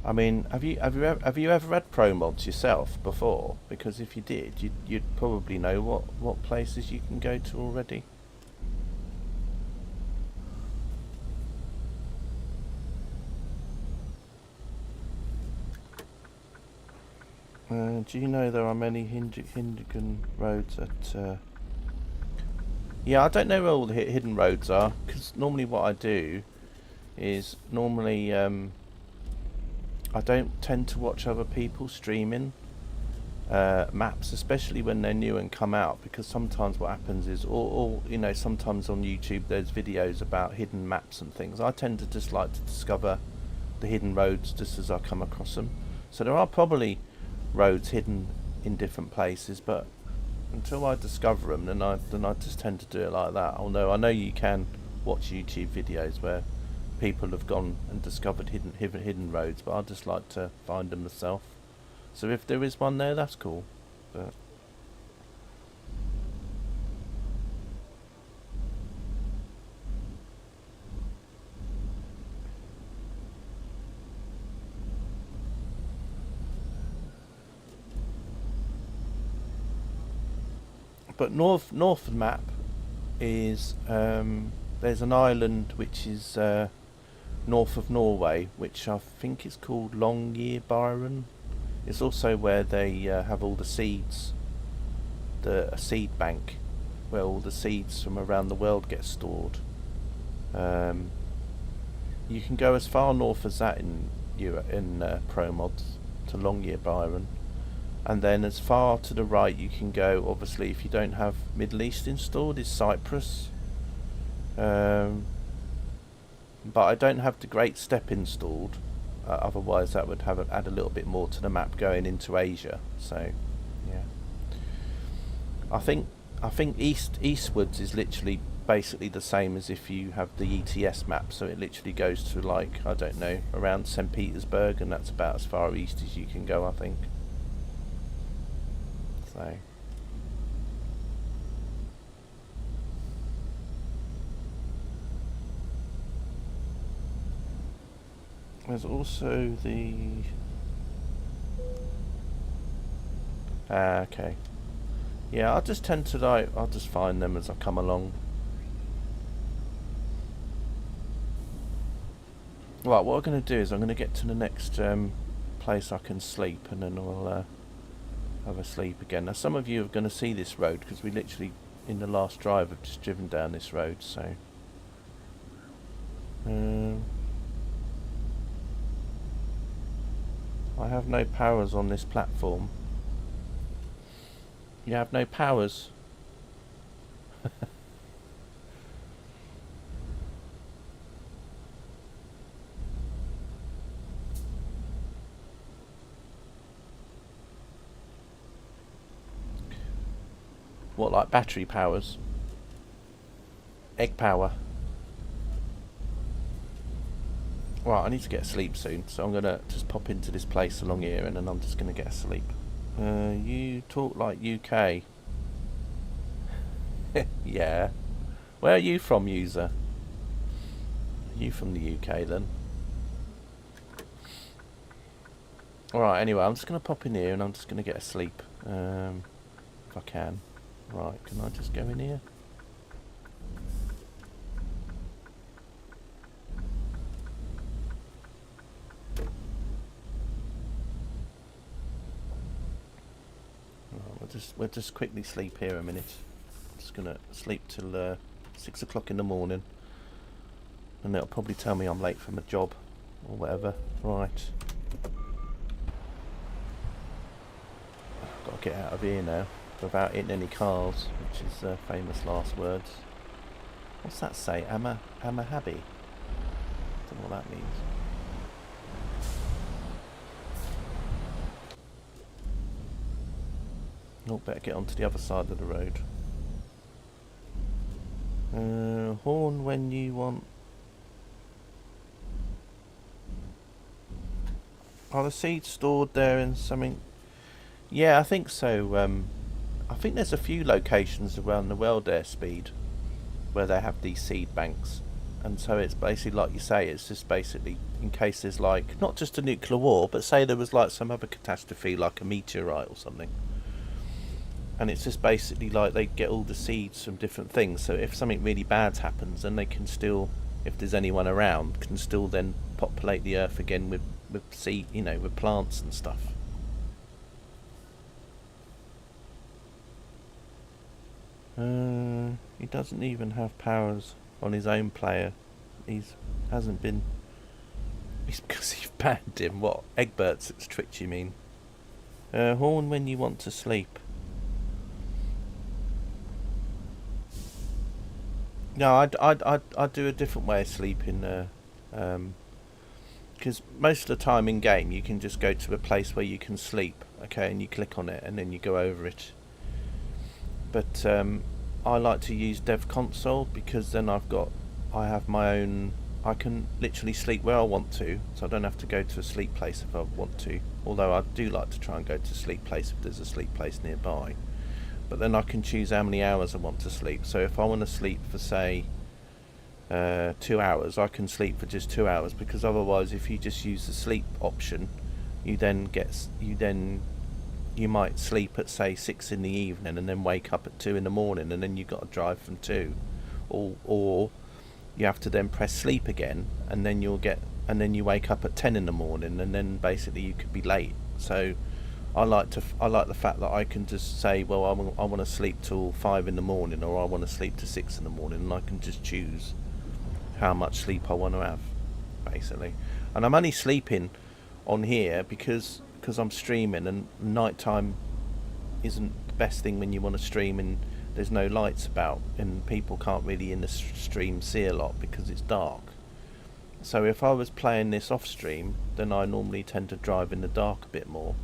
I mean, have you ever read Promods yourself before? Because if you did, you'd probably know what places you can go to already. Do you know there are many hidden roads at... Yeah, I don't know where all the hidden roads are, because normally what I do is normally... I don't tend to watch other people streaming maps, especially when they're new and come out, because sometimes what happens is, or you know, sometimes on YouTube there's videos about hidden maps and things. I tend to just like to discover the hidden roads just as I come across them. So there are probably roads hidden in different places, but until I discover them, then I just tend to do it like that. Although I know you can watch YouTube videos where people have gone and discovered hidden roads, but I just like to find them myself. So if there is one there, that's cool. But north of the map is there's an island which is north of Norway, which I think is called Longyearbyen. It's also where they have all the seeds, a seed bank, where all the seeds from around the world get stored. You can go as far north as that in Promods, to Longyearbyen, and then as far to the right you can go, obviously if you don't have Middle East installed, is Cyprus. But I don't have the Great Step installed, otherwise that would add a little bit more to the map going into Asia. So yeah, I think eastwards is literally basically the same as if you have the ETS map, so it literally goes to, like, I don't know, around St. Petersburg, and that's about as far east as you can go, I think. So there's also the okay, yeah, I just tend to, like, I'll just find them as I come along. Right, what I'm going to do is I'm going to get to the next place I can sleep, and then I'll have a sleep again. Now, some of you are going to see this road because we literally, in the last drive, have just driven down this road. So, I have no powers on this platform. You have no powers. What, like battery powers? Egg power? Right, I need to get asleep soon, so I'm going to just pop into this place along here and then I'm just going to get asleep. You talk like UK. Yeah. Where are you from, user? Are you from the UK then? Alright, anyway, I'm just going to pop in here and I'm just going to get asleep. If I can. Right, can I just go in here? Right, we'll just quickly sleep here a minute. Just gonna sleep till 6 o'clock in the morning, and it'll probably tell me I'm late from a job or whatever. Right, I've got to get out of here now without hitting any cars, which is famous last words. What's that say? Amma happy? Don't know what that means. Oh, better get onto the other side of the road. Horn when you want. Are the seeds stored there in something? Yeah, I think so. I think there's a few locations around the world, Airspeed, where they have these seed banks, and so it's basically like you say. It's just basically in case there's, like, not just a nuclear war, but say there was like some other catastrophe, like a meteorite or something. And it's just basically like they get all the seeds from different things, so if something really bad happens, then they can still, if there's anyone around, can still then populate the earth again with seed, you know, with plants and stuff. He doesn't even have powers on his own player. Hasn't been. It's because you've banned him. What? Egbert's tricked, you mean? Horn when you want to sleep. No, I'd do a different way of sleeping. Because most of the time in game you can just go to a place where you can sleep, okay, and you click on it and then you go over it. But I like to use Dev Console because then I have my own. I can literally sleep where I want to, so I don't have to go to a sleep place if I want to. Although I do like to try and go to a sleep place if there's a sleep place nearby. But then I can choose how many hours I want to sleep. So if I want to sleep for, say, 2 hours, I can sleep for just 2 hours, because otherwise, if you just use the sleep option, you might sleep at, say, 6 in the evening and then wake up at 2 in the morning, and then you've got to drive from 2, or you have to then press sleep again, and then you wake up at 10 in the morning, and then basically you could be late. So I like the fact that I can just say, well, I want to sleep till 5 in the morning, or I want to sleep to 6 in the morning, and I can just choose how much sleep I want to have, basically. And I'm only sleeping on here because I'm streaming, and nighttime isn't the best thing when you want to stream and there's no lights about, and people can't really in the stream see a lot because it's dark. So if I was playing this off stream, then I normally tend to drive in the dark a bit more.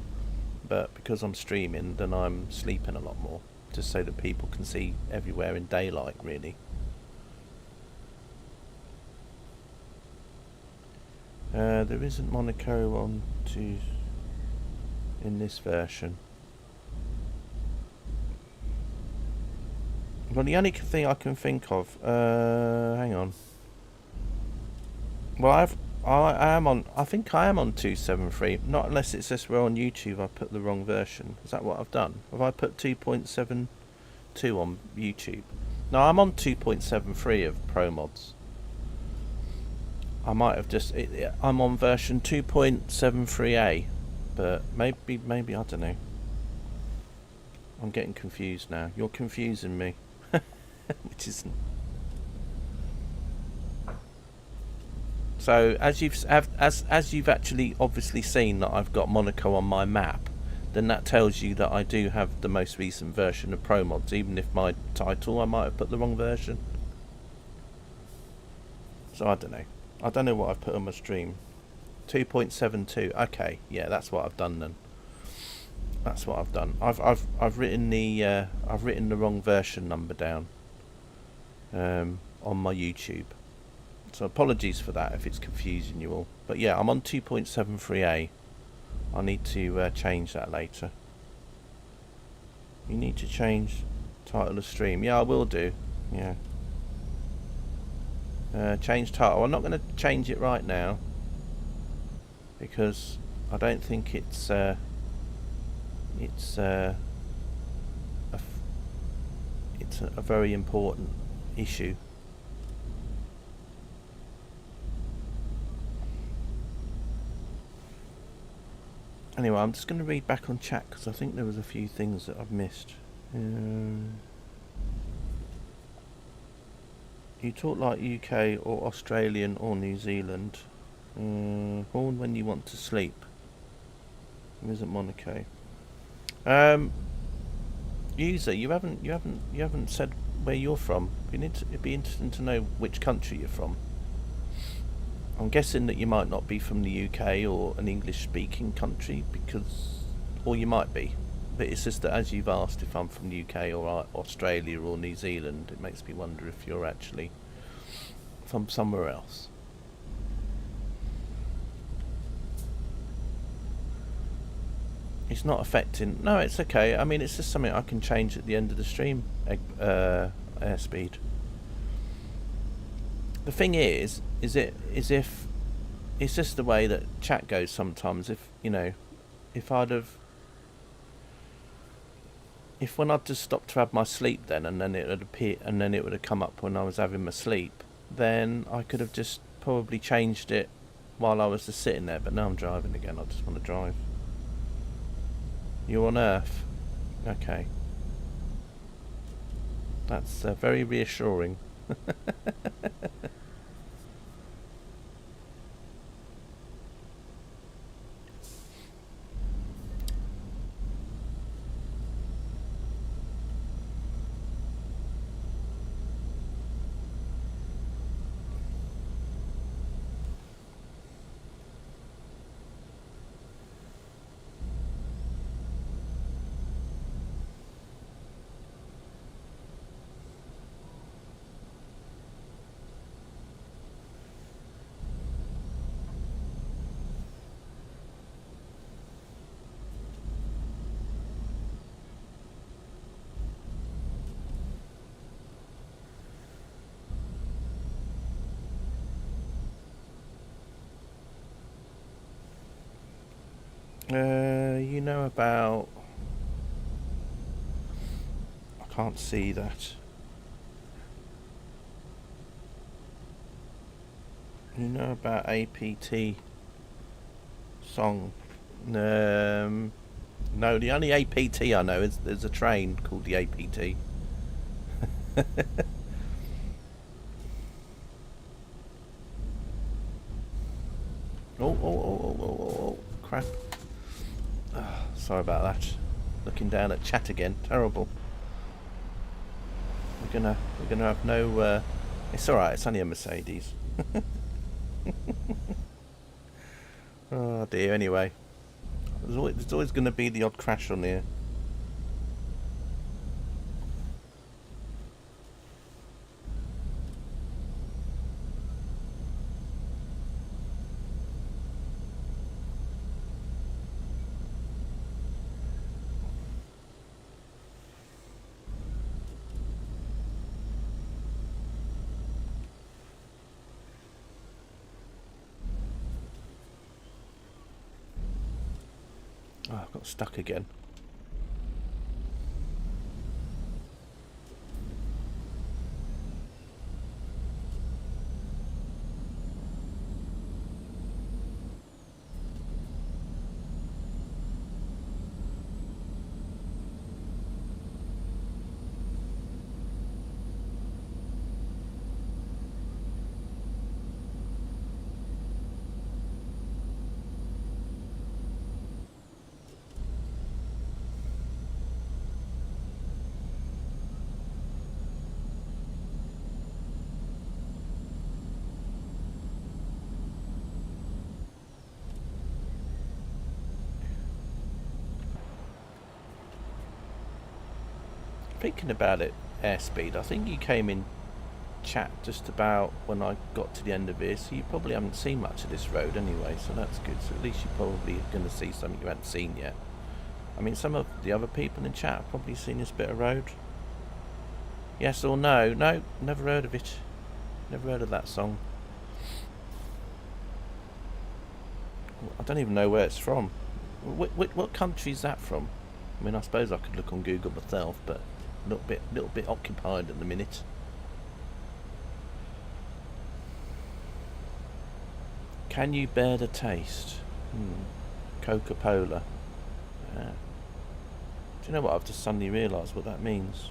But because I'm streaming, then I'm sleeping a lot more, just so that people can see everywhere in daylight, really. There isn't Monaco on in this version. Well, the only thing I can think of, hang on. Well, I am on. I think I am on 273. Not unless it says we're on YouTube. I put the wrong version. Is that what I've done? Have I put 2.72 on YouTube? No, I'm on 2.73 of Promods. I might have just. I'm on version 2.73A, but maybe I don't know. I'm getting confused now. You're confusing me, which isn't. So as you've actually obviously seen that I've got Monaco on my map, then that tells you that I do have the most recent version of Promods, even if my title I might have put the wrong version. So I don't know. I don't know what I've put on my stream. 2.72. Okay, yeah, that's what I've done then. That's what I've done. I've written the wrong version number down on my YouTube. So apologies for that if it's confusing you all. But yeah, I'm on 2.73A. I need to change that later. You need to change title of stream. Yeah, I will do. Yeah. Change title. I'm not going to change it right now because I don't think it's a very important issue. Anyway, I'm just going to read back on chat because I think there was a few things that I've missed. You talk like UK or Australian or New Zealand. Born when you want to sleep. Isn't Monaco? User, you haven't said where you're from. It'd be interesting to know which country you're from. I'm guessing that you might not be from the UK or an English-speaking country, or you might be. But it's just that as you've asked if I'm from the UK or Australia or New Zealand, it makes me wonder if you're actually from somewhere else. It's not affecting. No, it's okay. I mean, it's just something I can change at the end of the stream. Airspeed. The thing is if it's just the way that chat goes sometimes. If when I'd just stopped to have my sleep then, and then it would appear, and then it would have come up when I was having my sleep, then I could have just probably changed it while I was just sitting there. But now I'm driving again. I just want to drive. You're on Earth? Okay. That's very reassuring. You know about... I can't see that. You know about APT song? No, the only APT I know is there's a train called the APT. Oh, crap. Oh, sorry about that. Looking down at chat again. Terrible. We're gonna have no... it's alright, it's only a Mercedes. Oh dear, anyway. There's always going to be the odd crash on here. Oh, I've got stuck again. Thinking about it, airspeed, I think you came in chat just about when I got to the end of here, so you probably haven't seen much of this road anyway, so that's good. So at least you're probably going to see something you haven't seen yet. I mean, some of the other people in chat have probably seen this bit of road. Yes or no? No, never heard of it. Never heard of that song. I don't even know where it's from. What country is that from? I mean, I suppose I could look on Google myself, but a little bit occupied at the minute. Can you bear the taste? Coca-Cola. Do you know what? I've just suddenly realised what that means.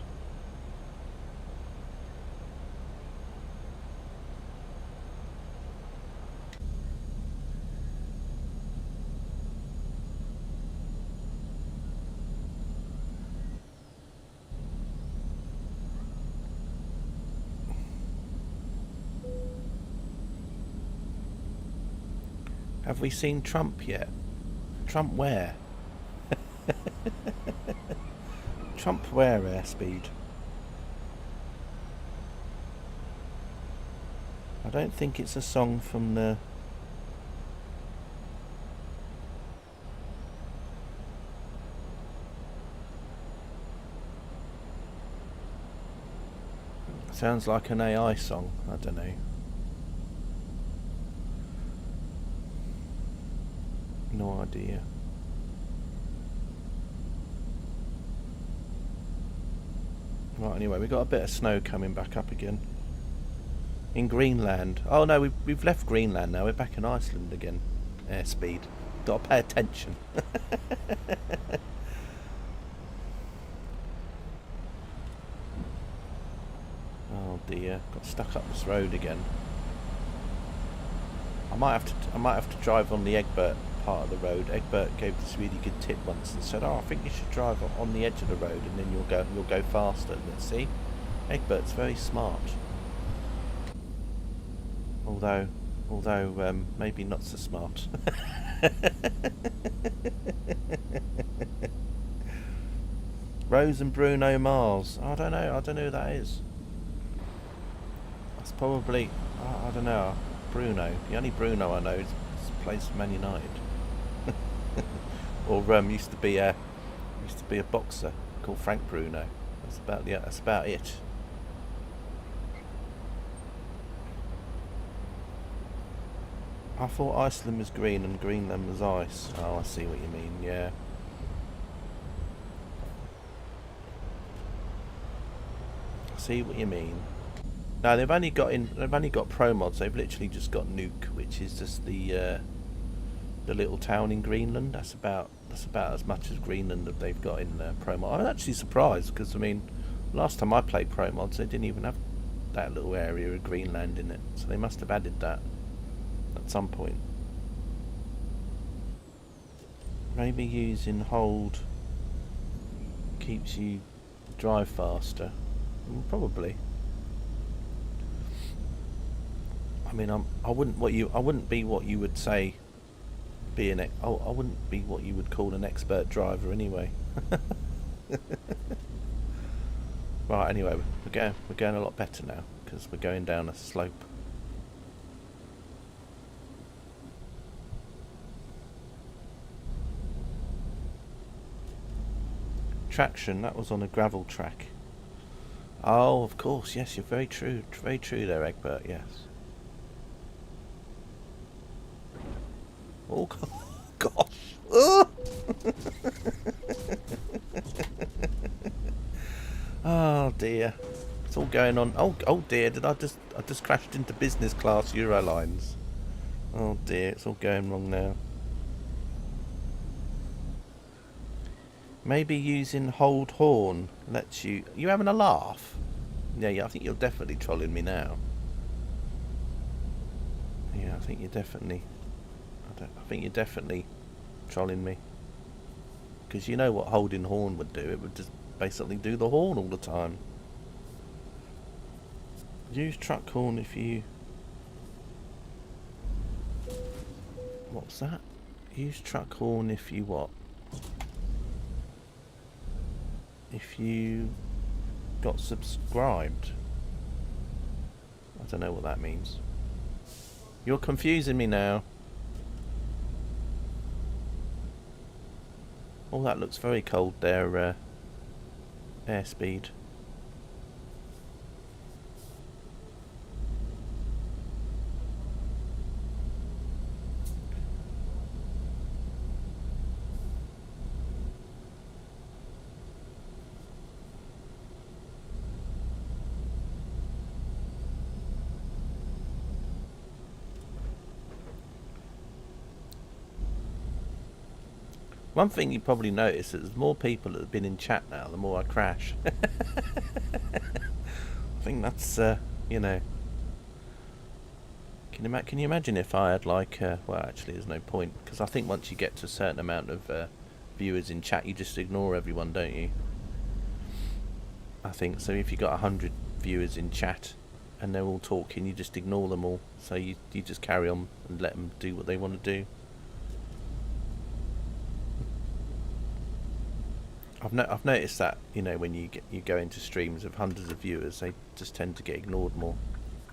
Have we seen Trump yet? Trump where? Trump where, airspeed? I don't think it's a song from the... Sounds like an AI song, I don't know. No idea. Right, anyway, we've got a bit of snow coming back up again. In Greenland. Oh no, we've left Greenland now, we're back in Iceland again. Airspeed. Gotta pay attention. Oh dear, got stuck up this road again. I might have to drive on the Egbert part of the road. Egbert gave this really good tip once and said, "Oh, I think you should drive on the edge of the road, and then you'll go faster." Let's see, Egbert's very smart. Although maybe not so smart. Rose and Bruno Mars. I don't know who that is. That's probably I don't know. Bruno. The only Bruno I know is plays for Man United. Or used to be a boxer called Frank Bruno. That's about it. I thought Iceland was green and Greenland was ice. Oh, I see what you mean. Yeah. I see what you mean. No, they've only got Promods. They've literally just got NUUK, which is just the little town in Greenland. That's about as much as Greenland that they've got in Promod. I'm actually surprised because I mean, last time I played Promods, they didn't even have that little area of Greenland in it, so they must have added that at some point. Maybe using hold keeps you drive faster. Probably. I mean, I wouldn't be what you would say. I wouldn't be what you would call an expert driver anyway. Right, anyway, we're going a lot better now because we're going down a slope. Traction, that was on a gravel track. Oh, of course, yes, you're very true there, Egbert, yes. Oh gosh. dear. It's all going on. Oh dear, I just crashed into business class Eurolines. Oh dear, it's all going wrong now. Maybe using hold horn lets you... You having a laugh? Yeah, I think you're definitely trolling me now. Yeah, I think you're definitely... I think you're definitely trolling me. Because you know what holding horn would do. It would just basically do the horn all the time. Use truck horn if you... What's that? Use truck horn if you what? If you got subscribed. I don't know what that means. You're confusing me now. Oh, that looks very cold there, airspeed. One thing you probably notice is there's more people that have been in chat now, the more I crash. I think that's, you know... Can you imagine if I had like... well, actually, there's no point. Because I think once you get to a certain amount of viewers in chat, you just ignore everyone, don't you? I think. So if you got 100 viewers in chat and they're all talking, you just ignore them all. So you just carry on and let them do what they want to do. I've noticed that, you know, when you go into streams of hundreds of viewers, they just tend to get ignored more,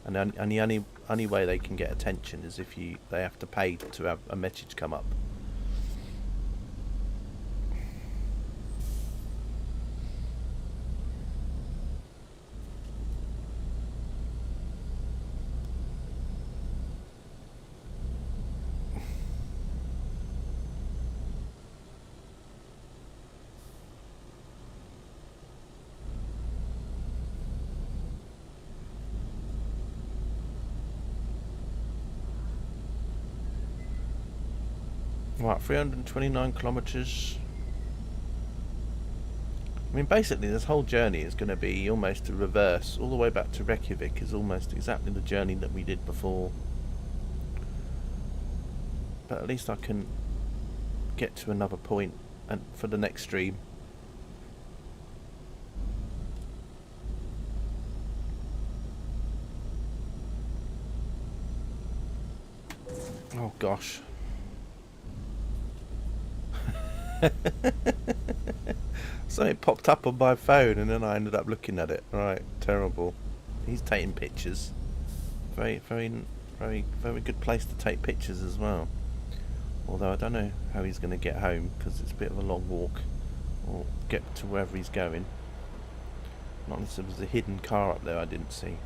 and the only way they can get attention is if they have to pay to have a message come up. Right, 329 kilometres. I mean, basically this whole journey is going to be almost a reverse. All the way back to Reykjavik is almost exactly the journey that we did before. But at least I can get to another point and for the next stream. Oh gosh. So it popped up on my phone and then I ended up looking at it. Right, terrible. He's taking pictures. Very good place to take pictures as well. Although I don't know how he's going to get home because it's a bit of a long walk or get to wherever he's going. Not unless there was a hidden car up there I didn't see.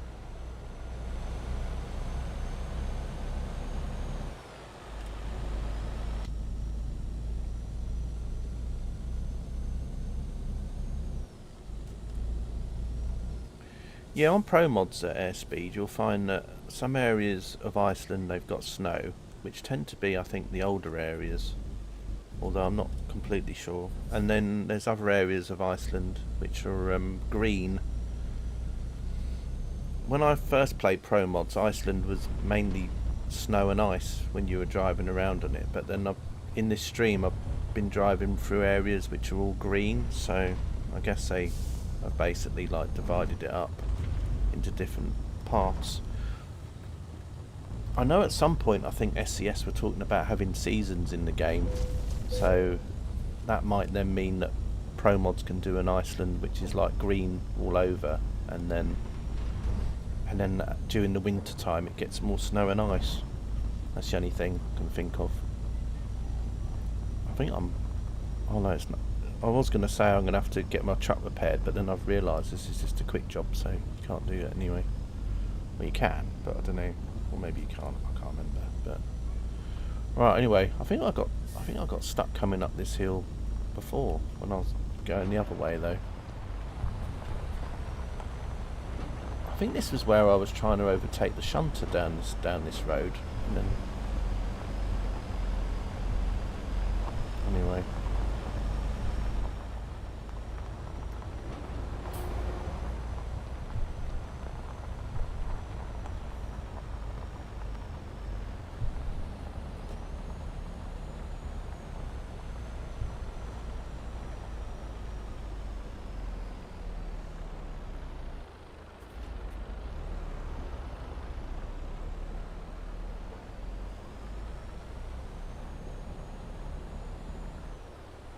Yeah, on Promods at airspeed, you'll find that some areas of Iceland they've got snow, which tend to be, I think, the older areas, although I'm not completely sure. And then there's other areas of Iceland which are green. When I first played Promods, Iceland was mainly snow and ice when you were driving around on it, but then in this stream I've been driving through areas which are all green, so I guess they have basically like divided it up into different parts. I know at some point I think SCS were talking about having seasons in the game, so that might then mean that Promods can do an Iceland which is like green all over, and then during the winter time it gets more snow and ice. That's the only thing I can think of. I think oh no, it's not. I was going to say I'm going to have to get my truck repaired, but then I've realised this is just a quick job, so you can't do that anyway. Well, you can, but I don't know. Or maybe you can't. I can't remember. But right, anyway, I think I got stuck coming up this hill before when I was going the other way, though. I think this was where I was trying to overtake the shunter down this road, and then anyway.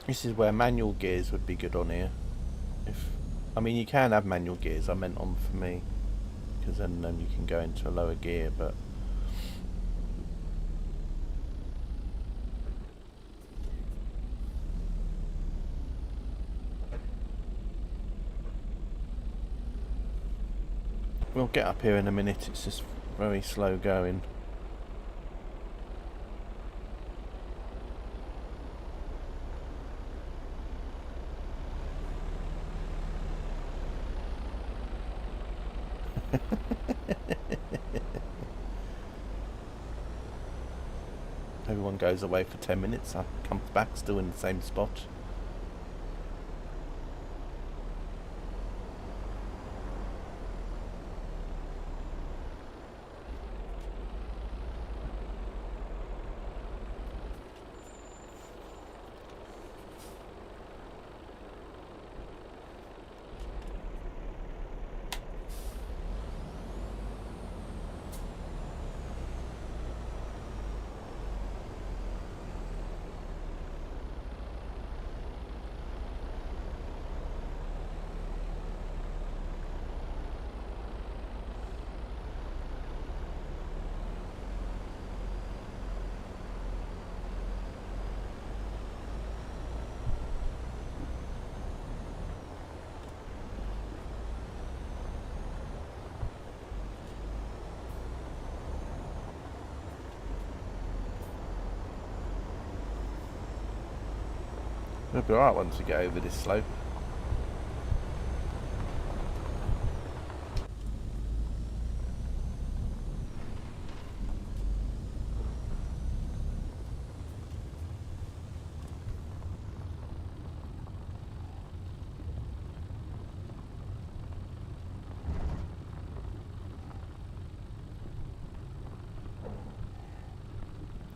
This is where manual gears would be good on here. I mean, you can have manual gears. I meant on for me, because then you can go into a lower gear. But we'll get up here in a minute. It's just very slow going. Everyone goes away for 10 minutes, I come back still in the same spot. It'll be alright once we get over this slope.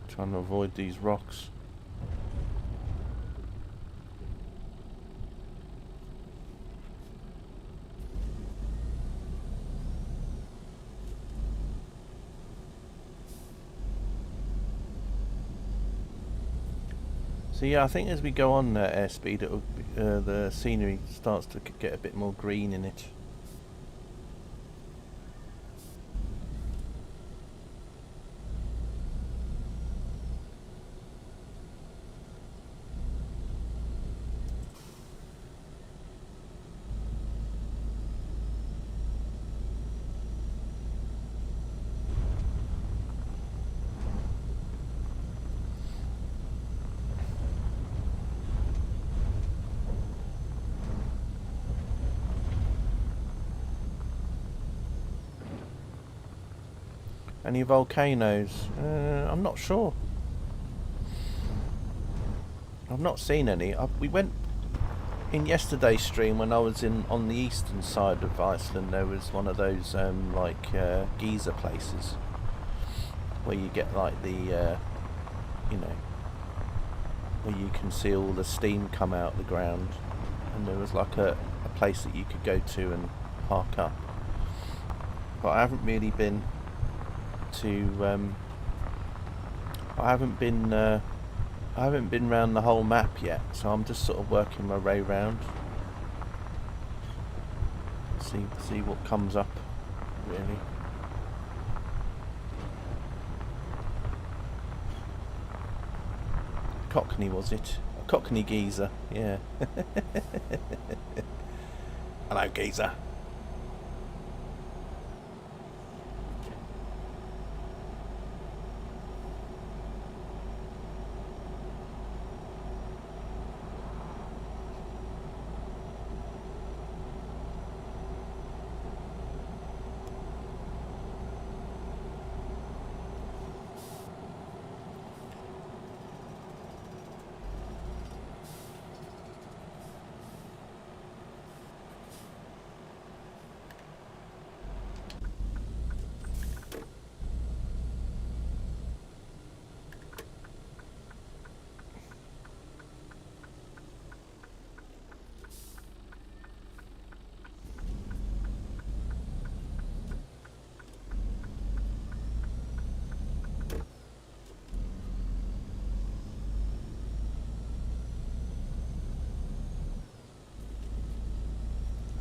Trying to avoid these rocks. So yeah, I think as we go on airspeed, the scenery starts to get a bit more green in it. Any volcanoes? I'm not sure. I've not seen any. We went in yesterday's stream when I was on the eastern side of Iceland. There was one of those geyser places where you get like the where you can see all the steam come out the ground, and there was like a place that you could go to and park up. But I haven't really been to I haven't been round the whole map yet, so I'm just sort of working my way round. See what comes up, really. Cockney, was it? A Cockney geezer, yeah. Hello, geezer.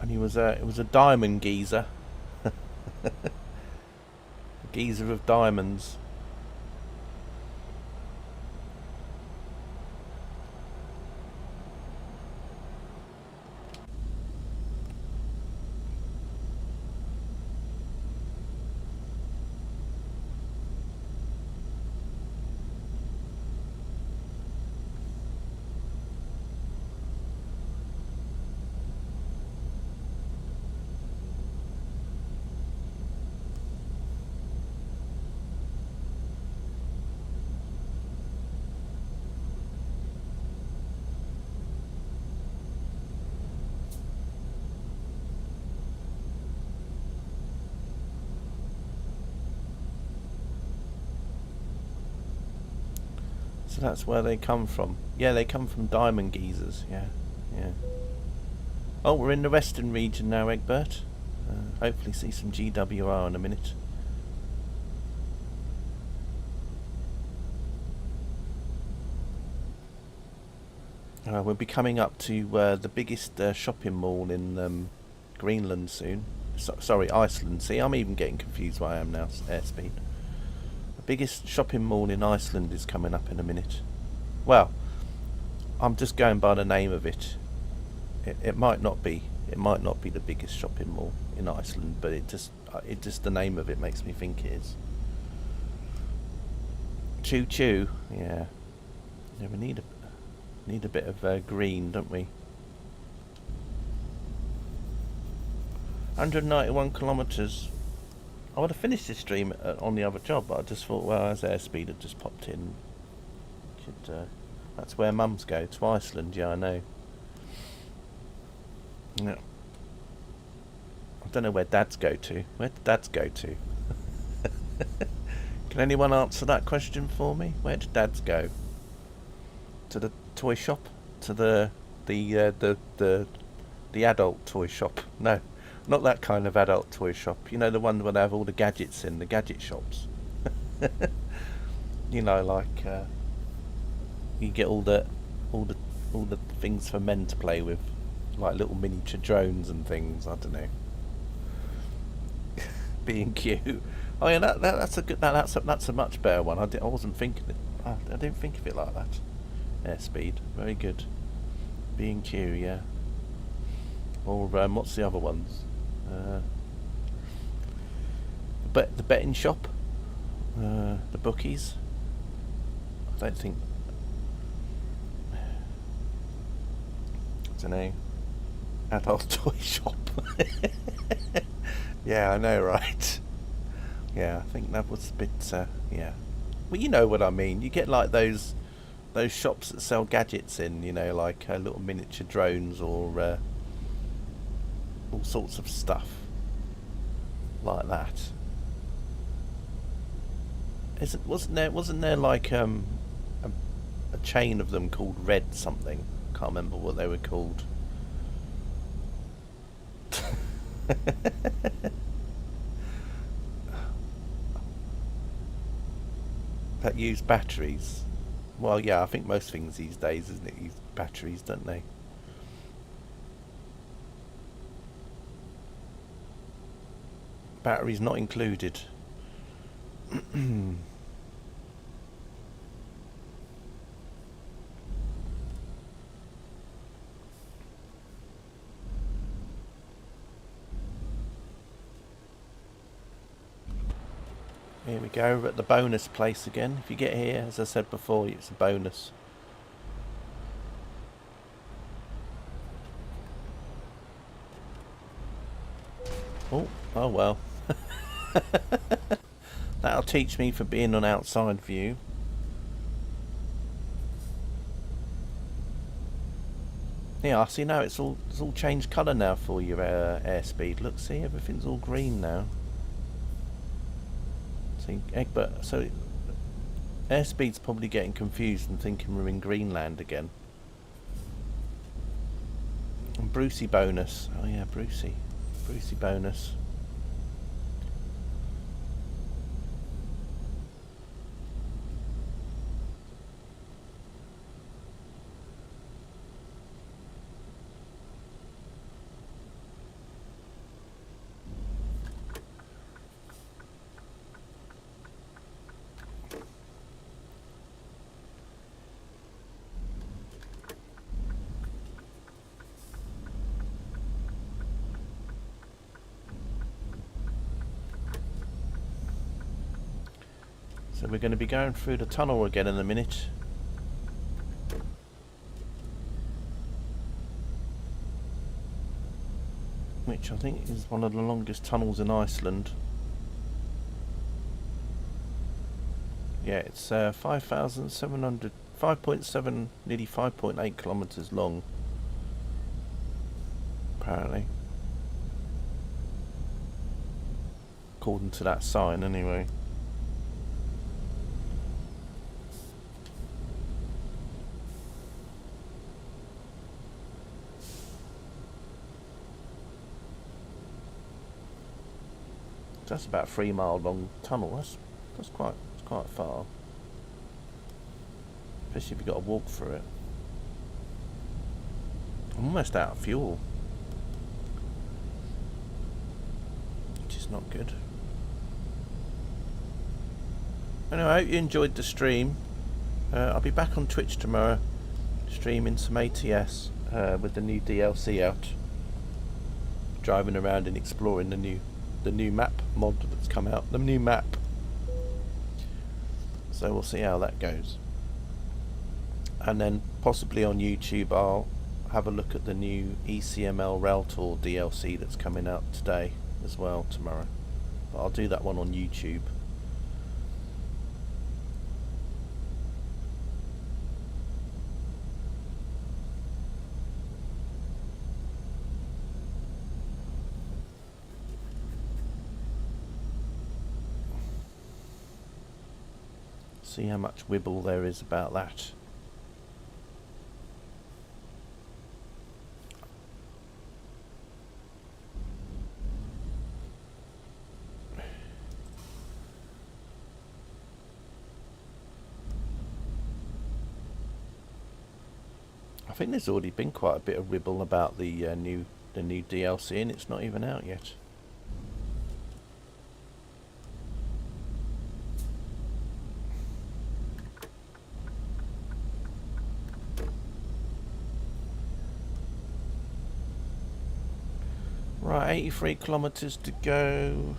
And it was a diamond geezer. A geezer of diamonds. So that's where they come from. Yeah, they come from diamond geezers. Yeah, yeah. Oh, we're in the western region now, Egbert. Hopefully see some GWR in a minute. We'll be coming up to the biggest shopping mall in Greenland soon. Sorry, Iceland. See, I'm even getting confused where I am now. Airspeed. The biggest shopping mall in Iceland is coming up in a minute. Well, I'm just going by the name of it. It might not be. It might not be the biggest shopping mall in Iceland, but it just the name of it makes me think it is. Choo choo. Yeah. Yeah, we need a bit of green, don't we? 191 kilometres. I would have finished this stream on the other job, but I just thought, well, as airspeed had just popped in, that's where mums go, to Iceland. Yeah, I know. Yeah. I don't know where dads go to. Where do dads go to? Can anyone answer that question for me? Where do dads go? To the toy shop? To the adult toy shop? No, not that kind of adult toy shop. You know, the one where they have all the gadgets in, the gadget shops. You know, like you get all the things for men to play with, like little miniature drones and things. I don't know. B&Q. Oh yeah, that's a good. That's a much better one. I wasn't thinking it. I didn't think of it like that. Airspeed, very good. B&Q, yeah. Or what's the other ones? The betting shop, the bookies. I don't think. I don't know. Adult toy shop. Yeah, I know, right? Yeah, I think that was a bit. Yeah. Well, you know what I mean. You get like those shops that sell gadgets in, you know, like little miniature drones or all sorts of stuff like that. Wasn't there like a chain of them called Red something? Can't remember what they were called. That use batteries. Well, yeah, I think most things these days, isn't it, use batteries, don't they? Batteries not included. Here we go, we're at the bonus place again. If you get here, as I said before, it's a bonus. Oh well. That'll teach me for being on outside view. Yeah, I see now it's all changed colour now for your airspeed. Look, see, everything's all green now. See, Egbert, so airspeed's probably getting confused and thinking we're in Greenland again. And Brucey bonus. Oh yeah, Brucey bonus. So we're going to be going through the tunnel again in a minute. Which I think is one of the longest tunnels in Iceland. Yeah, it's 5,700, 5.7, nearly 5.8 kilometres long, apparently. According to that sign, anyway. That's about a 3-mile long tunnel. That's quite far. Especially if you've got to walk through it. I'm almost out of fuel, which is not good. Anyway, I hope you enjoyed the stream. I'll be back on Twitch tomorrow, streaming some ATS with the new DLC out. Driving around and exploring the new map mod that's come out. The new map. So we'll see how that goes. And then possibly on YouTube I'll have a look at the new ECML Rail Tour DLC that's coming out today as well, tomorrow. But I'll do that one on YouTube. See how much wibble there is about that. I think there's already been quite a bit of wibble about the new DLC, and it's not even out yet. Right, 83 kilometres to go.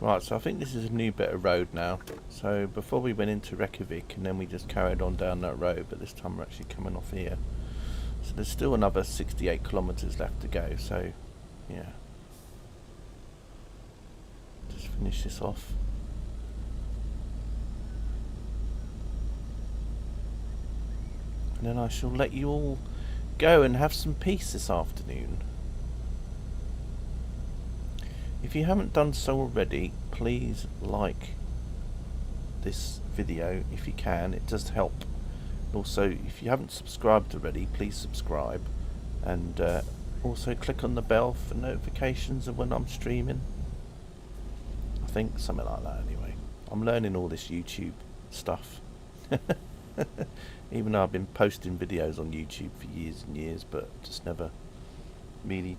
Right, so I think this is a new bit of road now. So before we went into Reykjavik and then we just carried on down that road, but this time we're actually coming off here. So there's still another 68 kilometres left to go, so yeah. Just finish this off. And then I shall let you all go and have some peace this afternoon. If you haven't done so already, please like this video if you can. It does help. Also, if you haven't subscribed already, please subscribe. And also click on the bell for notifications of when I'm streaming. I think something like that anyway. I'm learning all this YouTube stuff. Even though I've been posting videos on YouTube for years and years, but just never really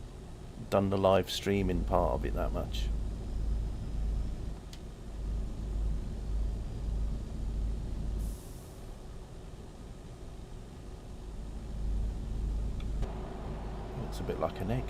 done the live streaming part of it that much. Looks a bit like an egg.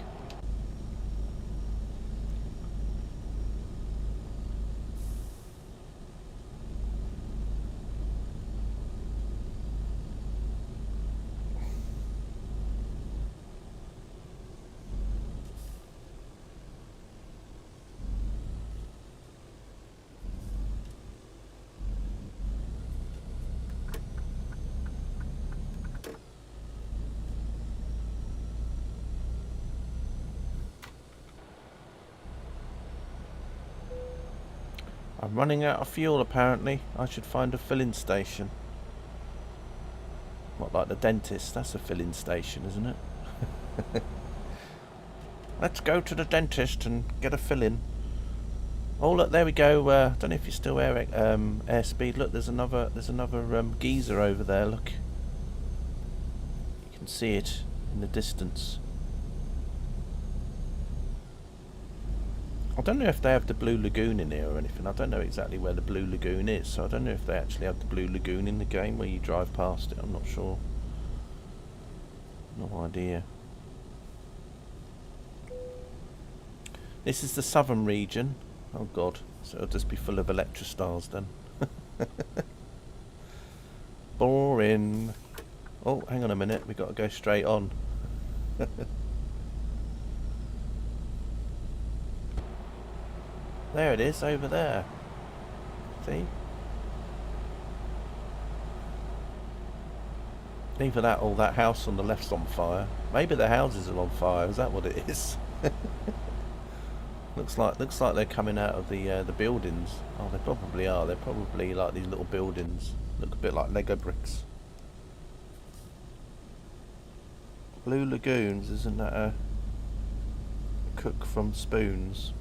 I'm running out of fuel apparently. I should find a filling station. What, like the dentist? That's a filling station, isn't it? Let's go to the dentist and get a fill-in. Oh look, there we go. Don't know if you're still airspeed. Look, there's another geyser over there. Look, you can see it in the distance. I don't know if they have the Blue Lagoon in here or anything. I don't know exactly where the Blue Lagoon is, so I don't know if they actually have the Blue Lagoon in the game where you drive past it. I'm not sure. No idea. This is the southern region. Oh god, so it'll just be full of Electrostars then. Boring. Oh, hang on a minute, we've got to go straight on. There it is, over there. See? Either that or that house on the left's on fire. Maybe the houses are on fire, is that what it is? Looks like they're coming out of the buildings. Oh, they probably are. They're probably like these little buildings. Look a bit like Lego bricks. Blue Lagoons, isn't that a cook from Spoons?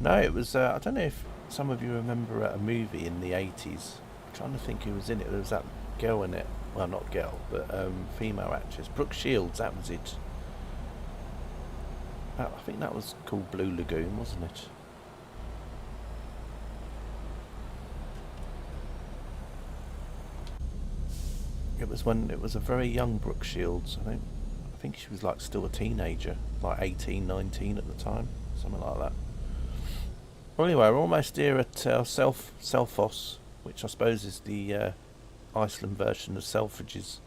No, it was. I don't know if some of you remember a movie in the 80s. I'm trying to think who was in it. There was that girl in it. Well, not girl, but female actress. Brooke Shields. That was it. I think that was called Blue Lagoon, wasn't it? It was a very young Brooke Shields. I think she was like still a teenager, like 18, 19 at the time, something like that. Well, anyway, we're almost here at Selfoss, which I suppose is the Iceland version of Selfridges,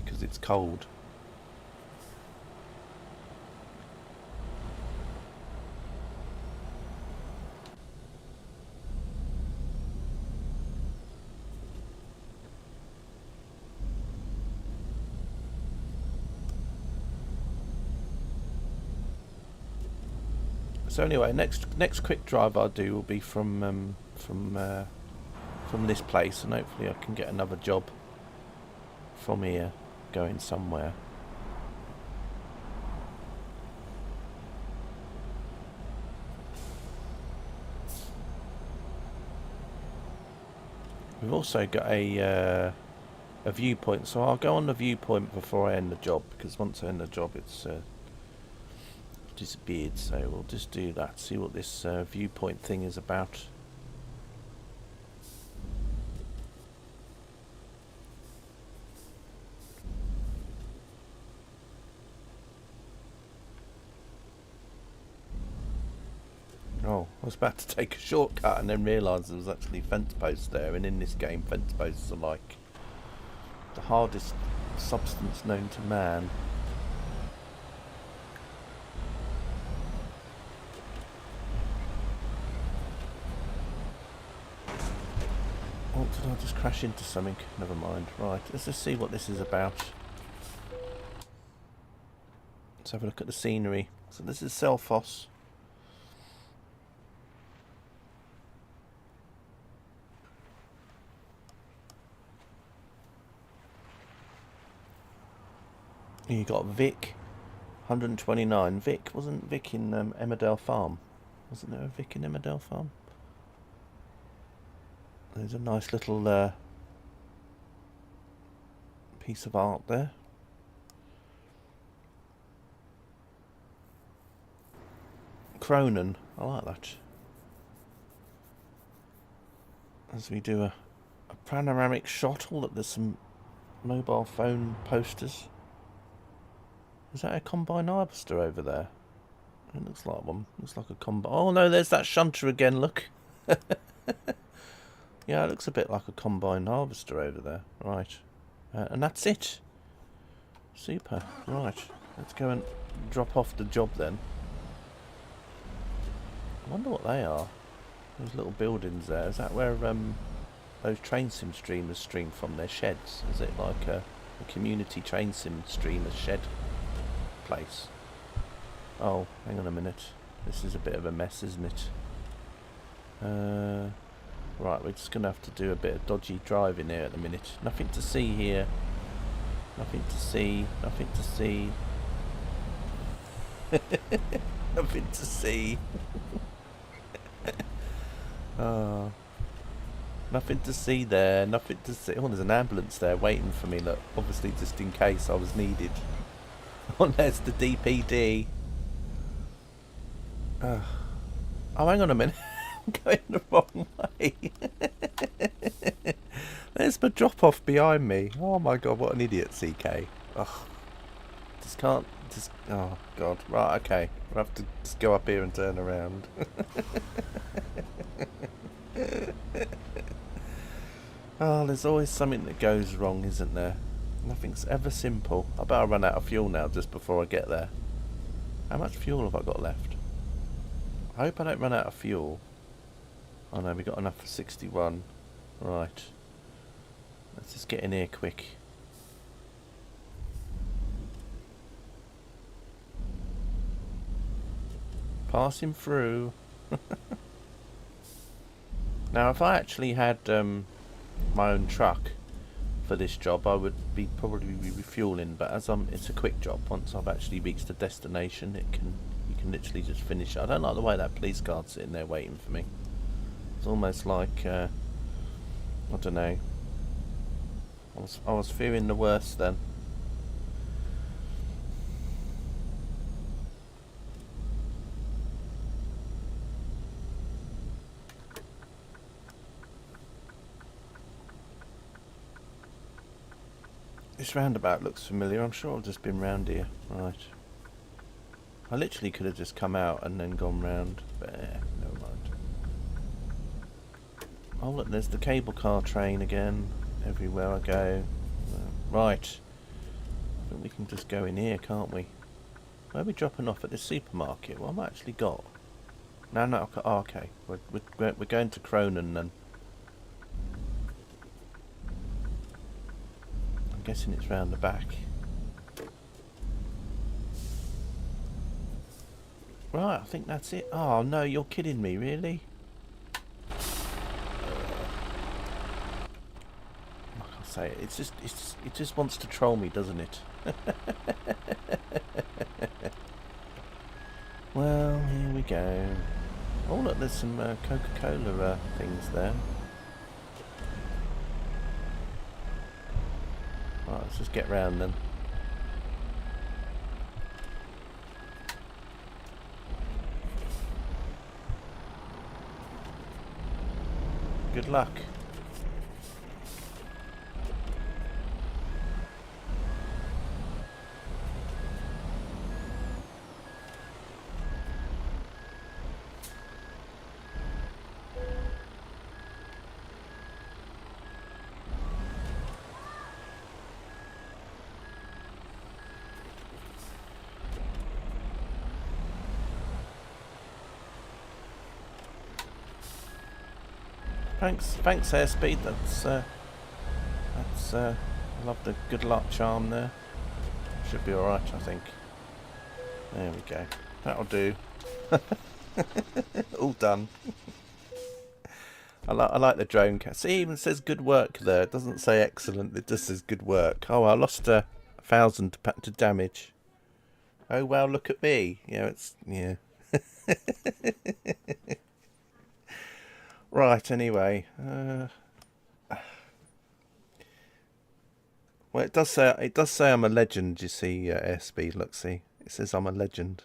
because it's cold. So anyway, next quick drive I'll do will be from this place, and hopefully I can get another job from here, going somewhere. We've also got a viewpoint, so I'll go on the viewpoint before I end the job, because once I end the job it's disappeared, so we'll just do that, see what this viewpoint thing is about. Oh, I was about to take a shortcut and then realised there was actually fence posts there, and in this game fence posts are like the hardest substance known to man. Oh, did I just crash into something? Never mind. Right, let's just see what this is about. Let's have a look at the scenery. So this is Selfoss. You got Vic, 129. Vic, wasn't Vic in Emmerdale Farm? Wasn't there a Vic in Emmerdale Farm? There's a nice little piece of art there. Cronin, I like that. As we do a panoramic shot, oh look, there's some mobile phone posters. Is that a combine harvester over there? It looks like one. Looks like a combine. Oh no, there's that shunter again, look. Yeah, it looks a bit like a combine harvester over there. Right. And that's it. Super. Right. Let's go and drop off the job then. I wonder what they are. Those little buildings there. Is that where those train sim streamers stream from their sheds? Is it like a community train sim streamer shed place? Oh, hang on a minute. This is a bit of a mess, isn't it? Right, we're just going to have to do a bit of dodgy driving here at the minute. Nothing to see here. Nothing to see. Nothing to see. Nothing to see. Oh, nothing to see there. Nothing to see. Oh, there's an ambulance there waiting for me. Look, obviously just in case I was needed. Oh, there's the DPD. Oh, hang on a minute. I'm going the wrong way. There's my drop-off behind me. Oh my god, what an idiot, CK. Ugh. Just can't... Just... Oh god. Right, okay. We'll have to just go up here and turn around. Oh, there's always something that goes wrong, isn't there? Nothing's ever simple. I better run out of fuel now just before I get there. How much fuel have I got left? I hope I don't run out of fuel. Oh no, we got enough for 61. Right. Let's just get in here quick. Passing through. Now, if I actually had my own truck for this job, I would probably be refueling. But as it's a quick job. Once I've actually reached the destination, you can literally just finish it. I don't like the way that police guard's sitting there waiting for me. It's almost like I don't know. I was fearing the worst then. This roundabout looks familiar. I'm sure I've just been round here. Right. I literally could have just come out and then gone round. But never mind. Oh look, there's the cable car train again. Everywhere I go. Right. I think we can just go in here, can't we? Where are we dropping off? At the supermarket? What have I actually got? No. Oh, okay. We're going to Cronin then. I'm guessing it's round the back. Right, I think that's it. Oh no, you're kidding me, really? Like I say, it just wants to troll me, doesn't it? Well, here we go. Oh look, there's some Coca-Cola things there. Right, let's just get round then. Good luck. Thanks, airspeed. I love the good luck charm there. Should be all right, I think. There we go. That'll do. All done. I like the drone cat. See, it even says good work there. It doesn't say excellent. It just says good work. Oh, I lost 1,000 to damage. Oh well, look at me. Yeah. Right, anyway. Well, it does say I'm a legend, you see, airspeed. Look, see. It says I'm a legend.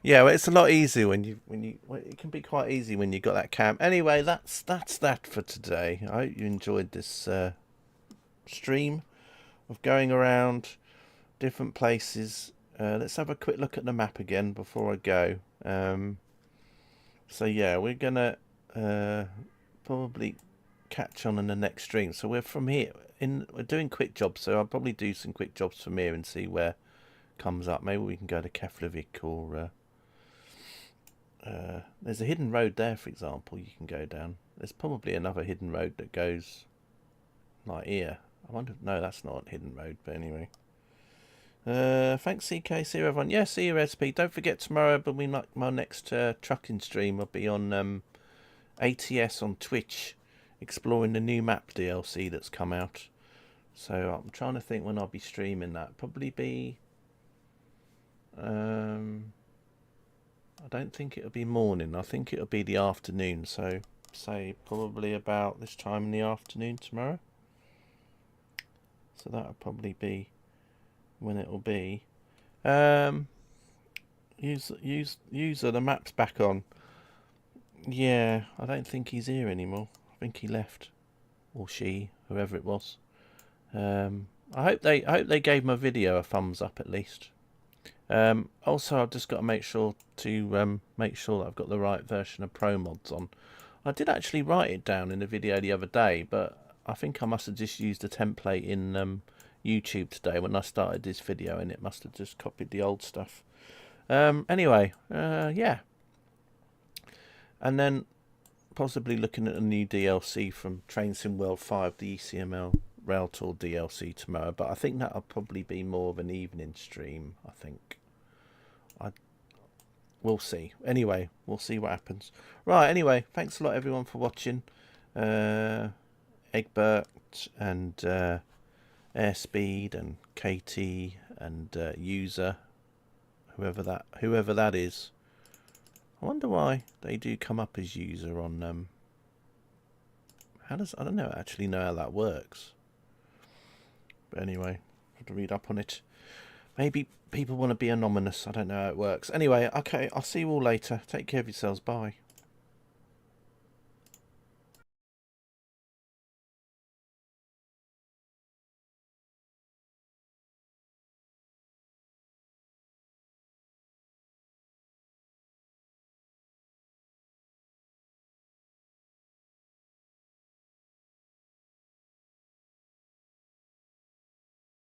Yeah, well, it's a lot easier when it can be quite easy when you got that cam. Anyway, that's that for today. I hope you enjoyed this stream of going around different places. Let's have a quick look at the map again before I go. So yeah, we're gonna probably catch on in the next stream. So we're from here we're doing quick jobs, so I'll probably do some quick jobs from here and see where comes up. Maybe we can go to Keflavik or there's a hidden road there, for example, you can go down. There's probably another hidden road that goes like here. I wonder, no, that's not a hidden road, but anyway. Thanks CK, see you everyone. Yeah, see you SP. Don't forget tomorrow, but my next trucking stream will be on ATS on Twitch, exploring the new map DLC that's come out. So I'm trying to think when I'll be streaming that. Probably be... I don't think it'll be morning. I think it'll be the afternoon. So say probably about this time in the afternoon tomorrow. So that'll probably be when it'll be. User, the map's back on. Yeah, I don't think he's here anymore. I think he left, or she, whoever it was. I hope they gave my video a thumbs up at least. Also, I've just got to make sure that I've got the right version of Promods on. I did actually write it down in the video the other day, but I think I must have just used a template in YouTube today when I started this video, and it must have just copied the old stuff. Anyway, yeah. And then possibly looking at a new DLC from Train Sim World 5, the ECML Rail Tour DLC tomorrow, but I think that'll probably be more of an evening stream. I think we'll see. Anyway, we'll see what happens. Right, anyway, thanks a lot everyone for watching. Egbert and Airspeed and KT and User, whoever that is. I wonder why they do come up as User on I don't know actually know how that works. But anyway, I have to read up on it. Maybe people want to be anonymous. I don't know how it works. Anyway, okay, I'll see you all later. Take care of yourselves. Bye.